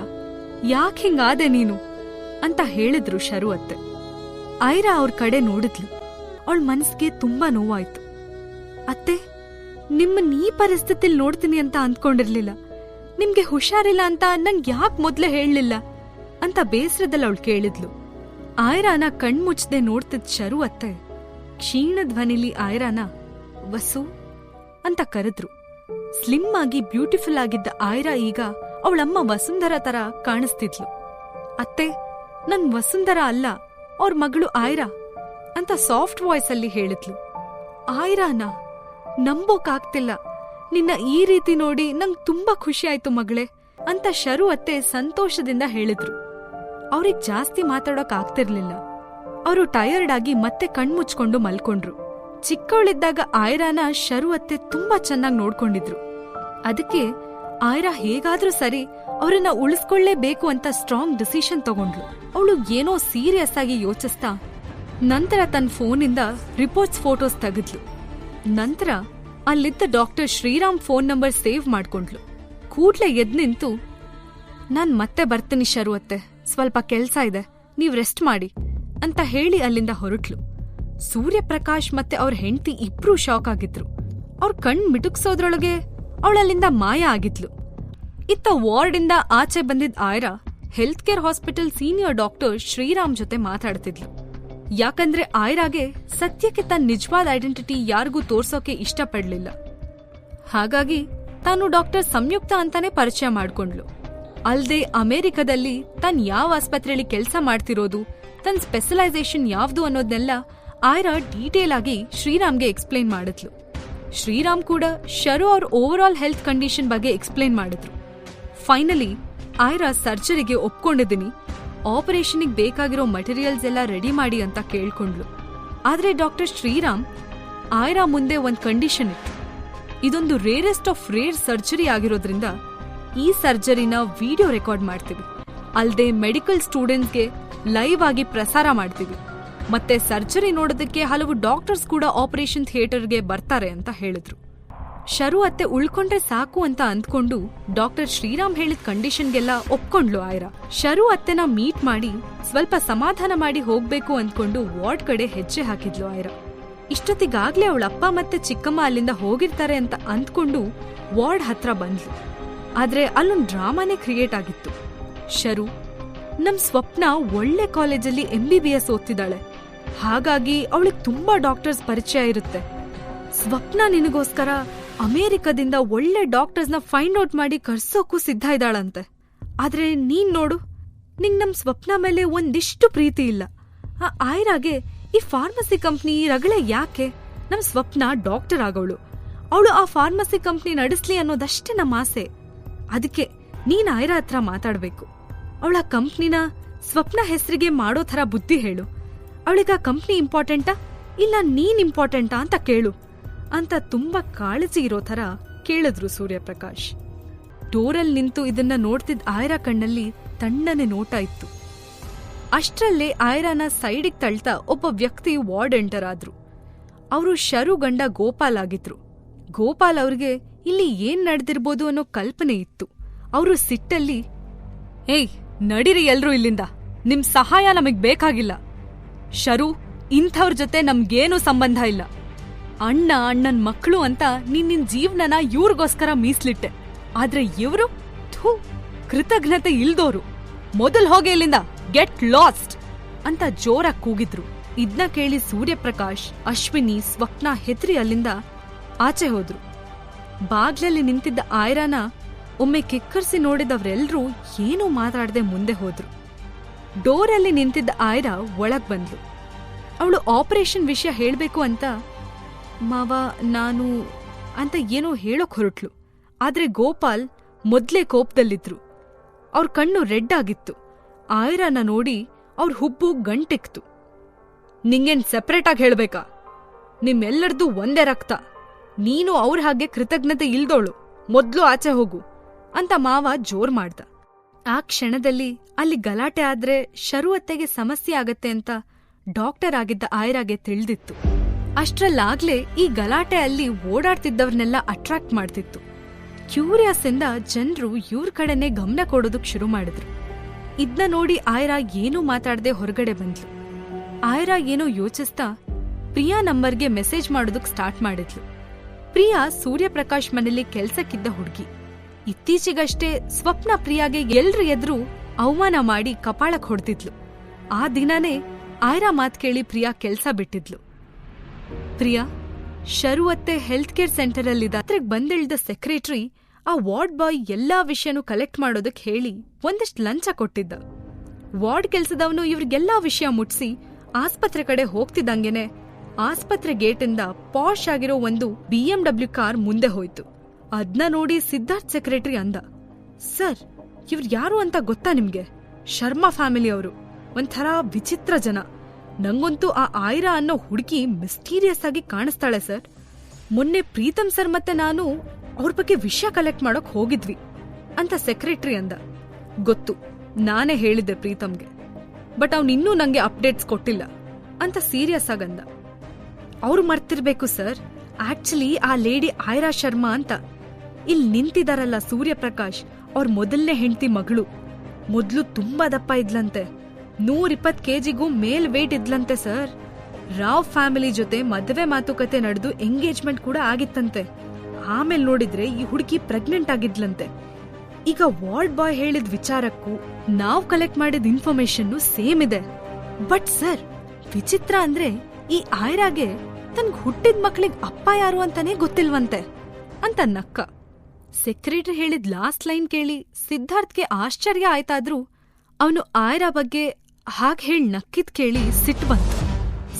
ಯಾಕೆ ಹಿಂಗಾದೆ ನೀನು ಅಂತ ಹೇಳಿದ್ರು ಶರು ಅತ್ತೆ. ಆಯ್ರಾ ಅವ್ರ ಕಡೆ ನೋಡಿದ್ಲು. ಅವಳ ಮನ್ಸಿಗೆ ತುಂಬಾ ನೋವಾಯ್ತು. ಅತ್ತೆ, ನಿಮ್ಮನ್ನ ಈ ಪರಿಸ್ಥಿತಿಲಿ ನೋಡ್ತೀನಿ ಅಂತ ಅಂದ್ಕೊಂಡಿರ್ಲಿಲ್ಲ. ನಿಮ್ಗೆ ಹುಷಾರಿಲ್ಲ ಅಂತ ನಂಗ್ ಯಾಕೆ ಮೊದ್ಲೇ ಹೇಳಲಿಲ್ಲ ಅಂತ ಬೇಸರದಲ್ಲಿ ಅವಳು ಕೇಳಿದ್ಲು. ಆಯ್ರಾನ ಕಣ್ಮುಚ್ಚದೆ ನೋಡ್ತಿದ್ ಶರು ಅತ್ತೆ ಕ್ಷೀಣ ಧ್ವನಿಲಿ ಆಯ್ರಾನ ವಸು ಅಂತ ಕರೆದ್ರು. ಸ್ಲಿಮ್ ಆಗಿ ಬ್ಯೂಟಿಫುಲ್ ಆಗಿದ್ದ ಆಯ್ರಾ ಈಗ ಅವಳಮ್ಮ ವಸುಂಧರ ತರ ಕಾಣಿಸ್ತಿದ್ಲು. ಅತ್ತೆ, ನನ್ ವಸುಂಧರ ಅಲ್ಲ, ಅವ್ರ ಮಗಳು ಆಯ್ರಾ ಅಂತ ಸಾಫ್ಟ್ ವಾಯ್ಸ್ ಅಲ್ಲಿ ಹೇಳಿದ್ಲು. ಆಯ್ರಾನ, ನಂಬೋಕಾಗ್ತಿಲ್ಲ, ನಿನ್ನ ಈ ರೀತಿ ನೋಡಿ ನಂಗ್ ತುಂಬಾ ಖುಷಿ ಆಯ್ತು ಮಗಳೇ ಅಂತ ಶರು ಅತ್ತೆ ಸಂತೋಷದಿಂದ ಹೇಳಿದ್ರು. ಅವ್ರಿಗ್ ಜಾಸ್ತಿ ಮಾತಾಡೋಕ್ ಆಗ್ತಿರ್ಲಿಲ್ಲ. ಅವರು ಟಯರ್ಡ್ ಆಗಿ ಮತ್ತೆ ಕಣ್ಮುಚ್ಕೊಂಡು ಮಲ್ಕೊಂಡ್ರು. ಚಿಕ್ಕವಳಿದ್ದಾಗ ಆಯ್ರಾನ ಶರು ಅತ್ತೆ ತುಂಬಾ ಚೆನ್ನಾಗಿ ನೋಡ್ಕೊಂಡಿದ್ರು. ಅದಕ್ಕೆ ಆಯ್ರಾ ಹೇಗಾದ್ರೂ ಸರಿ ಅವರನ್ನ ಉಳಿಸ್ಕೊಳ್ಳೇಬೇಕು ಅಂತ ಸ್ಟ್ರಾಂಗ್ ಡಿಸಿಷನ್ ತಗೊಂಡ್ಲು. ಅವಳು ಏನೋ ಸೀರಿಯಸ್ ಆಗಿ ಯೋಚಿಸ್ತಾ ನಂತರ ತನ್ನ ಫೋನಿಂದ ರಿಪೋರ್ಟ್ಸ್ ಫೋಟೋಸ್ ತೆಗೆದ್ಲು. ನಂತರ ಅಲ್ಲಿದ್ದ doctor Sriram phone number save ಮಾಡ್ಕೊಂಡ್ಲು. ಕೂಡ್ಲೆ ಎದ್ ನಿಂತು, ನಾನ್ ಮತ್ತೆ ಬರ್ತೀನಿ ಶರು ಅತ್ತೆ, ಸ್ವಲ್ಪ ಕೆಲ್ಸ ಇದೆ, ನೀವ್ ರೆಸ್ಟ್ ಮಾಡಿ ಅಂತ ಹೇಳಿ ಅಲ್ಲಿಂದ ಹೊರಟ್ಲು. ಸೂರ್ಯಪ್ರಕಾಶ್ ಮತ್ತೆ ಅವ್ರ ಹೆಂಡತಿ ಇಬ್ರೂ ಶಾಕ್ ಆಗಿದ್ರು. ಅವ್ರ ಕಣ್ ಮಿಟುಕ್ಸೋದ್ರೊಳಗೆ ಅವಳಲ್ಲಿಂದ ಮಾಯ ಆಗಿದ್ಲು. ಇತ್ತ ವಾರ್ಡಿಂದ ಆಚೆ ಬಂದಿದ್ದ Aira health care hospital senior doctor Sriram ಜೊತೆ ಮಾತಾಡ್ತಿದ್ಲು. ಯಾಕಂದ್ರೆ ಆಯ್ರಾಗೆ ಸದ್ಯಕ್ಕೆ ತನ್ನ ನಿಜವಾದ ಐಡೆಂಟಿಟಿ ಯಾರಿಗೂ ತೋರ್ಸೋಕೆ ಇಷ್ಟಪಡ್ಲಿಲ್ಲ. ಹಾಗಾಗಿ ತಾನು ಡಾಕ್ಟರ್ ಸಂಯುಕ್ತ ಅಂತಾನೆ ಪರಿಚಯ ಮಾಡ್ಕೊಂಡ್ಲು. ಅಲ್ದೆ ಅಮೆರಿಕದಲ್ಲಿ ತಾನ್ ಯಾವ ಆಸ್ಪತ್ರೆಯಲ್ಲಿ ಕೆಲಸ ಮಾಡ್ತಿರೋದು, ತನ್ನ ಸ್ಪೆಷಲೈಸೇಷನ್ ಯಾವ್ದು ಅನ್ನೋದನ್ನೆಲ್ಲ ಆಯ್ರಾ ಡೀಟೇಲ್ ಆಗಿ ಶ್ರೀರಾಮ್ಗೆ ಎಕ್ಸ್ಪ್ಲೈನ್ ಮಾಡಿದ್ಲು. ಶ್ರೀರಾಮ್ ಕೂಡ ಶರು ಅವ್ರ ಓವರ್ ಆಲ್ ಹೆಲ್ತ್ ಕಂಡೀಷನ್ ಬಗ್ಗೆ ಎಕ್ಸ್ಪ್ಲೈನ್ ಮಾಡಿದ್ರು. ಫೈನಲಿ ಆಯ್ರಾ ಸರ್ಜರಿಗೆ ಒಪ್ಕೊಂಡಿದ್ದೀನಿ, ಆಪರೇಷನ್ಗೆ ಬೇಕಾಗಿರೋ ಮಟೀರಿಯಲ್ಸ್ ಎಲ್ಲ ರೆಡಿ ಮಾಡಿ ಅಂತ ಕೇಳ್ಕೊಂಡ್ಲು. ಆದ್ರೆ ಡಾಕ್ಟರ್ ಶ್ರೀರಾಮ್ ಆಯ್ರಾ ಮುಂದೆ ಒಂದ್ ಕಂಡೀಷನ್ ಇತ್ತು. ಇದೊಂದು ರೇರೆಸ್ಟ್ ಆಫ್ ರೇರ್ ಸರ್ಜರಿ ಆಗಿರೋದ್ರಿಂದ ಈ ಸರ್ಜರಿನ ವಿಡಿಯೋ ರೆಕಾರ್ಡ್ ಮಾಡ್ತೀವಿ, ಅಲ್ದೆ ಮೆಡಿಕಲ್ ಸ್ಟೂಡೆಂಟ್ಸ್ಗೆ ಲೈವ್ ಆಗಿ ಪ್ರಸಾರ ಮಾಡ್ತೀವಿ, ಮತ್ತೆ ಸರ್ಜರಿ ನೋಡೋದಕ್ಕೆ ಹಲವು ಡಾಕ್ಟರ್ಸ್ ಕೂಡ ಆಪರೇಷನ್ ಥಿಯೇಟರ್ಗೆ ಬರ್ತಾರೆ ಅಂತ ಹೇಳಿದ್ರು. ಶರು ಅತ್ತೆ ಉಳ್ಕೊಂಡ್ರೆ ಸಾಕು ಅಂತ ಅಂದ್ಕೊಂಡು ಡಾಕ್ಟರ್ ಶ್ರೀರಾಮ್ ಹೇಳಿದ ಕಂಡೀಷನ್ಗೆಲ್ಲ ಒಪ್ಕೊಂಡ್ಲು ಆಯ್ರಾ. ಶರು ಅತ್ತೆನ ಮೀಟ್ ಮಾಡಿ ಸ್ವಲ್ಪ ಸಮಾಧಾನ ಮಾಡಿ ಹೋಗ್ಬೇಕು ಅಂದ್ಕೊಂಡು ವಾರ್ಡ್ ಕಡೆ ಹೆಜ್ಜೆ ಹಾಕಿದ್ಲು ಆಯ್ರಾ. ಇಷ್ಟೊತ್ತಿಗಾಗ್ಲೇ ಅವಳಪ್ಪ ಮತ್ತೆ ಚಿಕ್ಕಮ್ಮ ಅಲ್ಲಿಂದ ಹೋಗಿರ್ತಾರೆ ಅಂತ ಅಂದ್ಕೊಂಡು ವಾರ್ಡ್ ಹತ್ರ ಬಂದ್ಲು. ಆದ್ರೆ ಅಲ್ಲೊಂದ್ ಡ್ರಾಮಾನೇ ಕ್ರಿಯೇಟ್ ಆಗಿತ್ತು. ಶರು, ನಮ್ ಸ್ವಪ್ನ ಒಳ್ಳೆ ಕಾಲೇಜಲ್ಲಿ MBBS ಓದ್ತಿದ್ದಾಳೆ, ಹಾಗಾಗಿ ಅವಳಿಗೆ ತುಂಬಾ ಡಾಕ್ಟರ್ಸ್ ಪರಿಚಯ ಇರುತ್ತೆ. ಸ್ವಪ್ನ ನಿನಗೋಸ್ಕರ ಅಮೆರಿಕದಿಂದ ಒಳ್ಳೆ ಡಾಕ್ಟರ್ಸ್ನ ಫೈಂಡ್ ಔಟ್ ಮಾಡಿ ಕರ್ಸೋಕ್ಕೂ ಸಿದ್ಧ ಇದ್ದಾಳಂತೆ. ಆದ್ರೆ ನೀನ್ ನೋಡು, ನಿಂಗ್ ನಮ್ ಸ್ವಪ್ನ ಮೇಲೆ ಒಂದಿಷ್ಟು ಪ್ರೀತಿ ಇಲ್ಲ. ಆ ಆಯ್ರಾಗೆ ಈ ಫಾರ್ಮಸಿ ಕಂಪ್ನಿ ರಗಳೆ ಯಾಕೆ? ನಮ್ ಸ್ವಪ್ನ ಡಾಕ್ಟರ್ ಆಗೋಳು, ಅವಳು ಆ ಫಾರ್ಮಸಿ ಕಂಪ್ನಿ ನಡೆಸ್ಲಿ ಅನ್ನೋದಷ್ಟೇ ನಮ್ಮ ಆಸೆ. ಅದಕ್ಕೆ ನೀನ್ ಆಯ್ರಾ ಹತ್ರ ಮಾತಾಡ್ಬೇಕು. ಅವಳ ಕಂಪ್ನಿನ ಸ್ವಪ್ನ ಹೆಸರಿಗೆ ಮಾಡೋ ಥರ ಬುದ್ಧಿ ಹೇಳು. ಅವಳಿಗ ಕಂಪ್ನಿ ಇಂಪಾರ್ಟೆಂಟಾ ಇಲ್ಲ ನೀನ್ ಇಂಪಾರ್ಟೆಂಟಾ ಅಂತ ಕೇಳು ಅಂತ ತುಂಬಾ ಕಾಳಜಿ ಇರೋ ಥರ ಕೇಳಿದ್ರು ಸೂರ್ಯಪ್ರಕಾಶ್. ಡೋರಲ್ಲಿ ನಿಂತು ಇದನ್ನ ನೋಡ್ತಿದ್ದ ಆಯ್ರಾ ಕಣ್ಣಲ್ಲಿ ತಣ್ಣನೆ ನೋಟ ಇತ್ತು. ಅಷ್ಟ್ರಲ್ಲೇ ಆಯ್ರಾನ ಸೈಡಿಗೆ ತಳ್ತಾ ಒಬ್ಬ ವ್ಯಕ್ತಿ ವಾರ್ಡ್ ಎಂಟರ್ ಆದ್ರು. ಅವರು ಶರು ಗಂಡ ಗೋಪಾಲ್ ಆಗಿದ್ರು. ಗೋಪಾಲ್ ಅವ್ರಿಗೆ ಇಲ್ಲಿ ಏನ್ ನಡೆದಿರ್ಬೋದು ಅನ್ನೋ ಕಲ್ಪನೆ ಇತ್ತು. ಅವರು ಸಿಟ್ಟಲ್ಲಿ, ಏಯ್ ನಡೀರಿ ಎಲ್ರೂ ಇಲ್ಲಿಂದ, ನಿಮ್ ಸಹಾಯ ನಮಗ್ ಬೇಕಾಗಿಲ್ಲ. ಶರು, ಇಂಥವ್ರ ಜೊತೆ ನಮ್ಗೇನೂ ಸಂಬಂಧ ಇಲ್ಲ. ಅಣ್ಣ ಅಣ್ಣನ್ ಮಕ್ಕಳು ಅಂತ ನಿನ್ ಜೀವನನ ಇವ್ರಿಗೋಸ್ಕರ ಮೀಸ್ಲಿಟ್ಟೆ. ಆದ್ರೆ ಇವ್ರು ಕೃತಜ್ಞತೆ ಇಲ್ದೋರು. ಮೊದಲ್ ಹೋಗಿ ಇಲ್ಲಿಂದ, ಗೆಟ್ ಲಾಸ್ಟ್ ಅಂತ ಜೋರಾಗಿ ಕೂಗಿದ್ರು. ಇದ್ನ ಕೇಳಿ ಸೂರ್ಯಪ್ರಕಾಶ್, ಅಶ್ವಿನಿ, ಸ್ವಪ್ನ ಹೆತ್ರಿ ಅಲ್ಲಿಂದ ಆಚೆ ಹೋದ್ರು. ಬಾಗ್ಲಲ್ಲಿ ನಿಂತಿದ್ದ ಆಯ್ರಾನ ಒಮ್ಮೆ ಕಿಕ್ಕರ್ಸಿ ನೋಡಿದವ್ರೆಲ್ರೂ ಏನೂ ಮಾತಾಡದೆ ಮುಂದೆ ಹೋದ್ರು. ಡೋರಲ್ಲಿ ನಿಂತಿದ್ದ ಆಯ್ರಾ ಒಳಗ್ ಬಂದ್ಲು. ಅವಳು ಆಪರೇಷನ್ ವಿಷಯ ಹೇಳ್ಬೇಕು ಅಂತ ಮಾವ ನಾನು ಅಂತ ಏನೋ ಹೇಳೋಕ್ ಹೊರಟ್ಲು. ಆದ್ರೆ ಗೋಪಾಲ್ ಮೊದ್ಲೇ ಕೋಪದಲ್ಲಿದ್ರು. ಅವ್ರ ಕಣ್ಣು ರೆಡ್ ಆಗಿತ್ತು. ಆಯ್ರಾನ ನೋಡಿ ಅವ್ರ ಹುಬ್ಬು ಗಂಟಿಕ್ತು. ನಿಂಗೇನ್ ಸೆಪರೇಟ್ ಆಗಿ ಹೇಳ್ಬೇಕಾ? ನಿಮ್ಮೆಲ್ಲರದು ಒಂದೇ ರಕ್ತ. ನೀನು ಅವ್ರ ಹಾಗೆ ಕೃತಜ್ಞತೆ ಇಲ್ದೋಳು. ಮೊದ್ಲು ಆಚೆ ಹೋಗು ಅಂತ ಮಾವ ಜೋರ್ ಮಾಡ್ದ. ಆ ಕ್ಷಣದಲ್ಲಿ ಅಲ್ಲಿ ಗಲಾಟೆ ಆದ್ರೆ ಶರುವತ್ತೆಗೆ ಸಮಸ್ಯೆ ಆಗತ್ತೆ ಅಂತ ಡಾಕ್ಟರ್ ಆಗಿದ್ದ ಆಯ್ರಾಗೆ ತಿಳಿದಿತ್ತು. ಅಷ್ಟ್ರಲ್ಲಾಗ್ಲೇ ಈ ಗಲಾಟೆ ಅಲ್ಲಿ ಓಡಾಡ್ತಿದ್ದವ್ರನ್ನೆಲ್ಲ ಅಟ್ರಾಕ್ಟ್ ಮಾಡ್ತಿತ್ತು. ಕ್ಯೂರಿಯಸ್ ಇಂದ ಜನರು ಇವ್ರ ಕಡೆನೆ ಗಮನ ಕೊಡೋದಕ್ ಶುರು ಮಾಡಿದ್ರು. ಇದ್ನ ನೋಡಿ ಆಯ್ರಾ ಏನೂ ಮಾತಾಡದೆ ಹೊರಗಡೆ ಬಂದ್ಲು. ಆಯ್ರಾ ಏನೋ ಯೋಚಿಸ್ತಾ ಪ್ರಿಯಾ ನಂಬರ್ಗೆ ಮೆಸೇಜ್ ಮಾಡೋದಕ್ ಸ್ಟಾರ್ಟ್ ಮಾಡಿದ್ಲು. ಪ್ರಿಯಾ ಸೂರ್ಯಪ್ರಕಾಶ್ ಮನೇಲಿ ಕೆಲ್ಸಕ್ಕಿದ್ದ ಹುಡುಗಿ. ಇತ್ತೀಚೆಗಷ್ಟೇ ಸ್ವಪ್ನ ಪ್ರಿಯಾಗೆ ಎಲ್ರ ಎದುರು ಅವಮಾನ ಮಾಡಿ ಕಪಾಳಕ್ ಹೊಡ್ತಿದ್ಲು. ಆ ದಿನಾನೇ ಆಯ್ರಾ ಮಾತ್ ಕೇಳಿ ಪ್ರಿಯಾ ಕೆಲ್ಸ ಬಿಟ್ಟಿದ್ಲು. ಪ್ರಿಯಾ, ಶರುವತ್ತೆ ಹೆಲ್ತ್ ಕೇರ್ ಸೆಂಟರಲ್ಲಿದ್ದ ಅದ್ರಾಗ ಬಂದಿಳ್ದ ಸೆಕ್ರೆಟರಿ ಆ ವಾರ್ಡ್ ಬಾಯ್ ಎಲ್ಲಾ ವಿಷಯನೂ ಕಲೆಕ್ಟ್ ಮಾಡೋದಕ್ ಹೇಳಿ ಒಂದಿಷ್ಟು ಲಂಚ ಕೊಟ್ಟಿದ್ದ. ವಾರ್ಡ್ ಕೆಲ್ಸದವನು ಇವ್ರಿಗೆಲ್ಲಾ ವಿಷಯ ಮುಟ್ಸಿ ಆಸ್ಪತ್ರೆ ಕಡೆ ಹೋಗ್ತಿದ್ದಂಗೆನೆ ಆಸ್ಪತ್ರೆ ಗೇಟಿಂದ ಪಾಶ್ ಆಗಿರೋ ಒಂದು BMW ಕಾರ್ ಮುಂದೆ ಹೋಯ್ತು. ಅದ್ನ ನೋಡಿ ಸಿದ್ಧಾರ್ಥ್ ಸೆಕ್ರೆಟರಿ ಅಂದ, ಸರ್, ಇವ್ರು ಯಾರು ಅಂತ ಗೊತ್ತಾ ನಿಮ್ಗೆ? ಶರ್ಮಾ ಫ್ಯಾಮಿಲಿ ಅವರು. ಒಂಥರ ವಿಚಿತ್ರ ಜನ. ನಂಗಂತೂ ಆ ಆಯ್ರಾ ಅನ್ನೋ ಹುಡುಗಿ ಮಿಸ್ಟೀರಿಯಸ್ ಆಗಿ ಕಾಣಿಸ್ತಾಳೆ ಸರ್. ಮೊನ್ನೆ ಪ್ರೀತಮ್ ಸರ್ ಮತ್ತೆ ನಾನು ಅವ್ರ ಬಗ್ಗೆ ವಿಷಯ ಕಲೆಕ್ಟ್ ಮಾಡೋಕ್ ಹೋಗಿದ್ವಿ ಅಂತ ಸೆಕ್ರೆಟರಿ ಅಂದ. ಗೊತ್ತು, ನಾನೇ ಹೇಳಿದ್ದೆ ಪ್ರೀತಮ್ಗೆ, ಬಟ್ ಅವ್ನಿನ್ನೂ ನಂಗೆ ಅಪ್ಡೇಟ್ಸ್ ಕೊಟ್ಟಿಲ್ಲ ಅಂತ ಸೀರಿಯಸ್ ಆಗಂದ. ಅವ್ರು ಮರ್ತಿರ್ಬೇಕು ಸರ್, ಆಕ್ಚುಲಿ ಆ ಲೇಡಿ ಆಯ್ರಾ ಶರ್ಮಾ ಅಂತ. ಇಲ್ಲಿ ನಿಂತಿದಾರಲ್ಲ ಸೂರ್ಯಪ್ರಕಾಶ್, ಅವ್ರ ಮೊದಲನೇ ಹೆಂಡತಿ ಮಗಳು. ಮೊದ್ಲು ತುಂಬಾ ದಪ್ಪ ಇದ್ಲಂತೆ, 120 kgಗೂ ಮೇಲ್ ವೇಟ್ ಇದ್ಲಂತೆ ಸರ್. ರಾವ್ ಫ್ಯಾಮಿಲಿ ಜೊತೆ ಮದುವೆ ಮಾತುಕತೆ ನಡೆದು ಎಂಗೇಜ್ಮೆಂಟ್ ಕೂಡ ಆಗಿತ್ತಂತೆ. ಆಮೇಲೆ ನೋಡಿದ್ರೆ ಈ ಹುಡುಗಿ ಪ್ರೆಗ್ನೆಂಟ್ ಆಗಿದ್ಲಂತೆ. ಈಗ ವಾರ್ಡ್ ಬಾಯ್ ಹೇಳಿದ ವಿಚಾರಕ್ಕೂ ನಾವ್ ಕಲೆಕ್ಟ್ ಮಾಡಿದ ಇನ್ಫಾರ್ಮೇಶನ್ ಸೇಮ್ ಇದೆ. ಬಟ್ ಸರ್, ವಿಚಿತ್ರ ಅಂದ್ರೆ ಈ ಆಯ್ರಾಗೆ ತನ್ಗ್ ಹುಟ್ಟಿದ ಮಕ್ಳಿಗ್ ಅಪ್ಪ ಯಾರು ಅಂತಾನೆ ಗೊತ್ತಿಲ್ವಂತೆ ಅಂತ ನಕ್ಕ. ಸೆಕ್ರೆಟರಿ ಹೇಳಿದ ಲಾಸ್ಟ್ ಲೈನ್ ಕೇಳಿ ಸಿದ್ಧಾರ್ಥ್ಗೆ ಆಶ್ಚರ್ಯ ಆಯ್ತಾದ್ರೂ ಅವನು ಆಯ್ರಾ ಬಗ್ಗೆ ಹಾಗ್ ಹೇಳ್ ನಕ್ಕಿದ್ ಕೇಳಿ ಸಿಟ್ಟು ಬಂತು.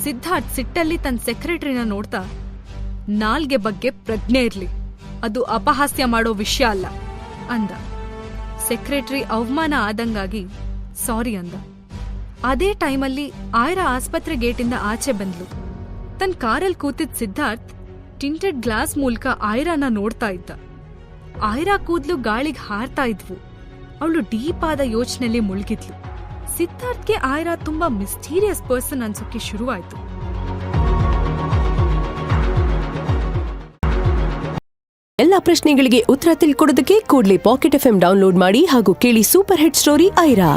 ಸಿದ್ಧಾರ್ಥ್ ಸಿಟ್ಟಲ್ಲಿ ತನ್ನ ಸೆಕ್ರೆಟರಿನ ನೋಡ್ತಾ, ನಾಲ್ಗೆ ಬಗ್ಗೆ ಪ್ರಜ್ಞೆ ಇರ್ಲಿ, ಅದು ಅಪಹಾಸ್ಯ ಮಾಡೋ ವಿಷಯ ಅಲ್ಲ ಅಂದ. ಸೆಕ್ರೆಟರಿ ಅವಮಾನ ಆದಂಗಾಗಿ ಸಾರಿ ಅಂದ. ಅದೇ ಟೈಮಲ್ಲಿ ಆಯ್ರಾ ಆಸ್ಪತ್ರೆ ಗೇಟಿಂದ ಆಚೆ ಬಂದ್ಲು. ತನ್ನ ಕಾರಲ್ಲಿ ಕೂತಿದ್ದ ಸಿದ್ಧಾರ್ಥ್ ಟಿಂಟೆಡ್ ಗ್ಲಾಸ್ ಮೂಲಕ ಆಯ್ರಾನ ನೋಡ್ತಾ ಇದ್ದ. ಆಯ್ರಾ ಕೂದ್ಲು ಗಾಳಿಗೆ ಹಾರ್ತಾ ಇದ್ವು. ಅವಳು ಡೀಪ್ ಆದ ಯೋಚನೆಯಲ್ಲಿ ಮುಳುಗಿದ್ಲು. ಸಿದ್ಧಾರ್ಥ್ಗೆ ಆಯ್ರಾ ತುಂಬಾ ಮಿಸ್ಟೀರಿಯಸ್ ಪರ್ಸನ್ ಅನ್ಸೋಕೆ ಶುರುವಾಯ್ತು. ಎಲ್ಲಾ ಪ್ರಶ್ನೆಗಳಿಗೆ ಉತ್ತರ ತಿಳ್ಕೊಡೋದಕ್ಕೆ ಕೂಡ್ಲೇ ಪಾಕೆಟ್ ಎಫ್ಎಂ ಡೌನ್ಲೋಡ್ ಮಾಡಿ ಹಾಗೂ ಕೇಳಿ ಸೂಪರ್ ಹಿಟ್ ಸ್ಟೋರಿ ಐರಾ.